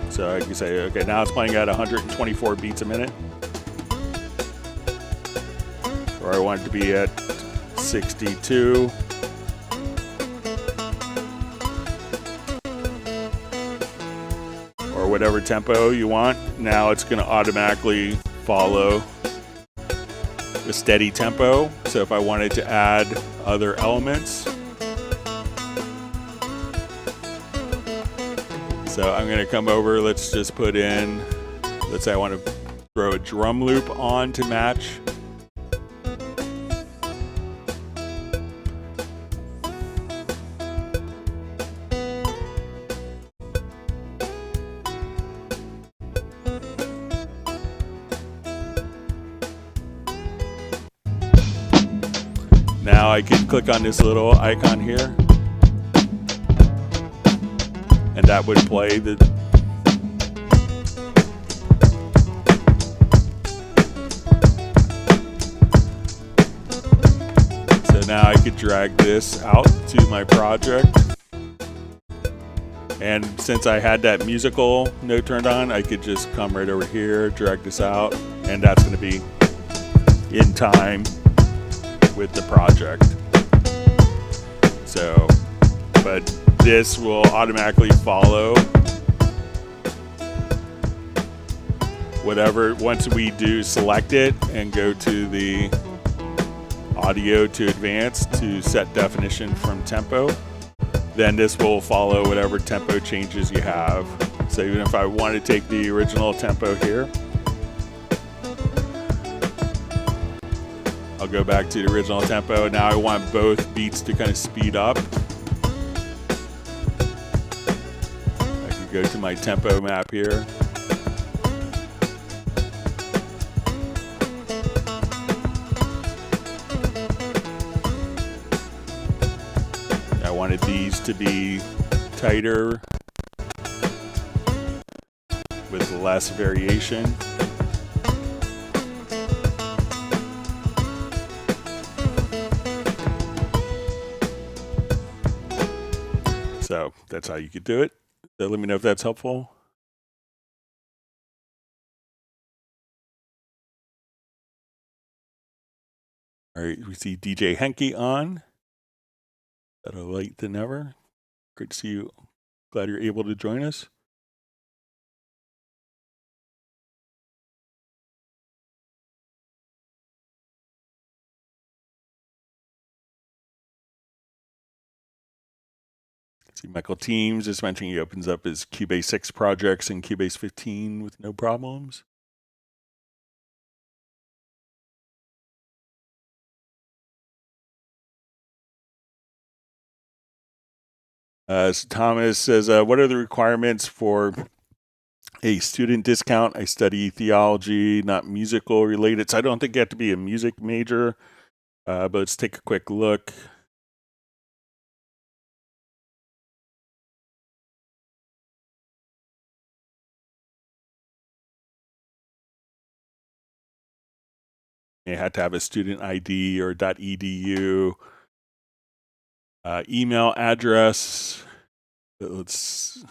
so I can say, okay, now it's playing at 124 beats a minute. Or I want it to be at 62. Or whatever tempo you want. Now it's going to automatically follow the steady tempo. So if I wanted to add other elements, so I'm going to come over, let's just put in, let's say I want to throw a drum loop on to match. Now I can click on this little icon here, and that would play the so now I could drag this out to my project, and since I had that musical note turned on, I could just come right over here, drag this out, and that's going to be in time with the project. So, but this will automatically follow whatever. Once we do select it and go to the audio to advanced to set definition from tempo, then this will follow whatever tempo changes you have. So even if I want to take the original tempo here, I'll go back to the original tempo. Now I want both beats to kind of speed up. I can go to my tempo map here. I wanted these to be tighter with less variation. So that's how you could do it. So let me know if that's helpful. All right, we see DJ Henke on. Better late than never. Great to see you. Glad you're able to join us. See, Michael Teams is mentioning he opens up his Cubase 6 projects and Cubase 15 with no problems. So Thomas says, what are the requirements for a student discount? I study theology, not musical related. So I don't think you have to be a music major, but let's take a quick look. You had to have a student ID or .edu, email address. Let's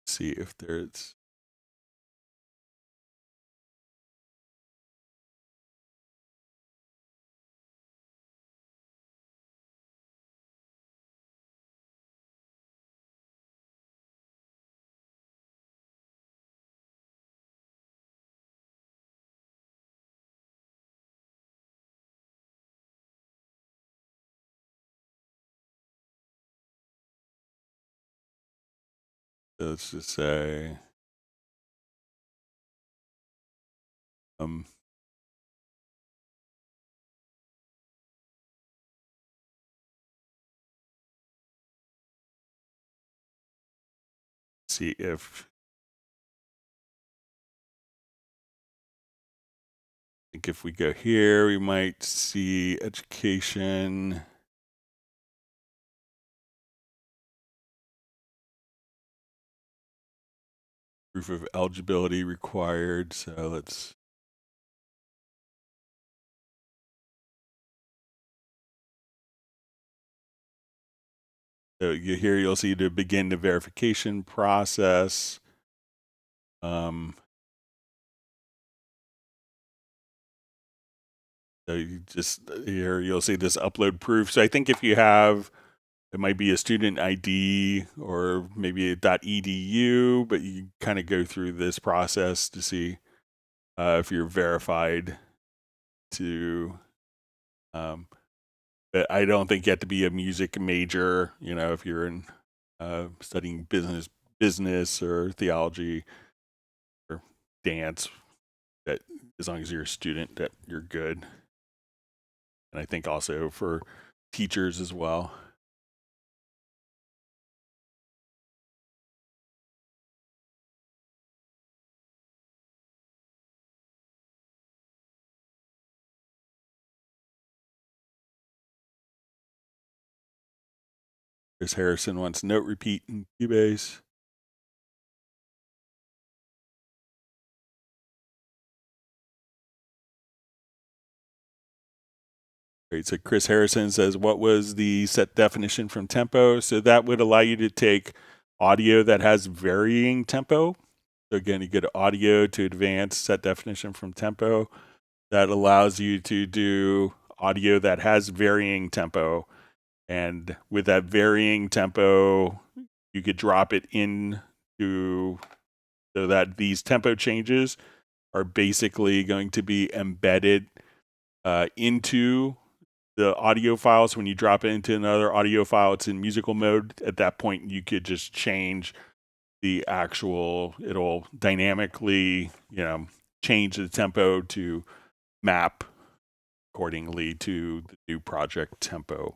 see if there's let's just say see if I think if we go here, we might see education. Proof of eligibility required. So let's. So here you'll see to begin the verification process. So you just here you'll see this upload proof. So I think if you have, it might be a student ID or maybe a .edu, but you kind of go through this process to see if you're verified to. But I don't think you have to be a music major. You know, if you're in studying business or theology or dance, that as long as you're a student, that you're good. And I think also for teachers as well. Chris Harrison wants note repeat in Cubase. Right, so Chris Harrison says, what was the set definition from tempo? So that would allow you to take audio that has varying tempo. So again, you get audio to advanced set definition from tempo. That allows you to do audio that has varying tempo. And with that varying tempo, you could drop it into so that these tempo changes are basically going to be embedded into the audio files. When you drop it into another audio file, it's in musical mode. At that point, you could just change the actual, it'll dynamically, change the tempo to map accordingly to the new project tempo.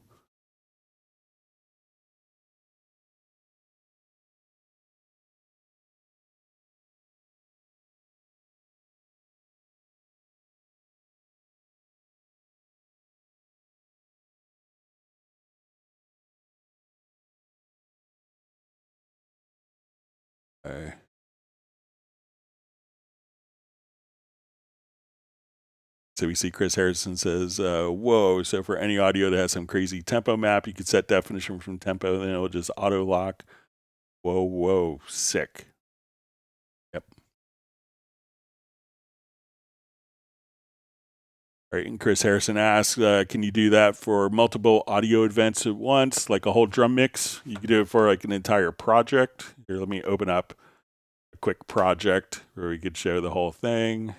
Okay. So we see Chris Harrison says, whoa, so for any audio that has some crazy tempo map, you could set definition from tempo, then it'll just auto lock. Whoa, sick. Yep. All right, and Chris Harrison asks, can you do that for multiple audio events at once, like a whole drum mix? You could do it for like an entire project. Here, let me open up a quick project where we could show the whole thing.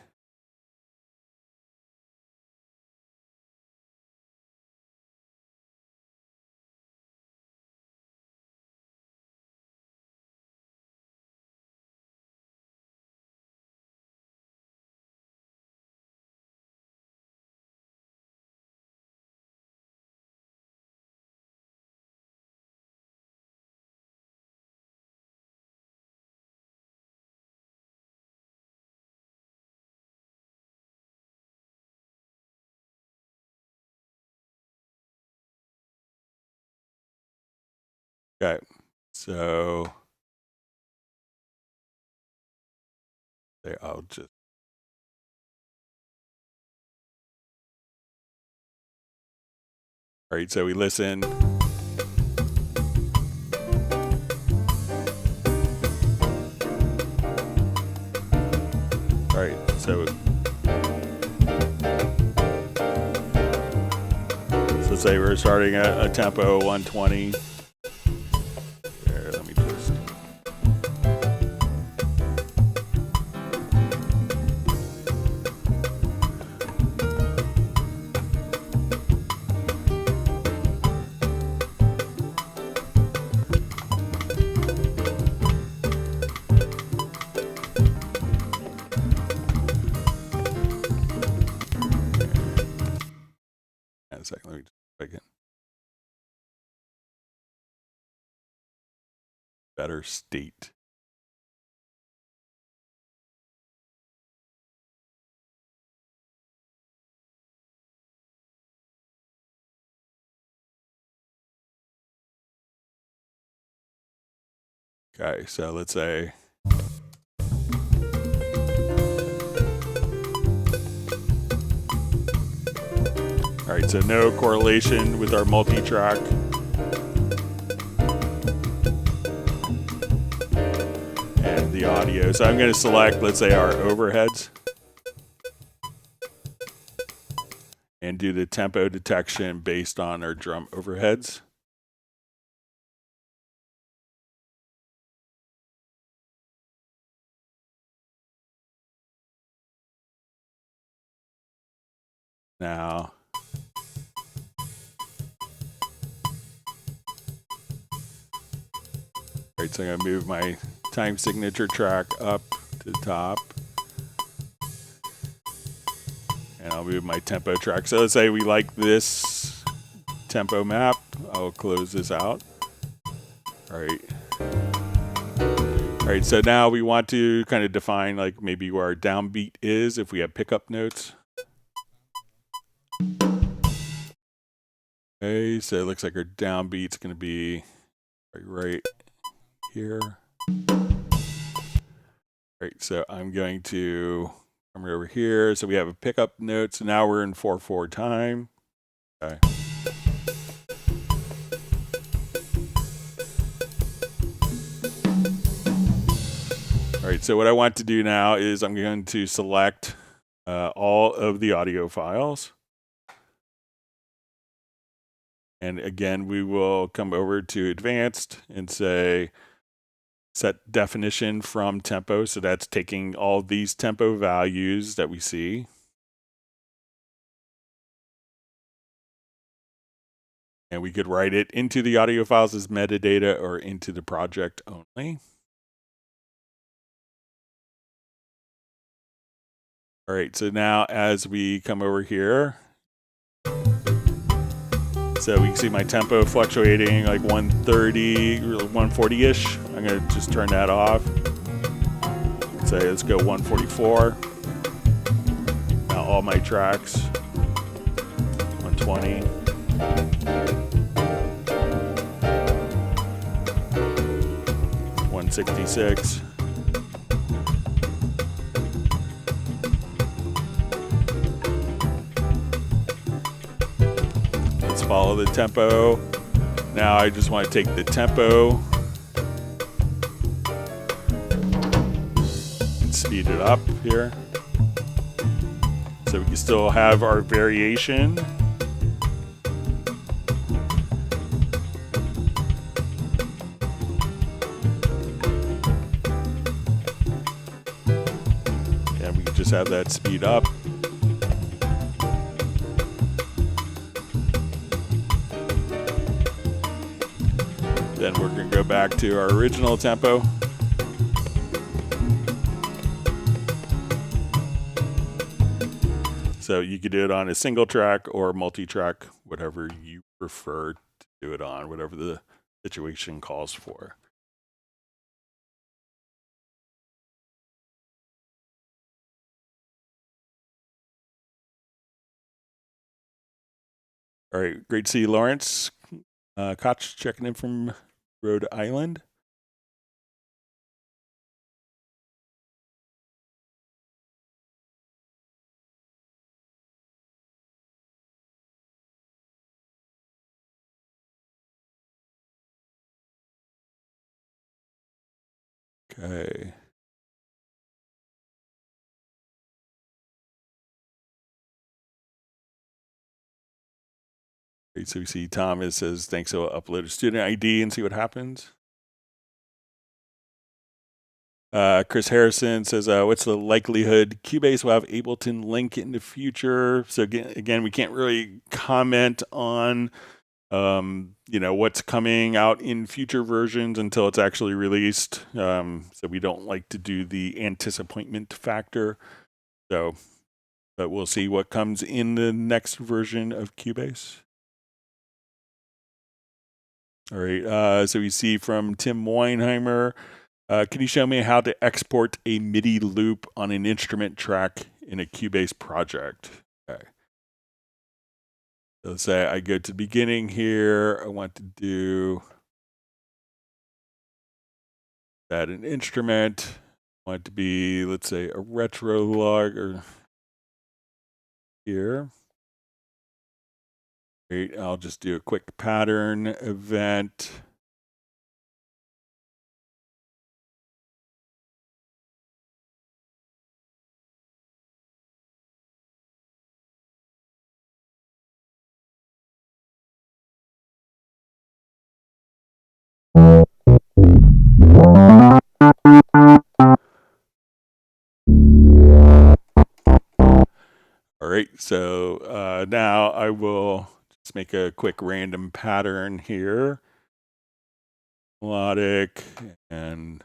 Okay, so I'll just. All right, so we listen. All right, so say we're starting at a tempo 120. There, let me just. A second, let me just again. Better state. Okay, so let's say. All right, so no correlation with our multi-track. And the audio. So I'm going to select, let's say, our overheads. And do the tempo detection based on our drum overheads. Now, all right, so I'm going to move my time signature track up to the top. And I'll move my tempo track. So let's say we like this tempo map. I'll close this out. All right. All right, so now we want to kind of define like maybe where our downbeat is if we have pickup notes. Okay, so it looks like our downbeat's going to be right here. All right, so I'm going to come over here. So we have a pickup note. So now we're in 4/4 time. Okay. All right, so what I want to do now is I'm going to select all of the audio files. And again, we will come over to advanced and say set definition from tempo. So that's taking all these tempo values that we see. And we could write it into the audio files as metadata or into the project only. All right, so now as we come over here, so we can see my tempo fluctuating like 130, 140-ish. I'm gonna just turn that off. Say let's go 144. Now all my tracks, 120. 166. Let's follow the tempo. Now I just want to take the tempo and speed it up here. So we can still have our variation. And we can just have that speed up. Then we're going to go back to our original tempo. So you could do it on a single track or multi-track, whatever you prefer to do it on, whatever the situation calls for. All right, great to see you, Lawrence. Koch checking in from Rhode Island. Okay. Great, so we see Thomas says, thanks, so I'll upload a student ID and see what happens. Chris Harrison says, what's the likelihood Cubase will have Ableton Link in the future? So again, we can't really comment on what's coming out in future versions until it's actually released. So we don't like to do the anticipation factor. So, but we'll see what comes in the next version of Cubase. All right, so we see from Tim Weinheimer, can you show me how to export a MIDI loop on an instrument track in a Cubase project? Okay. So let's say I go to the beginning here. I want to do add an instrument. I want it to be, let's say, a retro log or here. Great. I'll just do a quick pattern event. All right, so now I will just make a quick random pattern here. Melodic, and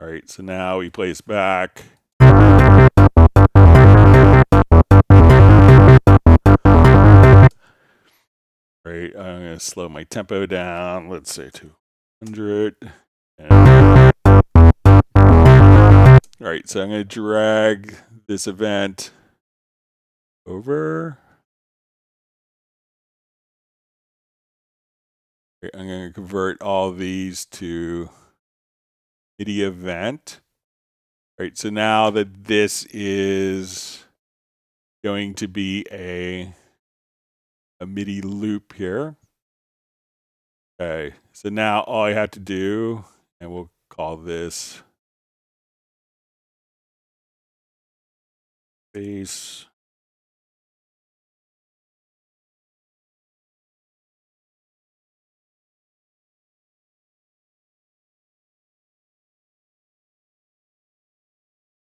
all right, so now we place back. All right, I'm going to slow my tempo down. Let's say 200. All right, so I'm going to drag this event over. Okay, I'm going to convert all these to MIDI event. All right, so now that this is going to be a a MIDI loop here. Okay, so now all I have to do, and we'll call this bass.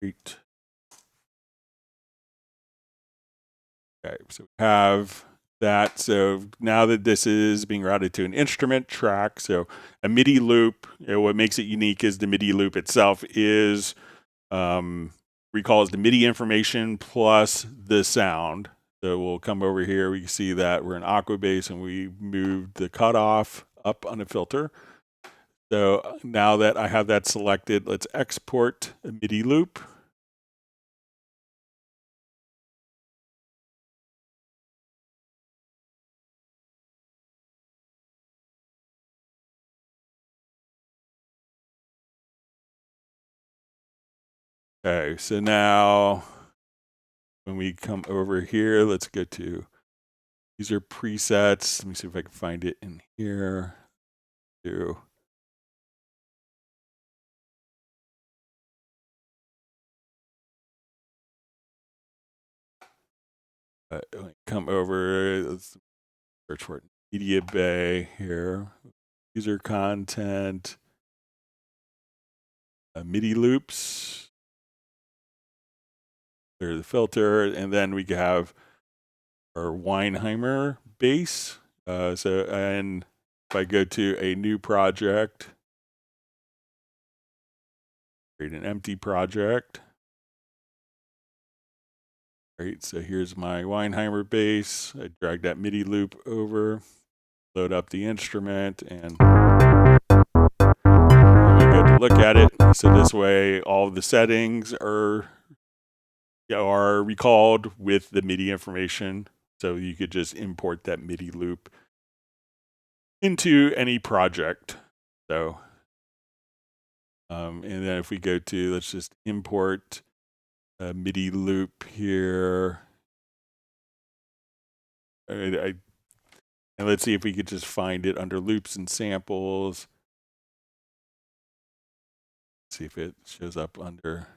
Great. Okay, so we have that. So now that this is being routed to an instrument track, so a MIDI loop, what makes it unique is the MIDI loop itself is recalls the MIDI information plus the sound. So we'll come over here. We can see that we're in Aquabase and we moved the cutoff up on the filter. So now that I have that selected, let's export a MIDI loop. Okay, so now when we come over here, let's go to, these are presets. Let me see if I can find it in here. Come over, let's search for it. Media Bay here, user content, MIDI loops. There's the filter, and then we have our Weinheimer bass. And if I go to a new project, create an empty project. Great, so here's my Weinheimer bass. I drag that MIDI loop over, load up the instrument, and we go to look at it. So this way, all of the settings are recalled with the MIDI information. So you could just import that MIDI loop into any project. So, and then if we go to, let's just import a MIDI loop here. And let's see if we could just find it under loops and samples. See if it shows up under.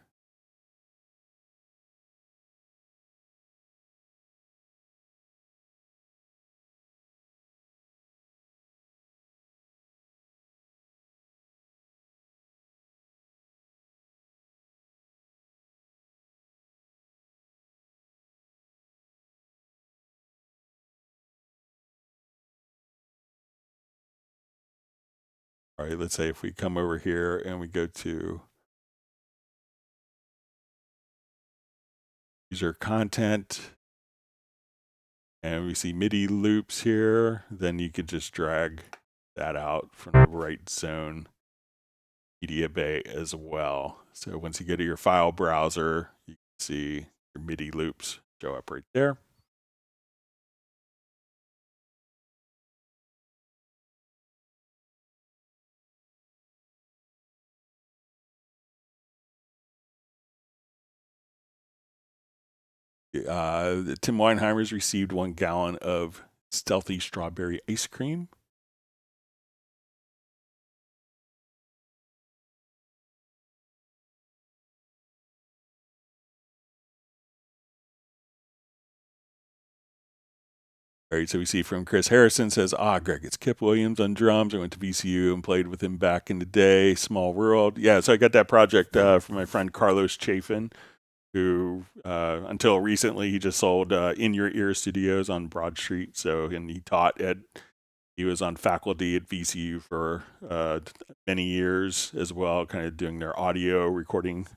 All right, let's say if we come over here and we go to user content and we see MIDI loops here, then you could just drag that out from the right zone media bay as well. So once you go to your file browser, you can see your MIDI loops show up right there. Tim Weinheimer's received 1 gallon of stealthy strawberry ice cream. All right, so we see from Chris Harrison says, Greg, it's Kip Williams on drums. I went to VCU and played with him back in the day. Small world. Yeah, so I got that project from my friend Carlos Chafin, who until recently he just sold In Your Ear Studios on Broad Street. So, and he was on faculty at VCU for many years as well, kind of doing their audio recording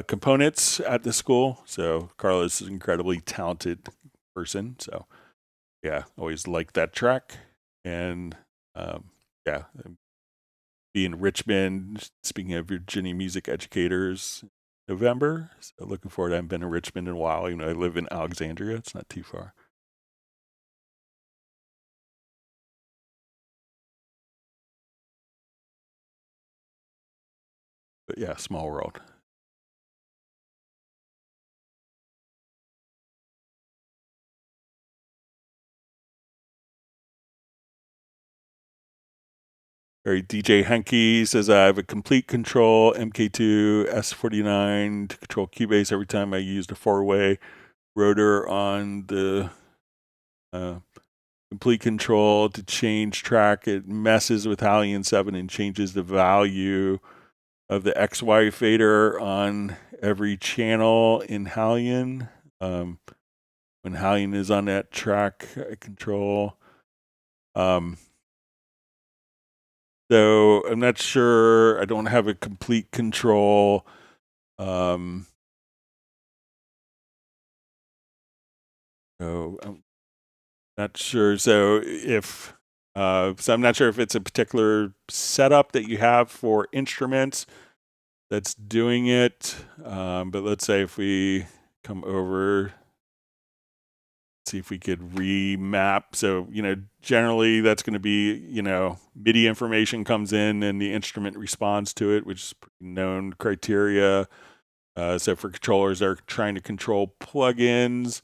components at the school. So Carlos is an incredibly talented person. So yeah, always liked that track. And yeah, be in Richmond, speaking of Virginia music educators, November. So looking forward. I haven't been to Richmond in a while. You know, I live in Alexandria. It's not too far. But yeah, small world. All right, DJ Henke says I have a complete control MK2 S49 to control Cubase every time I used a 4-way rotor on the complete control to change track. It messes with Hallion 7 and changes the value of the XY fader on every channel in Hallion. When Hallion is on that track control. So I'm not sure. I don't have a complete control. So I'm not sure. So I'm not sure if it's a particular setup that you have for instruments that's doing it. But let's say if we come over, see if we could remap. So, generally that's going to be, MIDI information comes in and the instrument responds to it, which is known criteria. So for controllers, they're trying to control plugins.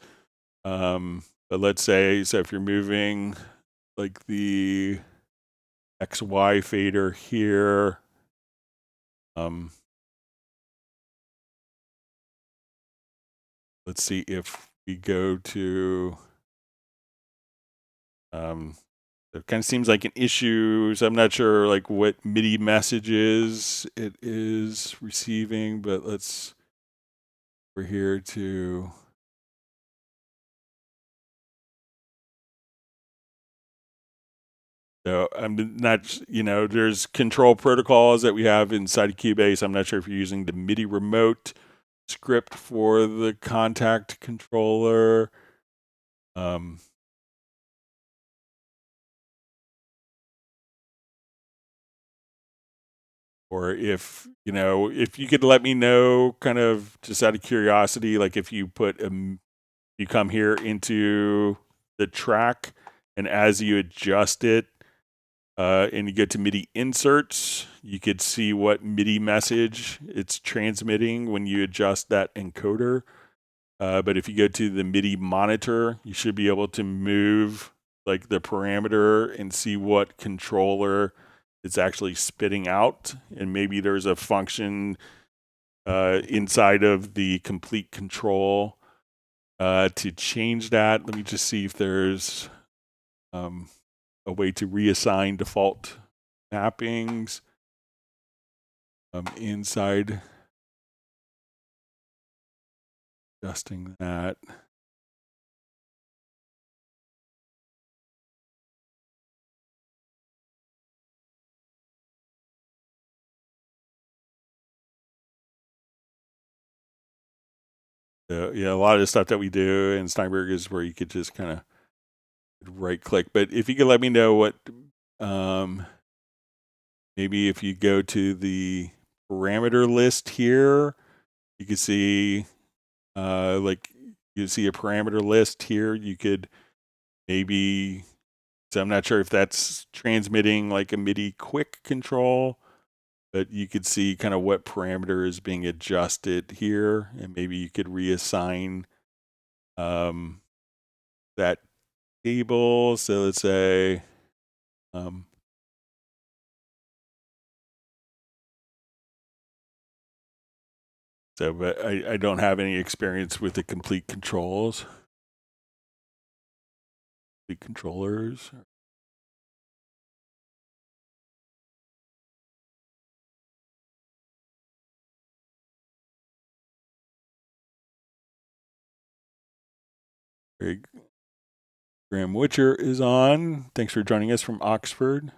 But let's say, so if you're moving like the XY fader here, let's see if we go to, it kind of seems like an issue. So I'm not sure like what MIDI messages it is receiving, but we're here to, so I'm not, there's control protocols that we have inside of Cubase. I'm not sure if you're using the MIDI remote script for the contact controller. Or if you could let me know, kind of just out of curiosity, like if you you come here into the track, and as you adjust it, and you get to MIDI inserts, you could see what MIDI message it's transmitting when you adjust that encoder. But if you go to the MIDI monitor, you should be able to move like the parameter and see what controller it's actually spitting out. And maybe there's a function inside of the complete control to change that. Let me just see if there's a way to reassign default mappings inside, adjusting that. Yeah, a lot of the stuff that we do in Steinberg is where you could just kind of right click. But if you could let me know what, maybe if you go to the parameter list here, you can see you see a parameter list here. You could maybe, so I'm not sure if that's transmitting like a MIDI quick control, but you could see kind of what parameter is being adjusted here, and maybe you could reassign that table. So let's say but I don't have any experience with the complete controllers. Graham Witcher is on. Thanks for joining us from Oxford.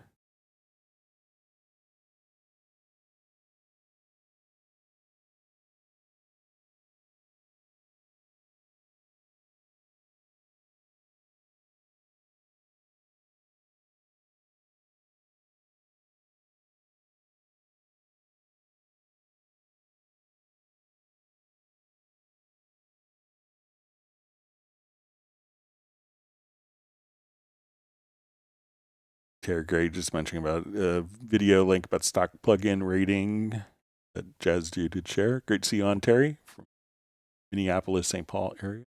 Terry Gray just mentioning about a video link about stock plugin rating that Jazz did share. Great to see you on, Terry, from Minneapolis, St. Paul area.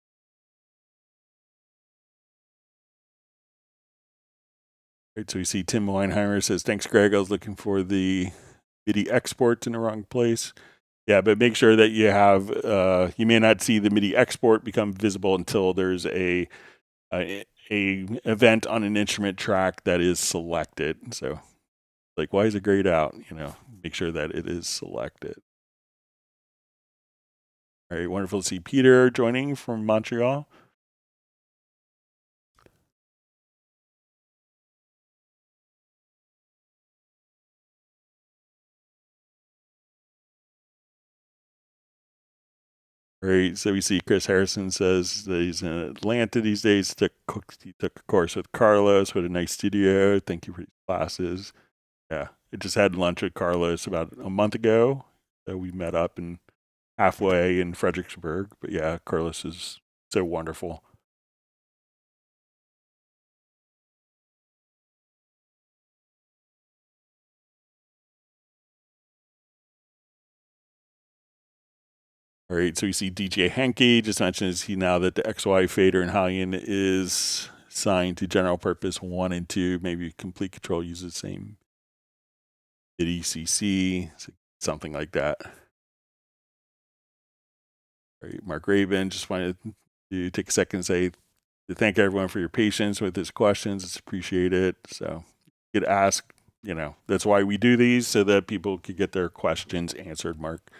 Right, so we see Tim Weinheimer says, thanks, Greg. I was looking for the MIDI export in the wrong place. Yeah, but make sure that you have, you may not see the MIDI export become visible until there's a event on an instrument track that is selected. So like, why is it grayed out? Make sure that it is selected. All right, wonderful to see Peter joining from Montreal. Right, so we see Chris Harrison says that he's in Atlanta these days. He took a course with Carlos. What a nice studio. Thank you for these classes. Yeah, I just had lunch with Carlos about a month ago. So we met up and halfway in Fredericksburg. But yeah, Carlos is so wonderful. All right, so we see DJ Henke just mentions now that the XY fader and Hallian is assigned to general purpose 1 and 2. Maybe Complete Control uses the same MIDI CC, something like that. All right, Mark Raven just wanted to take a second and say to thank everyone for your patience with his questions. It's appreciated. So you could ask, that's why we do these, so that people could get their questions answered, Mark.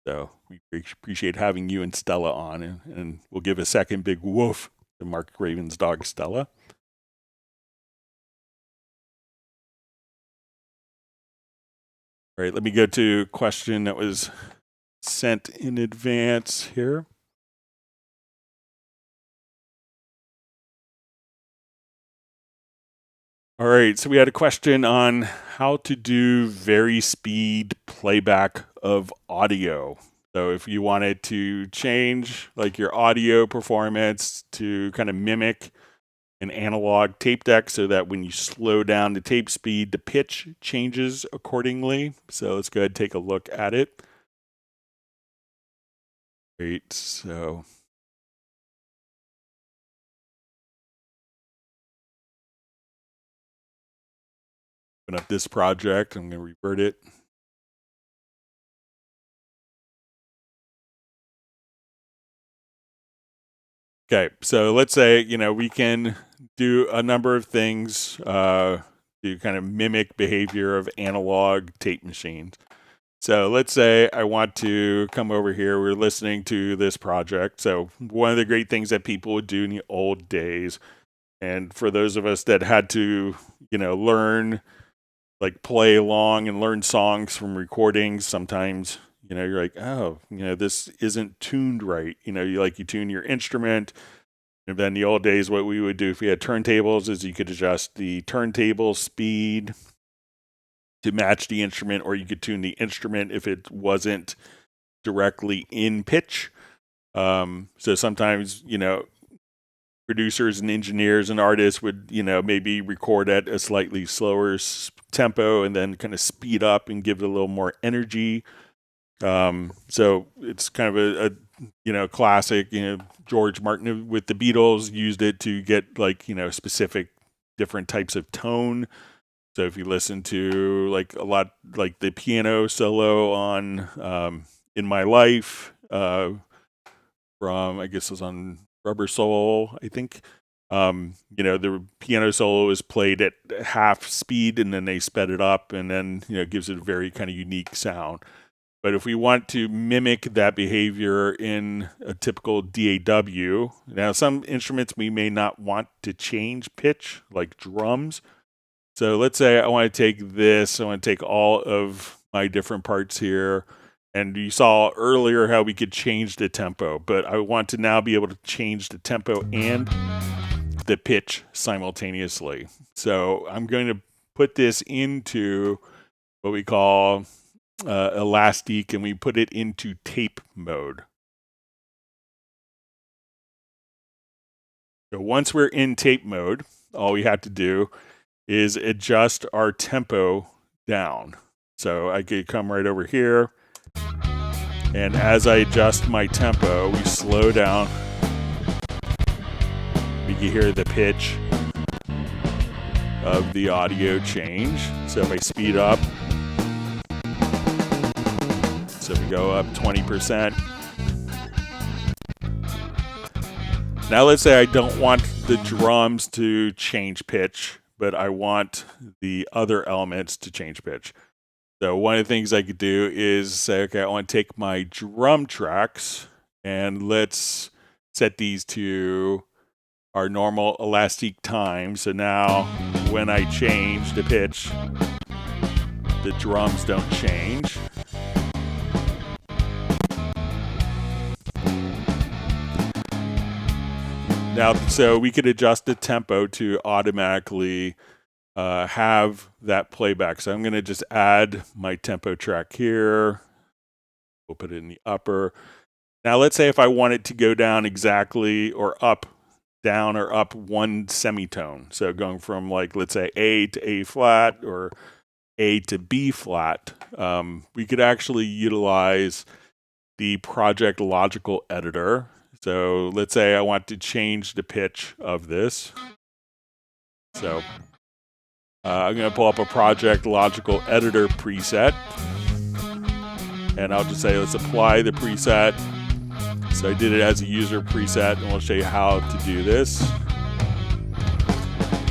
So we appreciate having you and Stella on, and we'll give a second big woof to Mark Raven's dog, Stella. All right, let me go to a question that was sent in advance here. All right, so we had a question on how to do VariSpeed playback of audio. So if you wanted to change like your audio performance to kind of mimic an analog tape deck so that when you slow down the tape speed, the pitch changes accordingly. So let's go ahead and take a look at it. Great, so open up this project. I'm going to revert it. Okay, so let's say, we can do a number of things to kind of mimic behavior of analog tape machines. So let's say I want to come over here. We're listening to this project. So one of the great things that people would do in the old days, and for those of us that had to, learn, like play along and learn songs from recordings, sometimes, you're like, oh, this isn't tuned right. You tune your instrument. And then the old days, what we would do if we had turntables is you could adjust the turntable speed to match the instrument, or you could tune the instrument if it wasn't directly in pitch. So sometimes, producers and engineers and artists would, maybe record at a slightly slower tempo and then kind of speed up and give it a little more energy. So it's kind of a classic, George Martin with the Beatles used it to get specific different types of tone. So if you listen to a lot, like the piano solo on In My Life, from, I guess it was on Rubber Soul, I think, the piano solo is played at half speed and then they sped it up, and then, it gives it a very kind of unique sound. But if we want to mimic that behavior in a typical DAW, now some instruments we may not want to change pitch, like drums. So let's say I want to take this, I want to take all of my different parts here, and you saw earlier how we could change the tempo, but I want to now be able to change the tempo and the pitch simultaneously. So I'm going to put this into what we call Elastic, and we put it into tape mode. So once we're in tape mode, all we have to do is adjust our tempo down. So I could come right over here, and as I adjust my tempo, we slow down. We can hear the pitch of the audio change. So if I speed up, so if we go up 20%. Now let's say I don't want the drums to change pitch, but I want the other elements to change pitch. So one of the things I could do is say, okay, I want to take my drum tracks and let's set these to our normal elastic time. So now when I change the pitch, the drums don't change. Now, so we could adjust the tempo to automatically have that playback. So I'm going to just add my tempo track here. We'll put it in the upper. Now let's say if I want it to go down exactly or up, down or up one semitone. So going from like, let's say A to A flat or A to B flat, we could actually utilize the project logical editor. So let's say I want to change the pitch of this. So I'm going to pull up a project logical editor preset. And I'll just say, let's apply the preset. So I did it as a user preset, and we'll show you how to do this.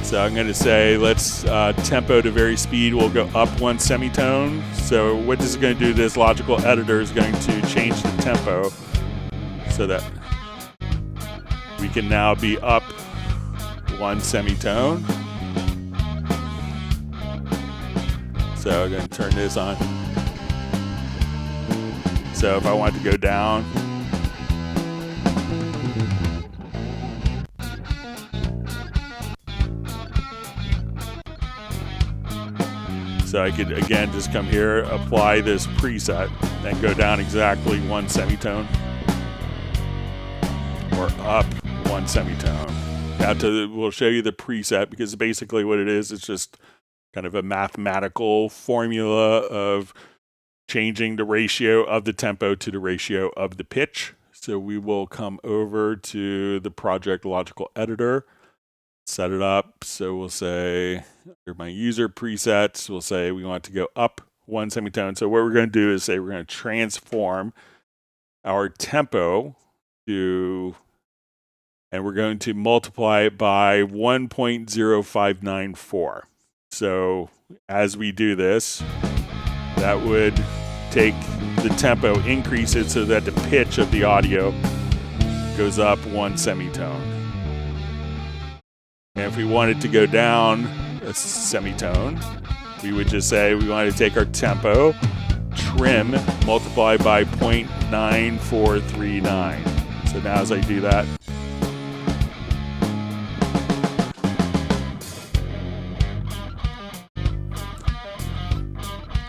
So I'm going to say, let's tempo to VariSpeed will go up one semitone. So what this is going to do, this logical editor is going to change the tempo so that we can now be up one semitone. So I'm going to turn this on. So if I want to go down, so I could again just come here, apply this preset, and go down exactly one semitone, or up one semitone. Now we'll show you the preset, because basically what it is, it's just kind of a mathematical formula of changing the ratio of the tempo to the ratio of the pitch. So we will come over to the project logical editor, set it up. So we'll say, under my user presets, we'll say we want to go up one semitone. So what we're going to do is say we're going to transform our tempo to, and we're going to multiply it by 1.0594. So as we do this, that would take the tempo, increase it so that the pitch of the audio goes up one semitone. And if we wanted to go down a semitone, we would just say we want to take our tempo, trim, multiply by 0.9439. So now as I do that,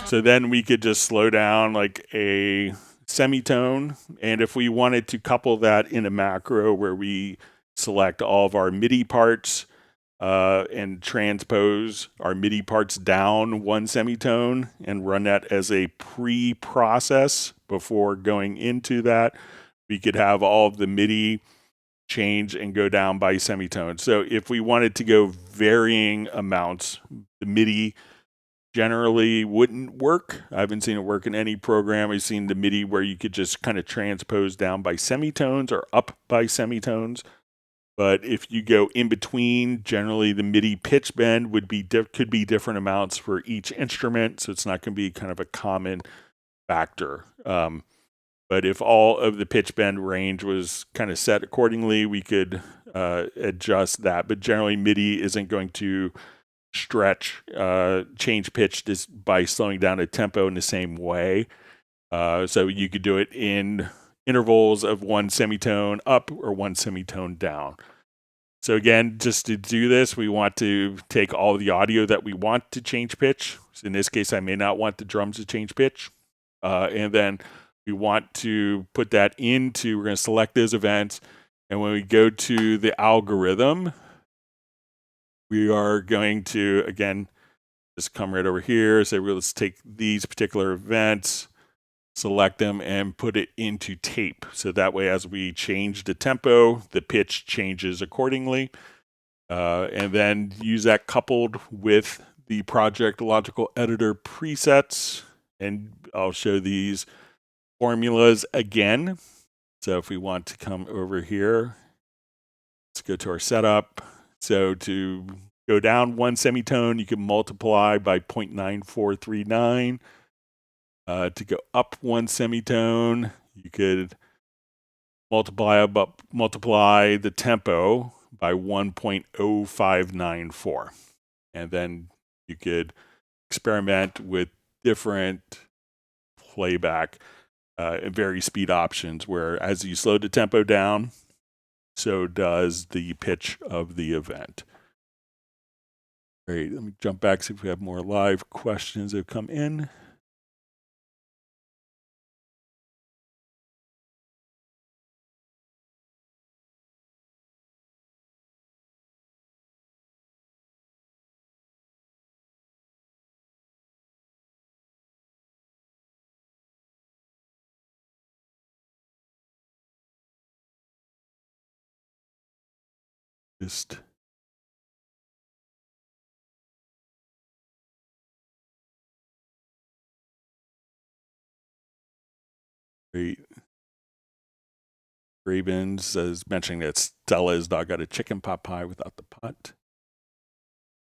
so then we could just slow down like a semitone. And if we wanted to couple that in a macro where we select all of our MIDI parts and transpose our MIDI parts down one semitone and run that as a pre-process before going into that, we could have all of the MIDI change and go down by semitone. So if we wanted to go varying amounts, the MIDI generally wouldn't work. I haven't seen it work in any program. I've seen the MIDI where you could just kind of transpose down by semitones or up by semitones. But if you go in between, generally the MIDI pitch bend would be could be different amounts for each instrument. So it's not going to be kind of a common factor. But if all of the pitch bend range was kind of set accordingly, we could adjust that. But generally MIDI isn't going to stretch, change pitch just by slowing down a tempo in the same way. So you could do it in intervals of one semitone up or one semitone down. So again, just to do this, we want to take all the audio that we want to change pitch. So in this case, I may not want the drums to change pitch. And then we want to put that into, we're going to select those events. And when we go to the algorithm, we are going to, again, just come right over here, say, well, let's take these particular events, select them, and put it into tape. So that way, as we change the tempo, the pitch changes accordingly. And then use that coupled with the Project Logical Editor presets. And I'll show these formulas again. So if we want to come over here, let's go to our setup. So to go down one semitone, you can multiply by 0.9439. To go up one semitone, you could multiply the tempo by 1.0594. And then you could experiment with different playback and VariSpeed options where as you slow the tempo down, so does the pitch of the event. Great, let me jump back, see if we have more live questions that have come in. Just great. Ravens is mentioning that Stella's dog got a chicken pot pie without the pot.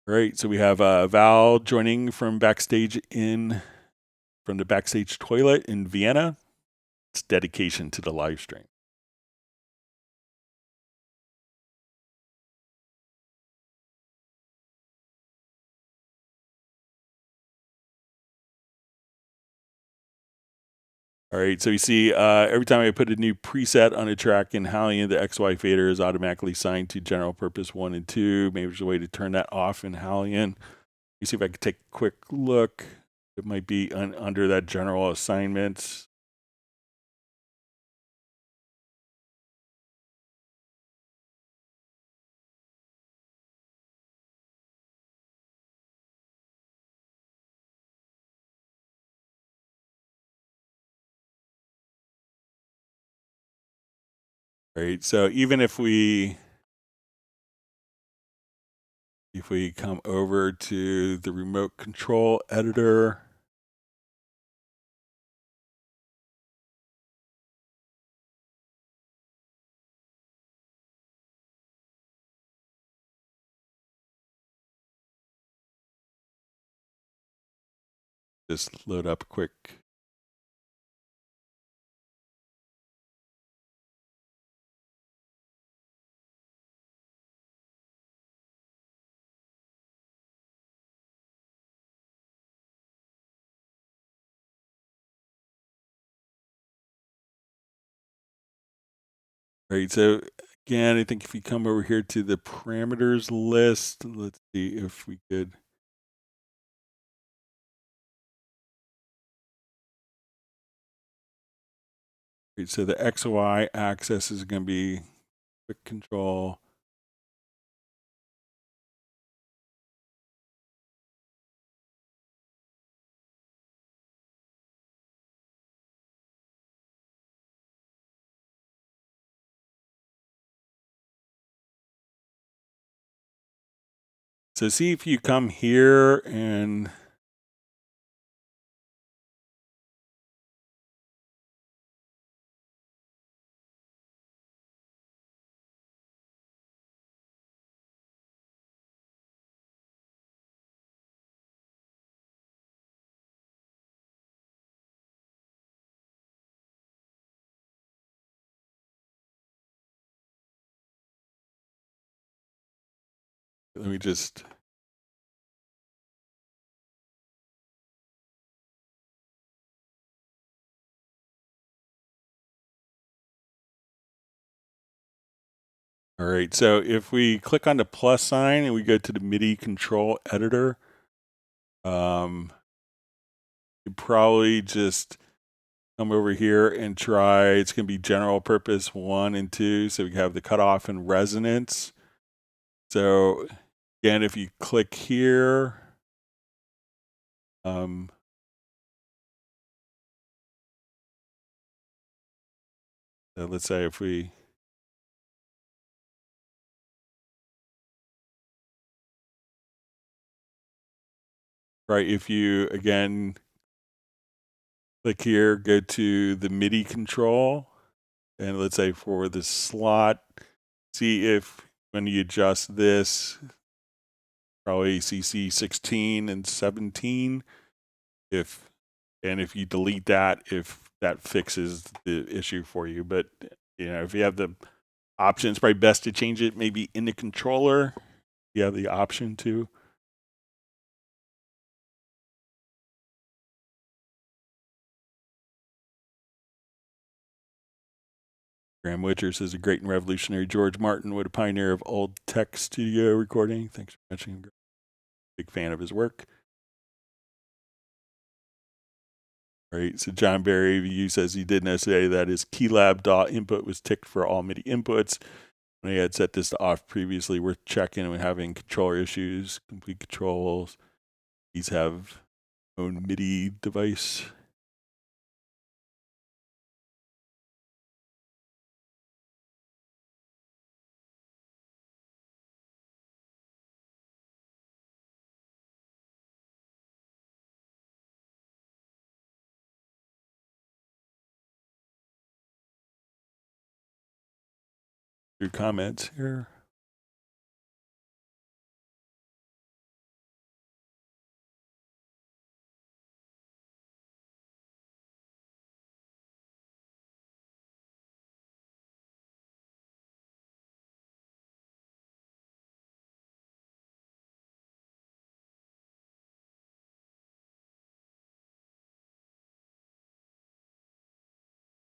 Great. So we have Val joining from the backstage toilet in Vienna. It's dedication to the live stream. All right, so you see every time I put a new preset on a track in Hallian, the XY fader is automatically assigned to general purpose 1 and 2. Maybe there's a way to turn that off in Hallian. You see if I could take a quick look. It might be under that general assignments. Right, so even if we come over to the remote control editor, just load up quick. Right, so again, I think if you come over here to the parameters list, let's see if we could. Right, so the XY axis is going to be quick control. So see if you come here and let me just. All right, so if we click on the plus sign and we go to the MIDI control editor, you probably just come over here and try, it's going to be general purpose 1 and 2, so we have the cutoff and resonance. So again, if you click here, so let's say if we right? If you, again, click here, go to the MIDI control, and let's say for the slot, see if when you adjust this, probably CC 16 and 17, if you delete that, if that fixes the issue for you. But if you have the option, it's probably best to change it maybe in the controller. You have the option to. Graham Witcher says a great and revolutionary George Martin, what a pioneer of old tech studio recording. Thanks for mentioning. Big fan of his work. Right. So John Barry VU says he did know today that his keylab DAW input was ticked for all MIDI inputs. When he had set this to off previously, we're checking and having controller issues, complete controls. These have own MIDI device. Your comments here.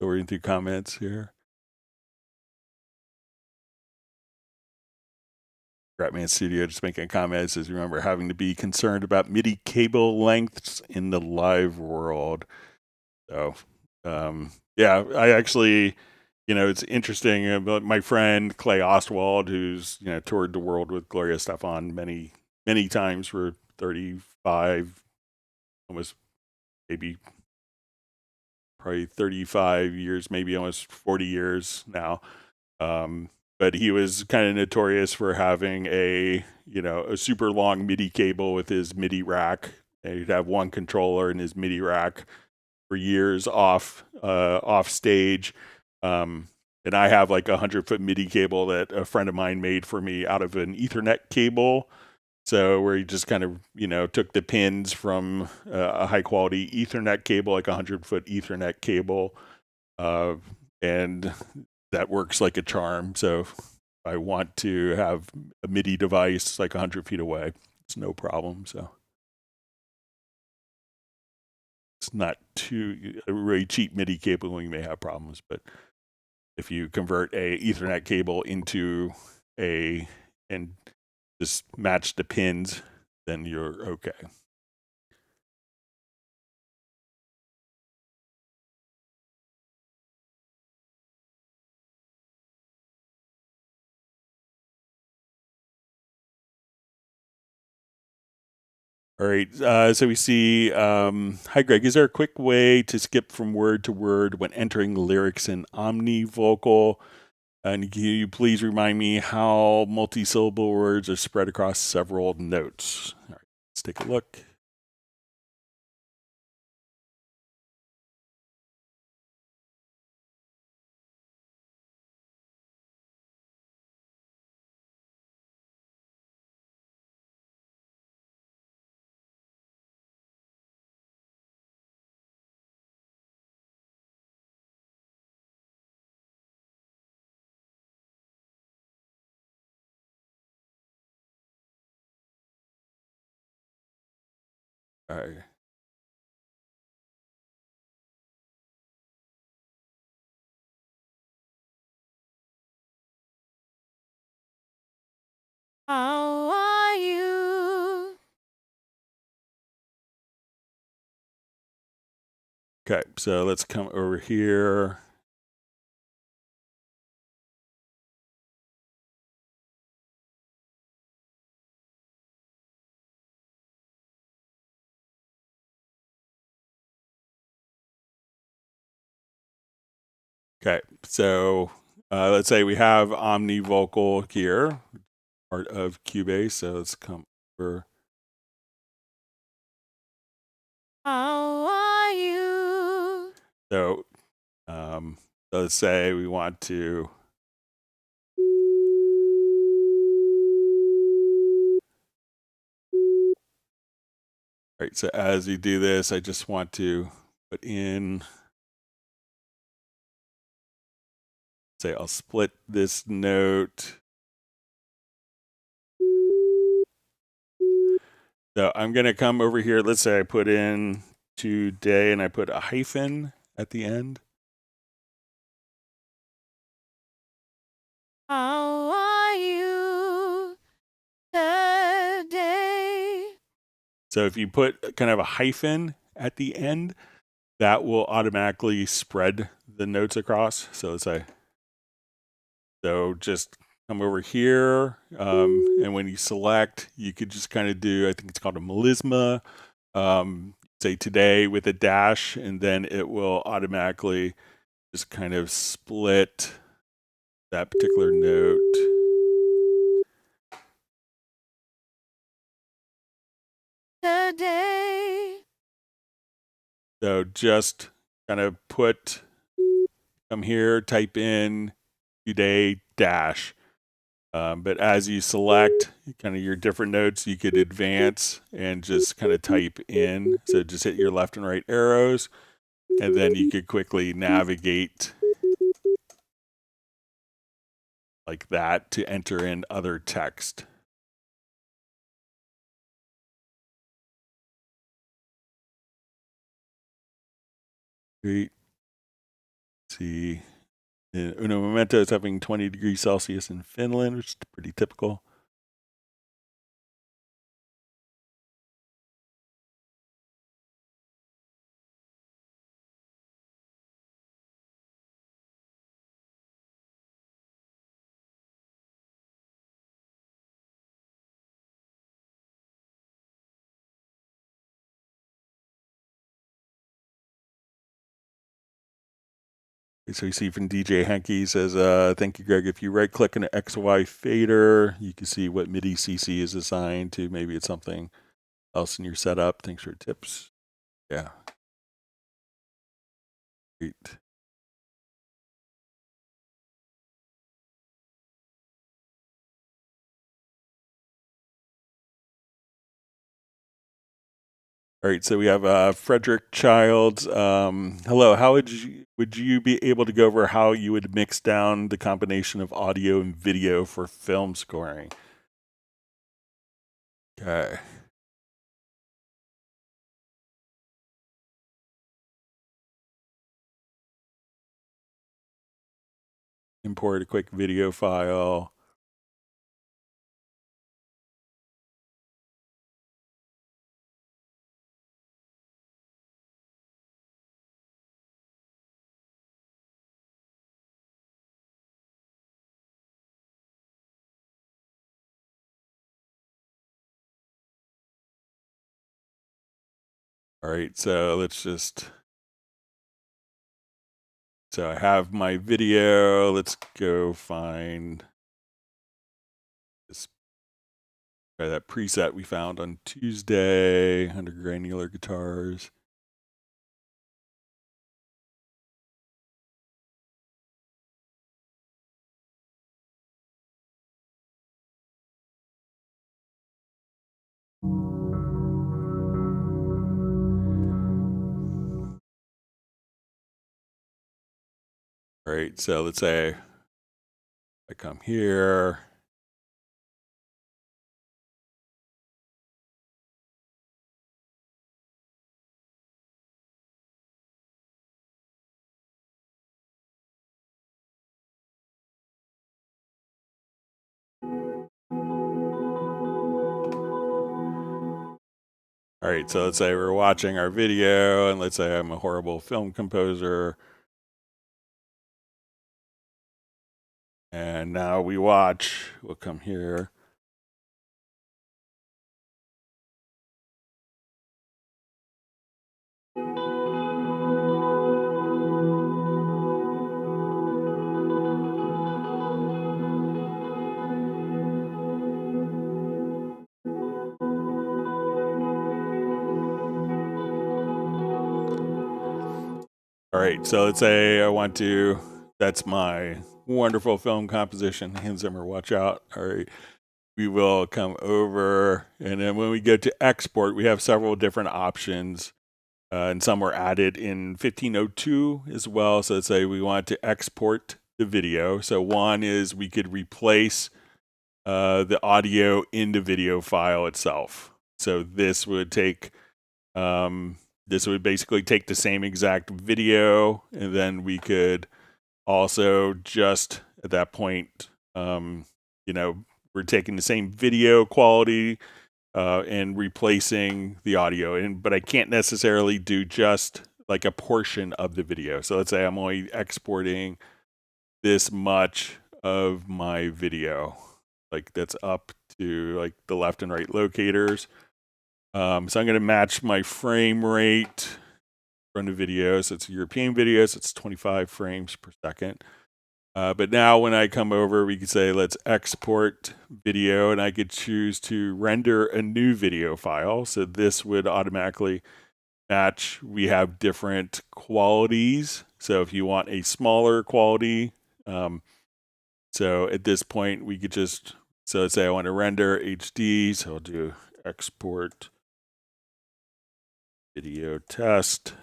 Going through comments here. Ratman Studio just making a comment. It says, remember having to be concerned about MIDI cable lengths in the live world. So, yeah, I actually, it's interesting about my friend Clay Ostwald, who's, toured the world with Gloria Stefan many, many times for 35, almost maybe probably 35 years, maybe almost 40 years now. But he was kind of notorious for having a super long MIDI cable with his MIDI rack. And he'd have one controller in his MIDI rack for years off stage. And I have like 100-foot MIDI cable that a friend of mine made for me out of an Ethernet cable. So where he just kind of, took the pins from a high quality Ethernet cable, like 100-foot Ethernet cable, and that works like a charm. So if I want to have a MIDI device like 100 feet away, it's no problem. So it's not too a really cheap MIDI cable. You may have problems, but if you convert a Ethernet cable into and just match the pins, then you're okay. All right. So we see, hi, Greg. Is there a quick way to skip from word to word when entering lyrics in omnivocal? And can you please remind me how multi-syllable words are spread across several notes? All right, let's take a look. All right. How are you? Okay, so let's come over here. Okay, so let's say we have omnivocal here, part of Cubase. So let's come over. How are you? So let's say we want to all right, so as you do this, I just want to put in, say I'll split this note. So I'm going to come over here. Let's say I put in today and I put a hyphen at the end. How are you today? So if you put kind of a hyphen at the end, that will automatically spread the notes across. So let's say, so just come over here, and when you select, you could just kind of do, I think it's called a melisma, say today with a dash, and then it will automatically just kind of split that particular note. Today. So just kind of come here, type in today dash. But as you select kind of your different notes, you could advance and just kind of type in. So just hit your left and right arrows, and then you could quickly navigate like that to enter in other text. Great. See, Uno Momento is having 20 degrees Celsius in Finland, which is pretty typical. So you see from DJ Henke says, thank you, Greg. If you right click on an XY fader, you can see what MIDI CC is assigned to. Maybe it's something else in your setup. Thanks for your tips. Yeah. Great. All right, so we have Frederick Childs. Hello, how would you be able to go over how you would mix down the combination of audio and video for film scoring? Okay. Import a quick video file. All right, so so I have my video. Let's go find that preset we found on Tuesday under granular guitars. All right, so let's say I come here. All right, so let's say we're watching our video, and let's say I'm a horrible film composer. And now we watch, we'll come here. All right, so let's say I want to, that's my wonderful film composition. Hans Zimmer, watch out. All right, we will come over, and then when we go to export, we have several different options, and some were added in 1502 as well. So let's say we want to export the video. So one is we could replace the audio in the video file itself. So this would take, this would basically take the same exact video, and then we could also just at that point, you know, we're taking the same video quality and replacing the audio. But I can't necessarily do just like a portion of the video. So let's say I'm only exporting this much of my video, like that's up to like the left and right locators. So I'm going to match my frame rate from the video. So it's a European video, so it's 25 frames per second. But now when I come over, we can say, let's export video, and I could choose to render a new video file. So this would automatically match. We have different qualities. So if you want a smaller quality, so at this point we could just, so let's say I want to render HD, so I'll do export video test.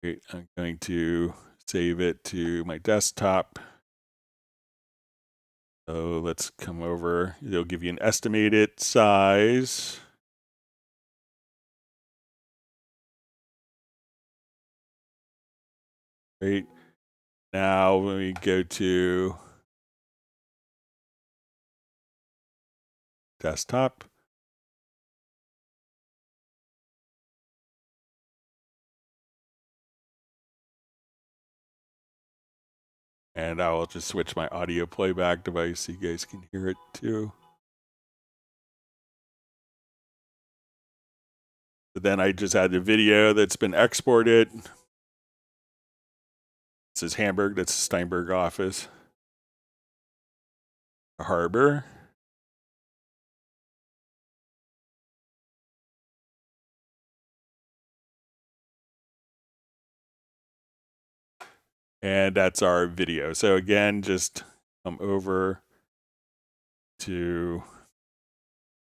Great. I'm going to save it to my desktop. So let's come over. It'll give you an estimated size. Great. Now when we go to desktop, and I will just switch my audio playback device so you guys can hear it too. But then I just had the video that's been exported. This is Hamburg, that's the Steinberg office. Harbor. And that's our video. So again, just come over to,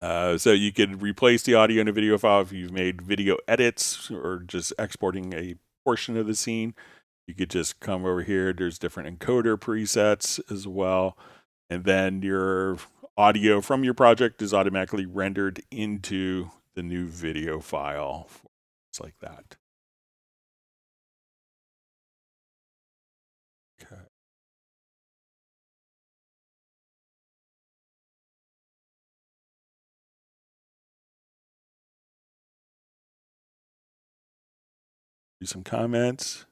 so you could replace the audio in a video file if you've made video edits or just exporting a portion of the scene. You could just come over here. There's different encoder presets as well. And then your audio from your project is automatically rendered into the new video file. It's like that. Okay. Do some comments.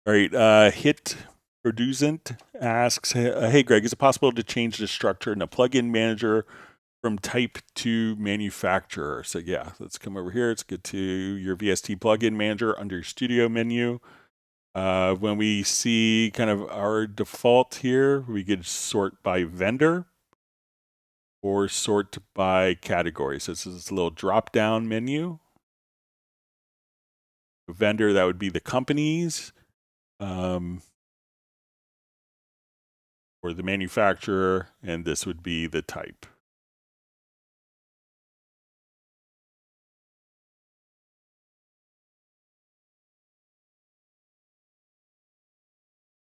All right, Hit Producent asks, hey Greg, is it possible to change the structure in a plugin manager from type to manufacturer? So yeah, let's come over here. Let's get to your VST plugin manager under your studio menu. When we see kind of our default here, we could sort by vendor or sort by category. So this is this little drop down menu. Vendor, that would be the companies. Or the manufacturer, and this would be the type.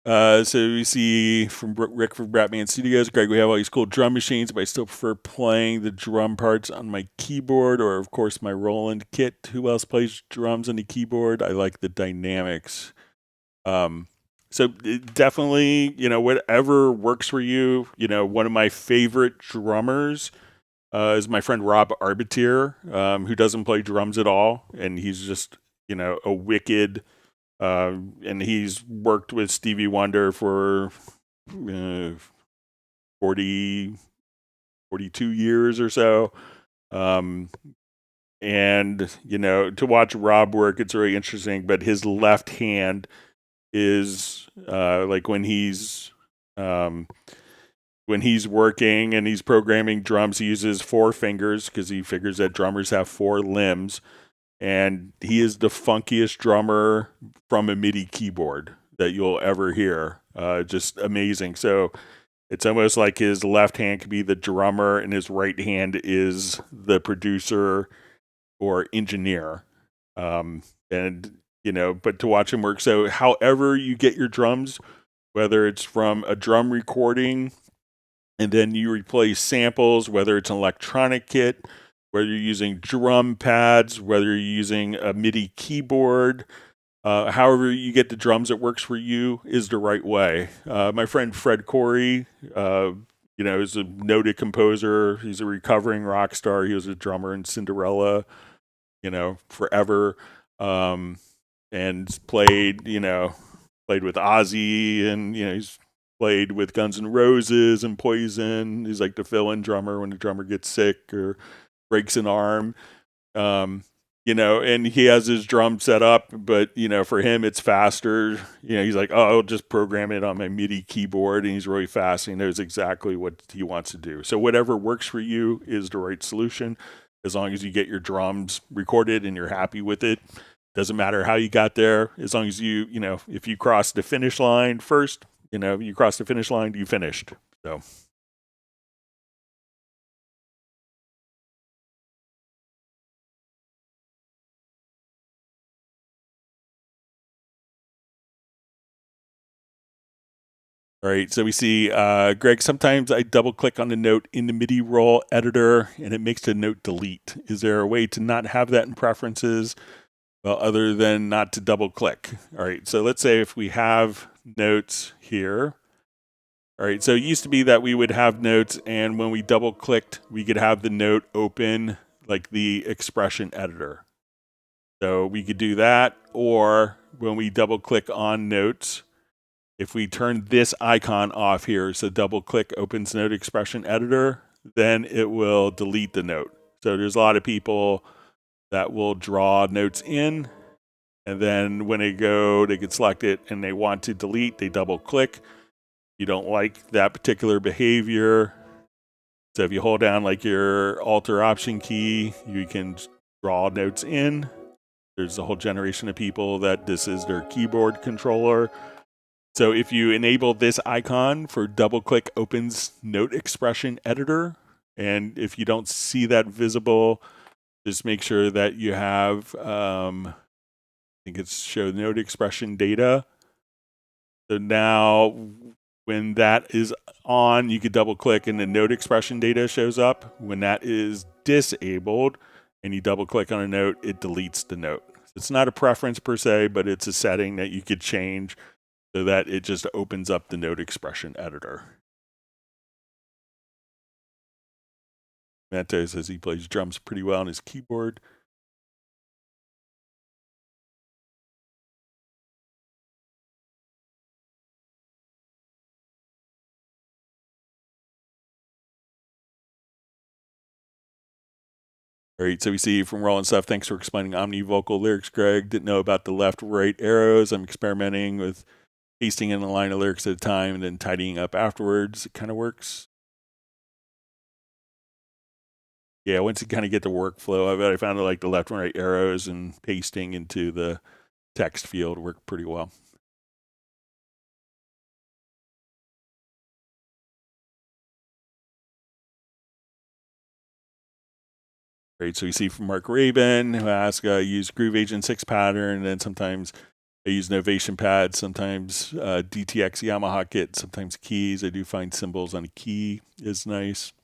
So we see from Rick from Bratman Studios, Greg, we have all these cool drum machines, but I still prefer playing the drum parts on my keyboard or, of course, my Roland kit. Who else plays drums on the keyboard? I like the dynamics. So definitely, you know, whatever works for you. You know, one of my favorite drummers is my friend Rob Arbitier, who doesn't play drums at all, and he's just, you know, a wicked. And he's worked with Stevie Wonder for 42 years or so. And, you know, to watch Rob work, it's really interesting, but his left hand is like when he's when he's working and he's programming drums, he uses 4 fingers because he figures that drummers have 4 limbs. And he is the funkiest drummer from a MIDI keyboard that you'll ever hear. Just amazing. So it's almost like his left hand could be the drummer and his right hand is the producer or engineer. And, but to watch him work. So however you get your drums, whether it's from a drum recording and then you replace samples, whether it's an electronic kit, whether you're using drum pads, whether you're using a MIDI keyboard, however you get the drums that works for you is the right way. My friend Fred Corey, is a noted composer. He's a recovering rock star. He was a drummer in Cinderella, forever, and played with Ozzy, and he's played with Guns N' Roses and Poison. He's like the fill-in drummer when the drummer gets sick or breaks an arm. And he has his drum set up, but for him it's faster. He's like, oh, I'll just program it on my MIDI keyboard, and he's really fast. And he knows exactly what he wants to do. So whatever works for you is the right solution, as long as you get your drums recorded and you're happy with it. Doesn't matter how you got there, as long as you if you cross the finish line first, you cross the finish line, you finished. So. All right, so we see, Greg, sometimes I double click on the note in the MIDI roll editor and it makes the note delete. Is there a way to not have that in preferences? Well, other than not to double click. All right, so let's say if we have notes here. All right, so it used to be that we would have notes, and when we double clicked, we could have the note open like the expression editor. So we could do that, or when we double click on notes, if we turn this icon off here, so double click opens note expression editor, then it will delete the note. So there's a lot of people that will draw notes in, and then when they can select it and they want to delete, they double click. You don't like that particular behavior. So if you hold down like your Alt or Option key, you can draw notes in. There's a whole generation of people that this is their keyboard controller. So if you enable this icon for double click opens note expression editor, and if you don't see that visible, just make sure that you have, I think it's show note expression data. So now when that is on, you could double click and the note expression data shows up. When that is disabled and you double click on a note, it deletes the note. It's not a preference per se, but it's a setting that you could change so that it just opens up the note expression editor. Matt says he plays drums pretty well on his keyboard. All right, so we see from Roland Stuff, thanks for explaining omnivocal lyrics, Greg. Didn't know about the left-right arrows. I'm experimenting with pasting in a line of lyrics at a time and then tidying up afterwards. It kind of works. Yeah, once you kind of get the workflow, I found like the left and right arrows and pasting into the text field worked pretty well. Right, so we see from Mark Rabin, who asks, use Groove Agent 6 pattern, and then sometimes I use Novation pads, sometimes DTX Yamaha kit, sometimes keys. I do find cymbals on a key is nice.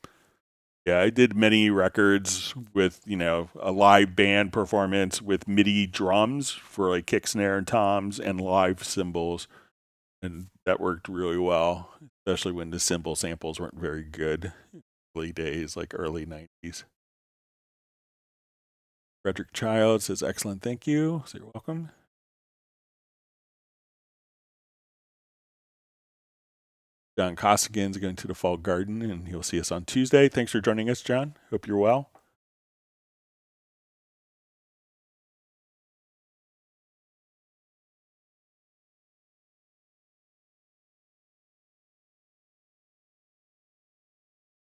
Yeah, I did many records with, a live band performance with MIDI drums for like kick, snare, and toms and live cymbals. And that worked really well, especially when the cymbal samples weren't very good. Early days, like early 90s. Frederick Child says, excellent, thank you. So you're welcome. John Costigan's going to the Fall Garden, and he'll see us on Tuesday. Thanks for joining us, John. Hope you're well.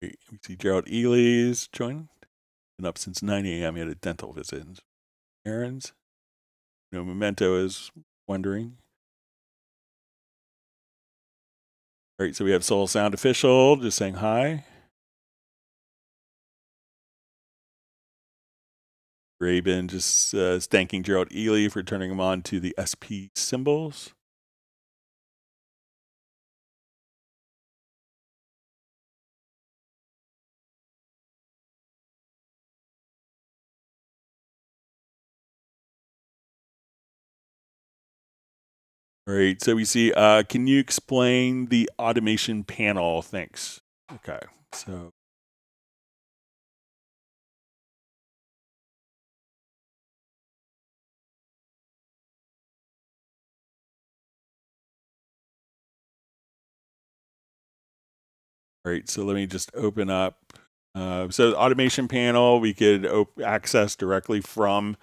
We see Gerald Ely's joined. Been up since 9 a.m. He had a dental visit. Aaron's. No Memento is wondering. All right, so we have Soul Sound Official just saying hi. Raven just thanking Gerald Ely for turning him on to the SP symbols. All right, so we see, can you explain the automation panel? Thanks. Okay, so. All right, so let me just open up. So the automation panel, we could access directly from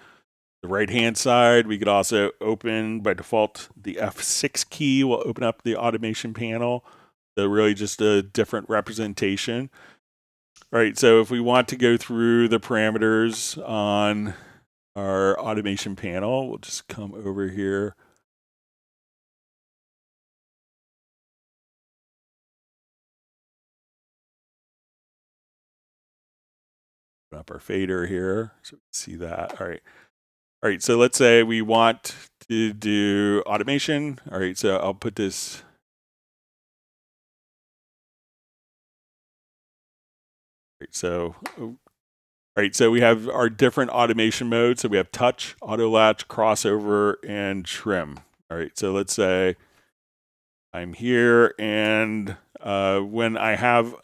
the right-hand side. We could also open, by default, the F6 key will open up the automation panel. So really just a different representation. All right, so if we want to go through the parameters on our automation panel, we'll just come over here. Open up our fader here, so we can see that. All right, so let's say we want to do automation. All right, so I'll put this. All right, so we have our different automation modes. So we have touch, auto latch, crossover, and trim. All right, so let's say I'm here, and when I have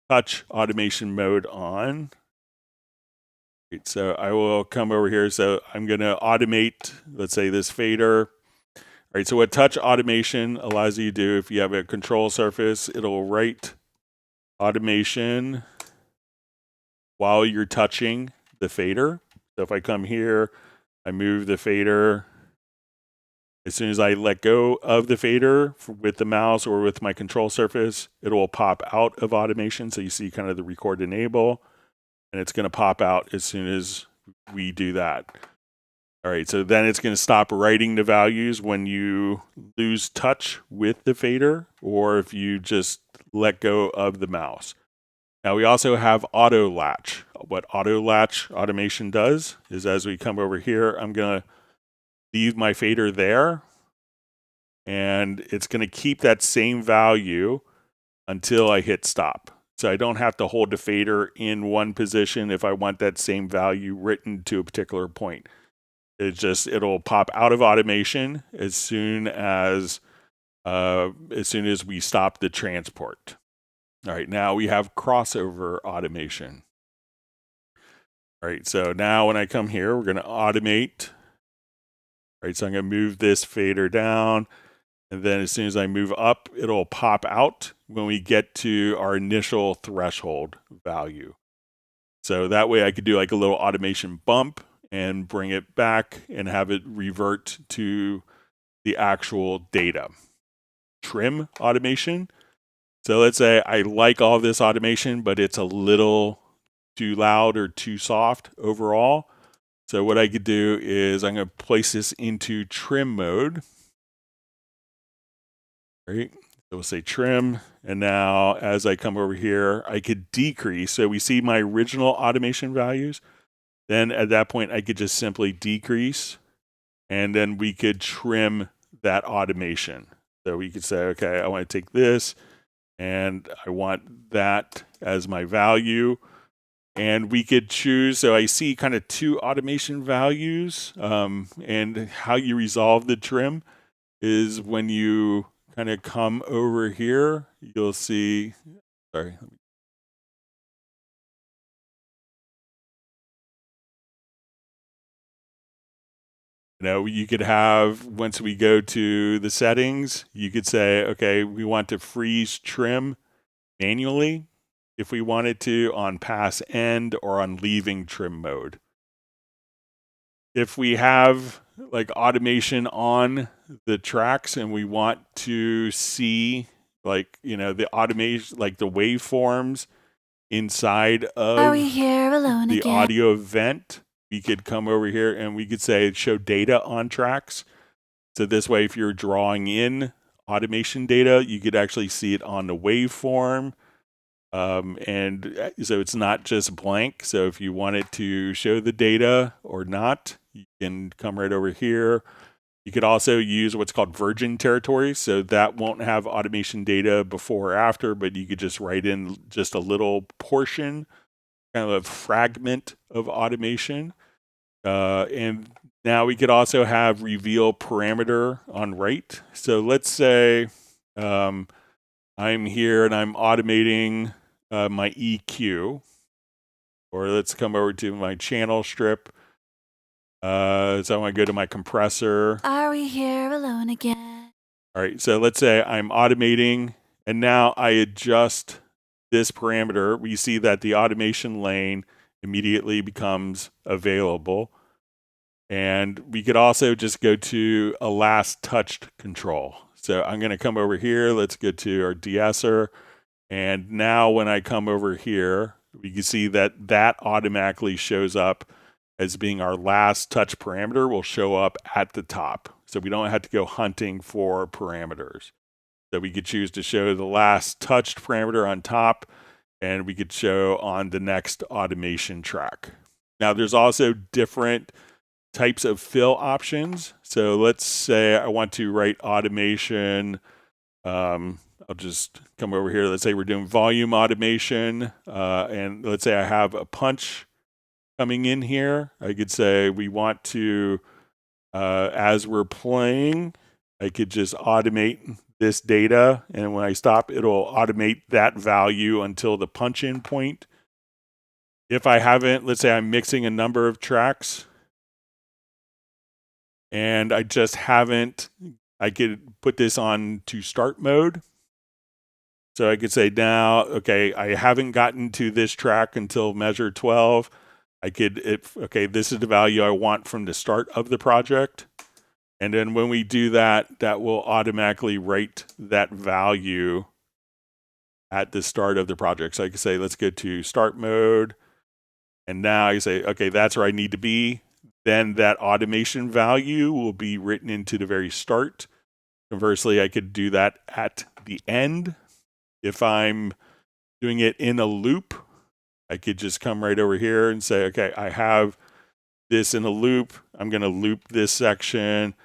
touch automation mode on, right, so I will come over here. So I'm going to automate, let's say, this fader. All right, so what touch automation allows you to do, if you have a control surface, it'll write automation while you're touching the fader. So if I come here, I move the fader. As soon as I let go of the fader with the mouse or with my control surface, it will pop out of automation. So you see kind of the record enable, and it's going to pop out as soon as we do that. All right, so then it's going to stop writing the values when you lose touch with the fader or if you just let go of the mouse. Now we also have auto latch. What auto latch automation does is as we come over here, I'm going to leave my fader there, and it's going to keep that same value until I hit stop. So I don't have to hold the fader in one position if I want that same value written to a particular point. It'll pop out of automation as soon as we stop the transport. All right, now we have crossover automation. All right, so now when I come here, we're going to automate. All right, so I'm going to move this fader down, and then as soon as I move up, it'll pop out when we get to our initial threshold value. So that way I could do like a little automation bump and bring it back and have it revert to the actual data. Trim automation. So let's say I like all this automation, but it's a little too loud or too soft overall. So what I could do is I'm going to place this into trim mode. Right. So we'll say trim. And now as I come over here, I could decrease. So we see my original automation values. Then at that point, I could just simply decrease, and then we could trim that automation. So we could say, okay, I want to take this, and I want that as my value. And we could choose, so I see kind of two automation values, and how you resolve the trim is when you kind of come over here, you'll see, sorry, you could have, once we go to the settings, you could say, okay, we want to freeze trim manually if we wanted to on pass end or on leaving trim mode. If we have like automation on the tracks and we want to see like, the automation, like the waveforms inside Are we of here alone the again? audio event, we could come over here and we could say show data on tracks. So this way, if you're drawing in automation data, you could actually see it on the waveform. And so it's not just blank. So if you wanted to show the data or not, you can come right over here. You could also use what's called virgin territory. So that won't have automation data before or after, but you could just write in just a little portion, kind of a fragment of automation. And now we could also have reveal parameter on right. So let's say I'm here and I'm automating my EQ, or let's come over to my channel strip. So I want to go to my compressor. Are we here alone again? All right, so let's say I'm automating, and now I adjust this parameter. We see that the automation lane immediately becomes available. And we could also just go to a last touched control. So I'm going to come over here. Let's go to our de-esser. And now when I come over here, we can see that that automatically shows up as being our last touch parameter will show up at the top. So we don't have to go hunting for parameters. So we could choose to show the last touched parameter on top, and we could show on the next automation track. Now there's also different types of fill options. So let's say I want to write automation. I'll just come over here. Let's say we're doing volume automation. And let's say I have a punch coming in here. I could say we want to, as we're playing, I could just automate this data. And when I stop, it'll automate that value until the punch in point. If I haven't, let's say I'm mixing a number of tracks, and I just haven't, I could put this on to start mode. So I could say now, okay, I haven't gotten to this track until measure 12. Okay, this is the value I want from the start of the project. And then when we do that, that will automatically write that value at the start of the project. So I can say, let's go to start mode. And now I say, okay, that's where I need to be. Then that automation value will be written into the very start. Conversely, I could do that at the end. If I'm doing it in a loop, I could just come right over here and say, okay, I have this in a loop. I'm going to loop this section.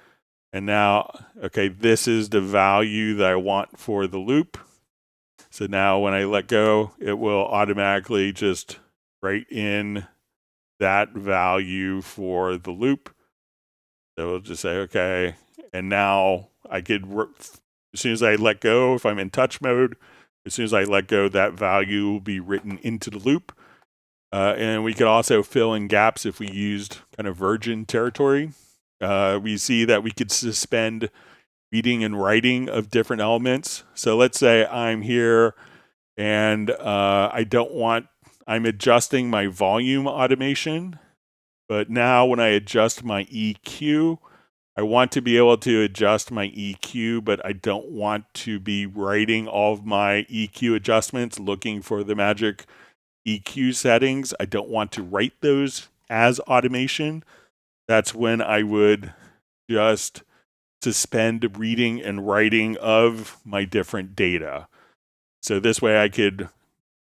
And now, okay, this is the value that I want for the loop. So now when I let go, it will automatically just write in that value for the loop. So we'll just say, okay, and now I could, as soon as I let go, if I'm in touch mode, as soon as I let go, that value will be written into the loop. And we could also fill in gaps if we used kind of virgin territory. We see that we could suspend reading and writing of different elements. So let's say I'm here and I'm adjusting my volume automation, but now when I adjust my EQ, I want to be able to adjust my EQ, but I don't want to be writing all of my EQ adjustments, looking for the magic EQ settings. I don't want to write those as automation. That's when I would just suspend reading and writing of my different data. So this way I could,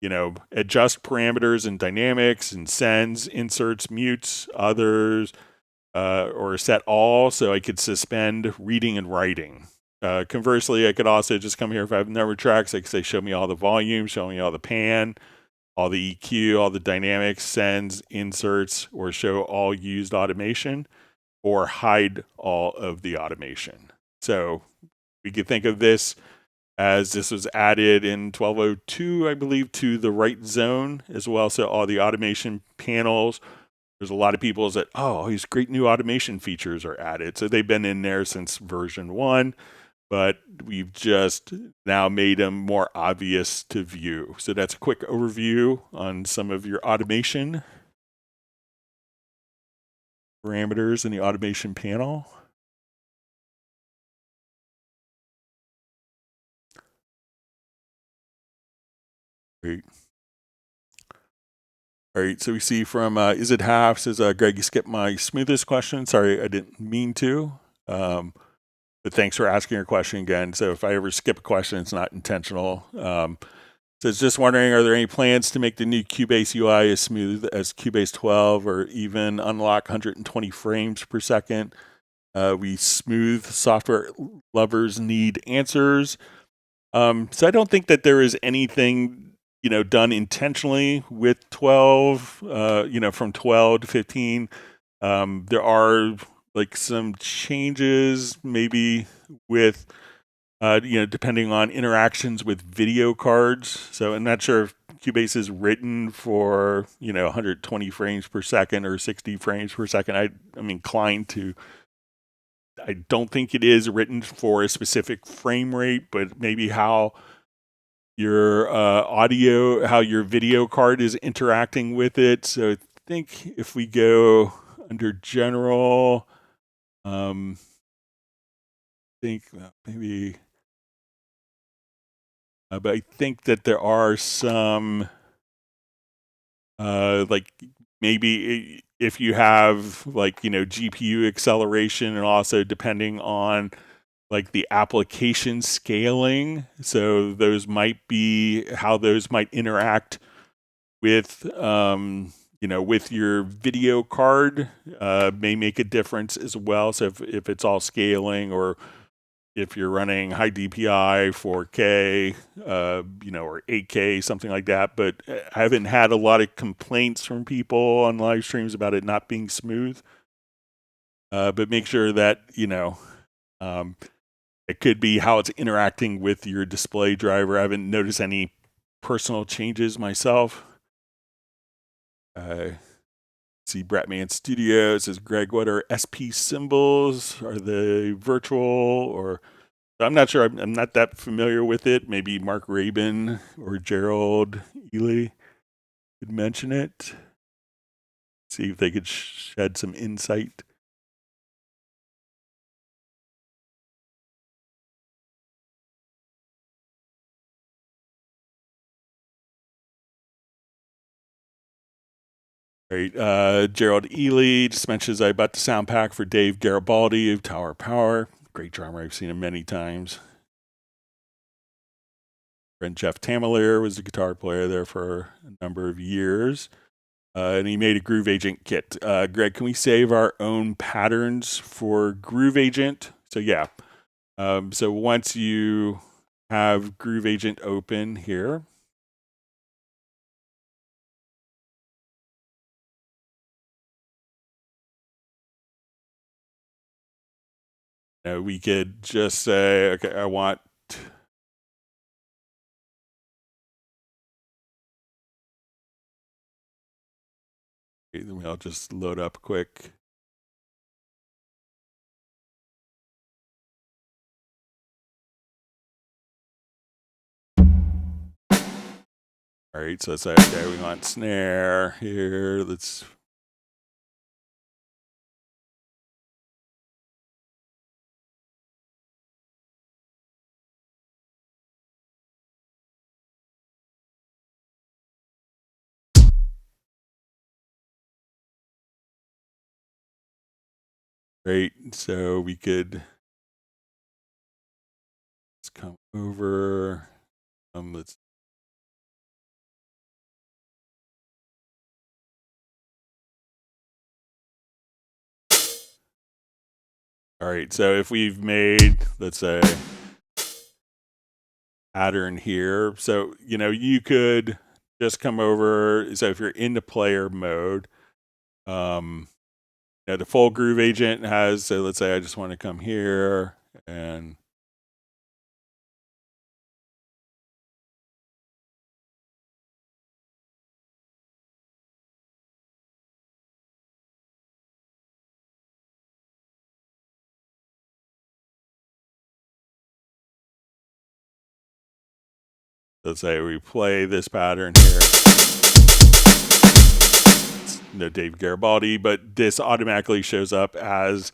adjust parameters and dynamics and sends, inserts, mutes, others, or set all, so I could suspend reading and writing. Conversely, I could also just come here if I have number of tracks. I could say, show me all the volume, show me all the pan, all the EQ, all the dynamics, sends, inserts, or show all used automation, or hide all of the automation. So we could think of this as this was added in 1202, I believe, to the right zone as well. So all the automation panels, there's a lot of people that, oh, these great new automation features are added. So they've been in there since version 1, but we've just now made them more obvious to view. So that's a quick overview on some of your automation parameters in the automation panel. Great. All right, so we see from Is It Half says, Greg, you skipped my smoothest question. Sorry, I didn't mean to. But thanks for asking your question again. So if I ever skip a question, it's not intentional. So it's just wondering, are there any plans to make the new Cubase UI as smooth as Cubase 12 or even unlock 120 frames per second? We smooth software lovers need answers. So I don't think that there is anything done intentionally with 12, from 12 to 15. There are like some changes maybe with, depending on interactions with video cards. So I'm not sure if Cubase is written for, 120 frames per second or 60 frames per second. I'm inclined to, I don't think it is written for a specific frame rate, but maybe how your audio, how your video card is interacting with it. So I think if we go under general, think maybe, but I think that there are some, like maybe if you have like, GPU acceleration and also depending on like the application scaling. So those might be how those might interact with, with your video card, may make a difference as well. So if it's all scaling or if you're running high DPI, 4K, or 8K, something like that. But I haven't had a lot of complaints from people on live streams about it not being smooth. But make sure that, it could be how it's interacting with your display driver. I haven't noticed any personal changes myself. See Bratman Studio says, Greg, what are SP symbols? Are they virtual or... I'm not sure. I'm not that familiar with it. Maybe Mark Rabin or Gerald Ely could mention it. See if they could shed some insight. All right. Gerald Ely just mentions I bought the sound pack for Dave Garibaldi of Tower Power. Great drummer. I've seen him many times. Friend Jeff Tamalier was a guitar player there for a number of years. And he made a Groove Agent kit. Greg, can we save our own patterns for Groove Agent? So yeah. So once you have Groove Agent open here, we could just say, okay, I want... Then I'll just load up quick. All right, so let's say, okay, we want snare here. Let's... Great, so we could... Let's come over. Let's... All right, so if we've made, let's say, pattern here, so you could just come over. So if you're into player mode, the full Groove Agent has. So let's say I just want to come here and let's say we play this pattern here. No Dave Garibaldi, but this automatically shows up as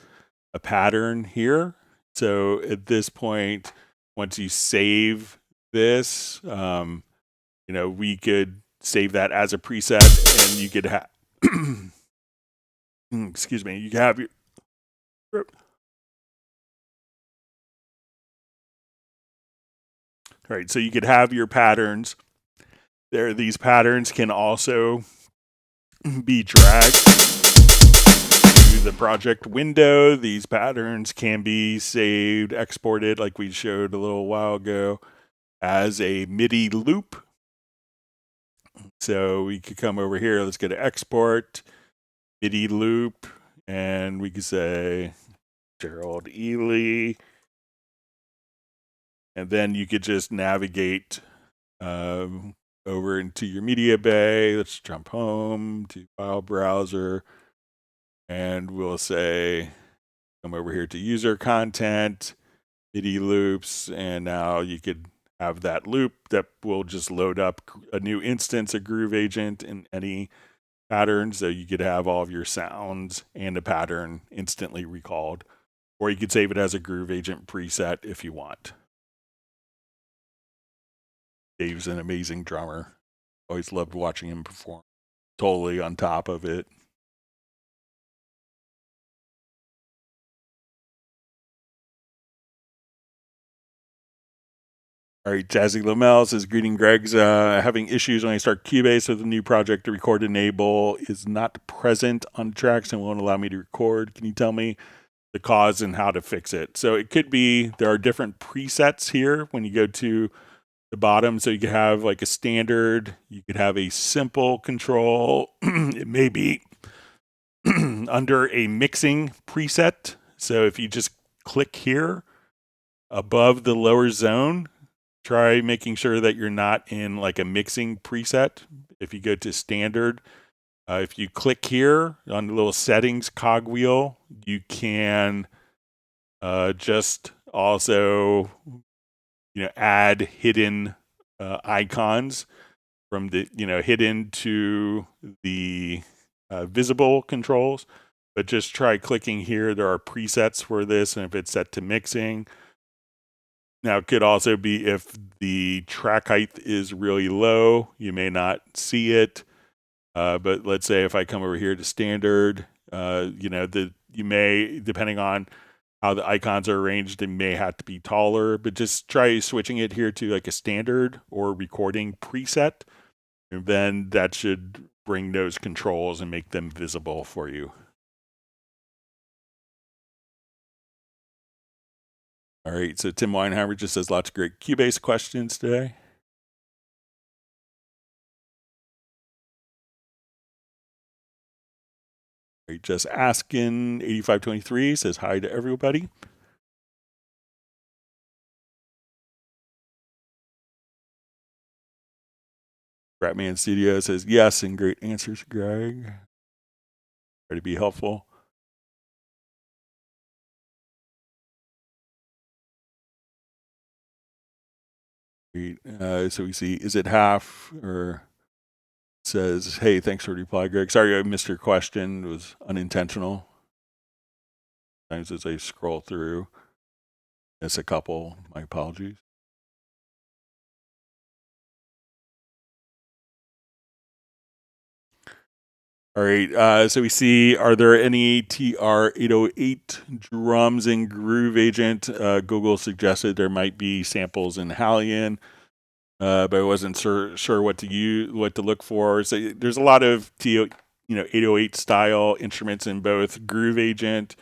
a pattern here. So at this point, once you save this, we could save that as a preset, and you could have excuse me, you can have your right, so you could have your patterns there. These patterns can also be dragged to the project window. These patterns can be saved, exported, like we showed a little while ago, as a MIDI loop. So we could come over here, let's go to export, MIDI loop, and we could say Gerald Ely. And then you could just navigate over into your media bay. Let's jump home to file browser. And we'll say, come over here to user content, MIDI loops. And now you could have that loop that will just load up a new instance of Groove Agent in any pattern. So you could have all of your sounds and a pattern instantly recalled. Or you could save it as a Groove Agent preset if you want. Dave's an amazing drummer. Always loved watching him perform. Totally on top of it. All right, Jazzy Lamel says, greeting Greg's having issues when I start Cubase with a new project. The record enable is not present on tracks and won't allow me to record. Can you tell me the cause and how to fix it? So it could be, there are different presets here when you go to the bottom. So you could have like a standard, you could have a simple control. It may be under a mixing preset. So if you just click here above the lower zone, try making sure that you're not in like a mixing preset. If you go to standard, if you click here on the little settings cogwheel, you can just also add hidden icons from the hidden to the visible controls. But just try clicking here. There are presets for this, and if it's set to mixing. Now, it could also be if the track height is really low, you may not see it. But let's say if I come over here to standard, you may, depending on how the icons are arranged, it may have to be taller. But just try switching it here to like a standard or recording preset, and then that should bring those controls and make them visible for you. All right, so Tim Weinheimer just says lots of great Cubase questions today. All right, just asking 8523 says hi to everybody. Ratman Studio says yes, and great answers, Greg. Try to be helpful. So we see, is it half? Or says, hey, thanks for the reply, Greg. Sorry I missed your question. It was unintentional. Sometimes as I scroll through, miss a couple. My apologies. All right, so we see, are there any TR-808 drums in Groove Agent? Google suggested there might be samples in Hallian, but I wasn't sure what to look for. So there's a lot of 808 style instruments in both Groove Agent.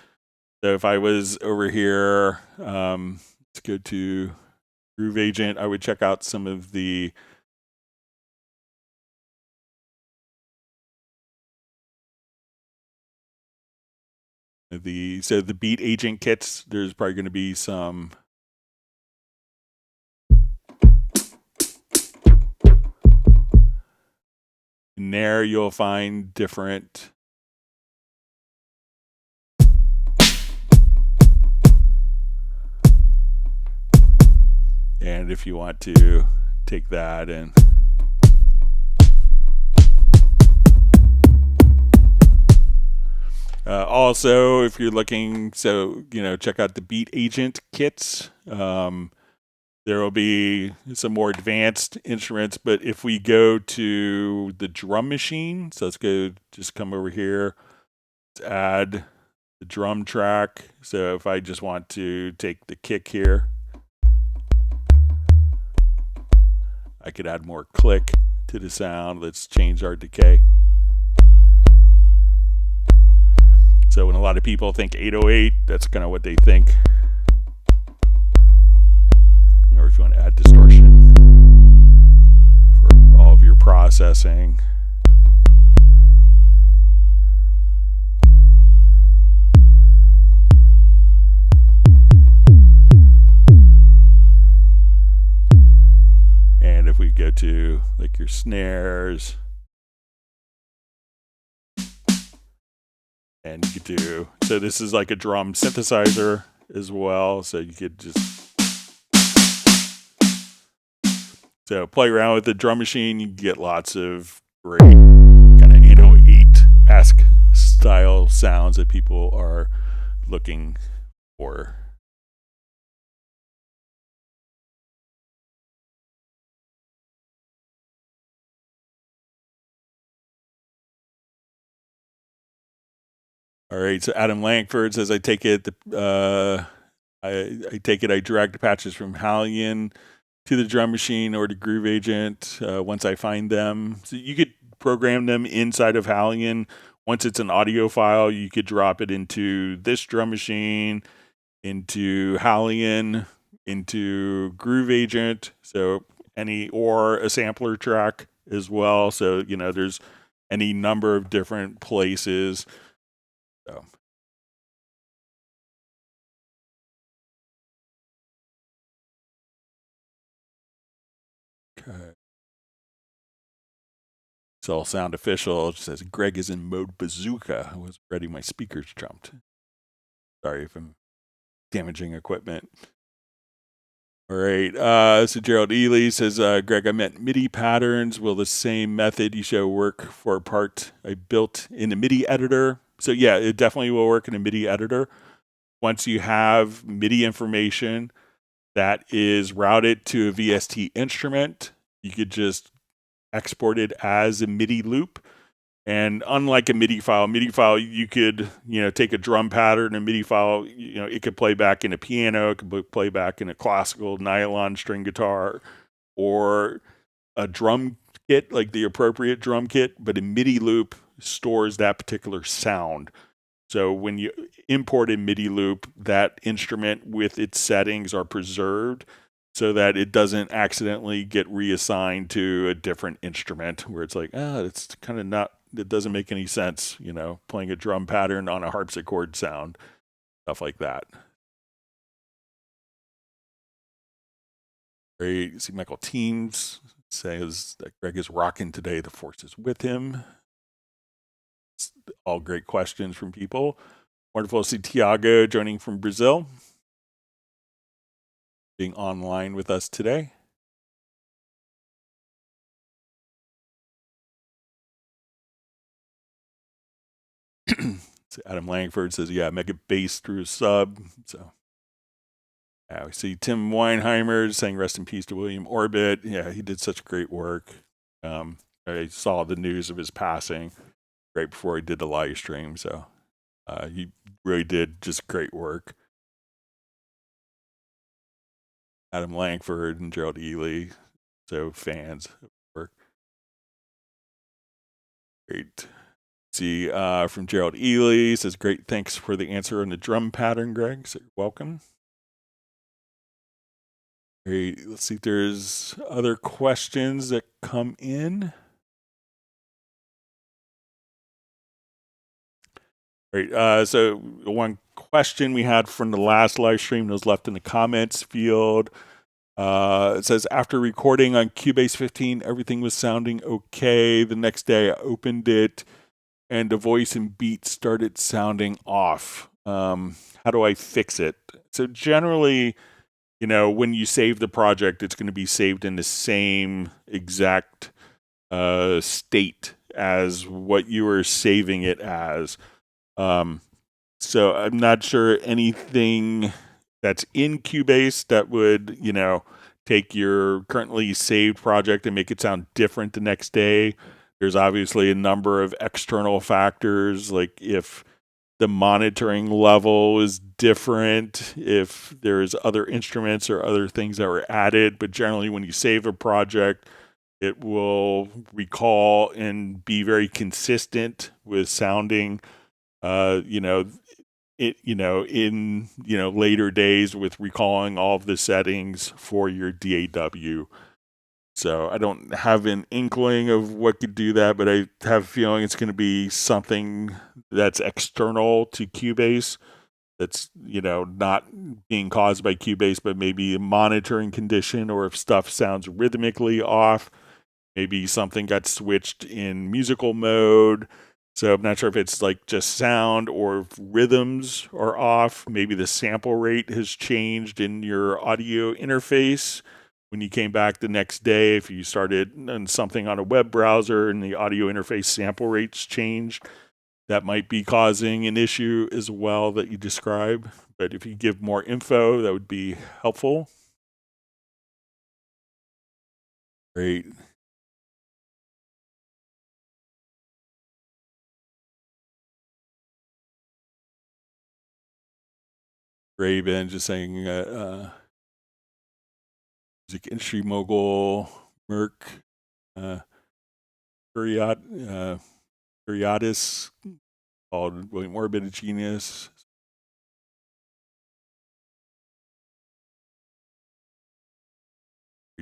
So if I was over here, let's go to Groove Agent, I would check out some of the Beat Agent kits. There's probably going to be some in there. You'll find different and if you want to take that and also, if you're looking, check out the Beat Agent kits. There will be some more advanced instruments, but if we go to the drum machine, so let's just come over here, let's add the drum track. So if I just want to take the kick here, I could add more click to the sound. Let's change our decay. So when a lot of people think 808, that's kind of what they think. Or if you want to add distortion for all of your processing. And if we go to like your snares, and you could do, so this is like a drum synthesizer as well. So you could just, so play around with the drum machine. You get lots of great kind of 808-esque style sounds that people are looking for. All right, so Adam Langford says, I take it, I drag the patches from Hallion to the drum machine or to Groove Agent once I find them. So you could program them inside of Hallion. Once it's an audio file, you could drop it into this drum machine, into Hallion, into Groove Agent, so or a sampler track as well. So, there's any number of different places. So. Okay. So Sound Official says Greg is in mode bazooka. I was ready, my speakers jumped. Sorry if I'm damaging equipment. All right. So Gerald Ely says, Greg, I meant MIDI patterns. Will the same method you show work for a part I built in a MIDI editor? So yeah, it definitely will work in a MIDI editor. Once you have MIDI information that is routed to a VST instrument, you could just export it as a MIDI loop. And unlike a MIDI file, you could, take a drum pattern, a MIDI file, it could play back in a piano, it could play back in a classical nylon string guitar, or a drum kit, like the appropriate drum kit, but a MIDI loop stores that particular sound. So when you import a MIDI loop, that instrument with its settings are preserved so that it doesn't accidentally get reassigned to a different instrument where it's like, it's kind of not, it doesn't make any sense, playing a drum pattern on a harpsichord sound, stuff like that. Great. See, Michael Teams says that Greg is rocking today. The force is with him. It's all great questions from people. Wonderful to see Tiago joining from Brazil, being online with us today. So Adam Langford says, yeah, Mega Bass through a sub. So we see Tim Weinheimer saying rest in peace to William Orbit. Yeah, he did such great work. I saw the news of his passing right before he did the live stream. So he really did just great work. Adam Langford and Gerald Ely, so fans of work. Great. See, from Gerald Ely, says, great, thanks for the answer on the drum pattern, Greg. So you're welcome. Great. Let's see if there's other questions that come in. Great. So one question we had from the last live stream was left in the comments field. It says, after recording on Cubase 15, everything was sounding okay. The next day I opened it and the voice and beat started sounding off. How do I fix it? So generally, when you save the project, it's going to be saved in the same exact state as what you were saving it as. So I'm not sure anything that's in Cubase that would, take your currently saved project and make it sound different the next day. There's obviously a number of external factors, like if the monitoring level is different, if there's other instruments or other things that were added. But generally, when you save a project, it will recall and be very consistent with sounding, in later days with recalling all of the settings for your DAW. So I don't have an inkling of what could do that, but I have a feeling it's going to be something that's external to Cubase, that's not being caused by Cubase, but maybe a monitoring condition, or if stuff sounds rhythmically off, maybe something got switched in musical mode. So I'm not sure if it's like just sound or if rhythms are off. Maybe the sample rate has changed in your audio interface. When you came back the next day, if you started on something on a web browser and the audio interface sample rates changed, that might be causing an issue as well that you describe. But if you give more info, that would be helpful. Great. Raven just saying, music industry mogul, Merc, Periodis, called William Orbit a genius.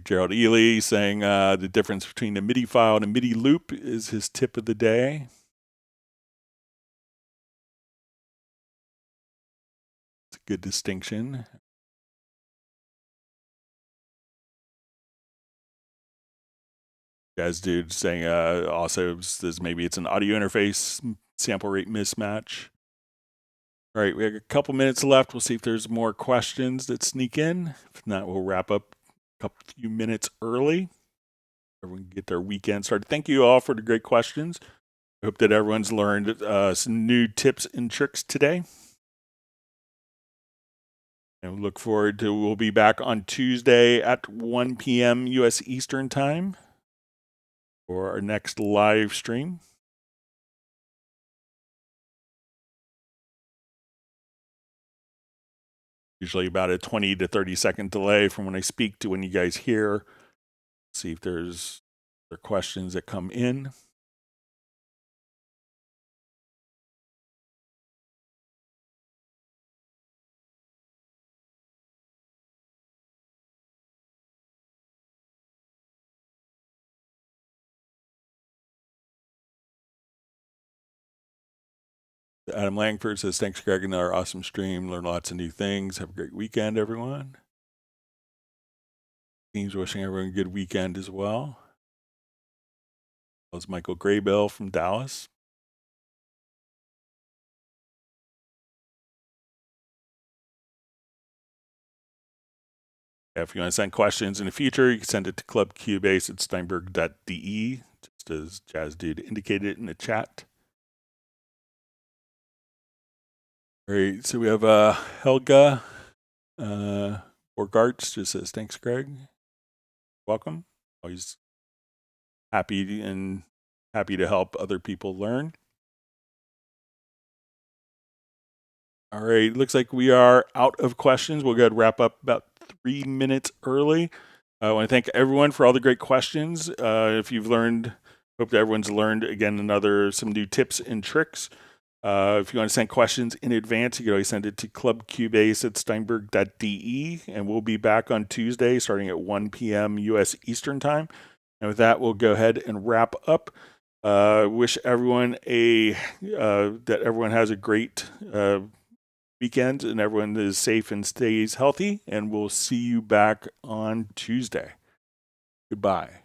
Gerald Ely saying the difference between a MIDI file and a MIDI loop is his tip of the day. It's a good distinction. Guys, dude saying also says maybe it's an audio interface sample rate mismatch. All right, we have a couple minutes left. We'll see if there's more questions that sneak in. If not, we'll wrap up a few minutes early. Everyone can get their weekend started. Thank you all for the great questions. I hope that everyone's learned some new tips and tricks today. And we look forward to, we'll be back on Tuesday at 1 p.m. U.S. Eastern Time for our next live stream. Usually about a 20 to 30 second delay from when I speak to when you guys hear. See if there's other questions that come in. Adam Langford says, thanks, Greg, another awesome stream. Learn lots of new things. Have a great weekend, everyone. Team's wishing everyone a good weekend as well. That was Michael Graybell from Dallas. If you want to send questions in the future, you can send it to clubcubase@steinberg.de, just as Jazz Dude indicated in the chat. All right, so we have Helga Borgarts just says, thanks, Greg. Welcome. Always happy to help other people learn. All right, looks like we are out of questions. We'll go ahead and wrap up about 3 minutes early. I want to thank everyone for all the great questions. If you've learned, hope that everyone's learned, again, some new tips and tricks. If you want to send questions in advance, you can always send it to clubcubase@steinberg.de, and we'll be back on Tuesday starting at 1 p.m. U.S. Eastern Time. And with that, we'll go ahead and wrap up. Wish everyone that everyone has a great weekend and everyone is safe and stays healthy. And we'll see you back on Tuesday. Goodbye.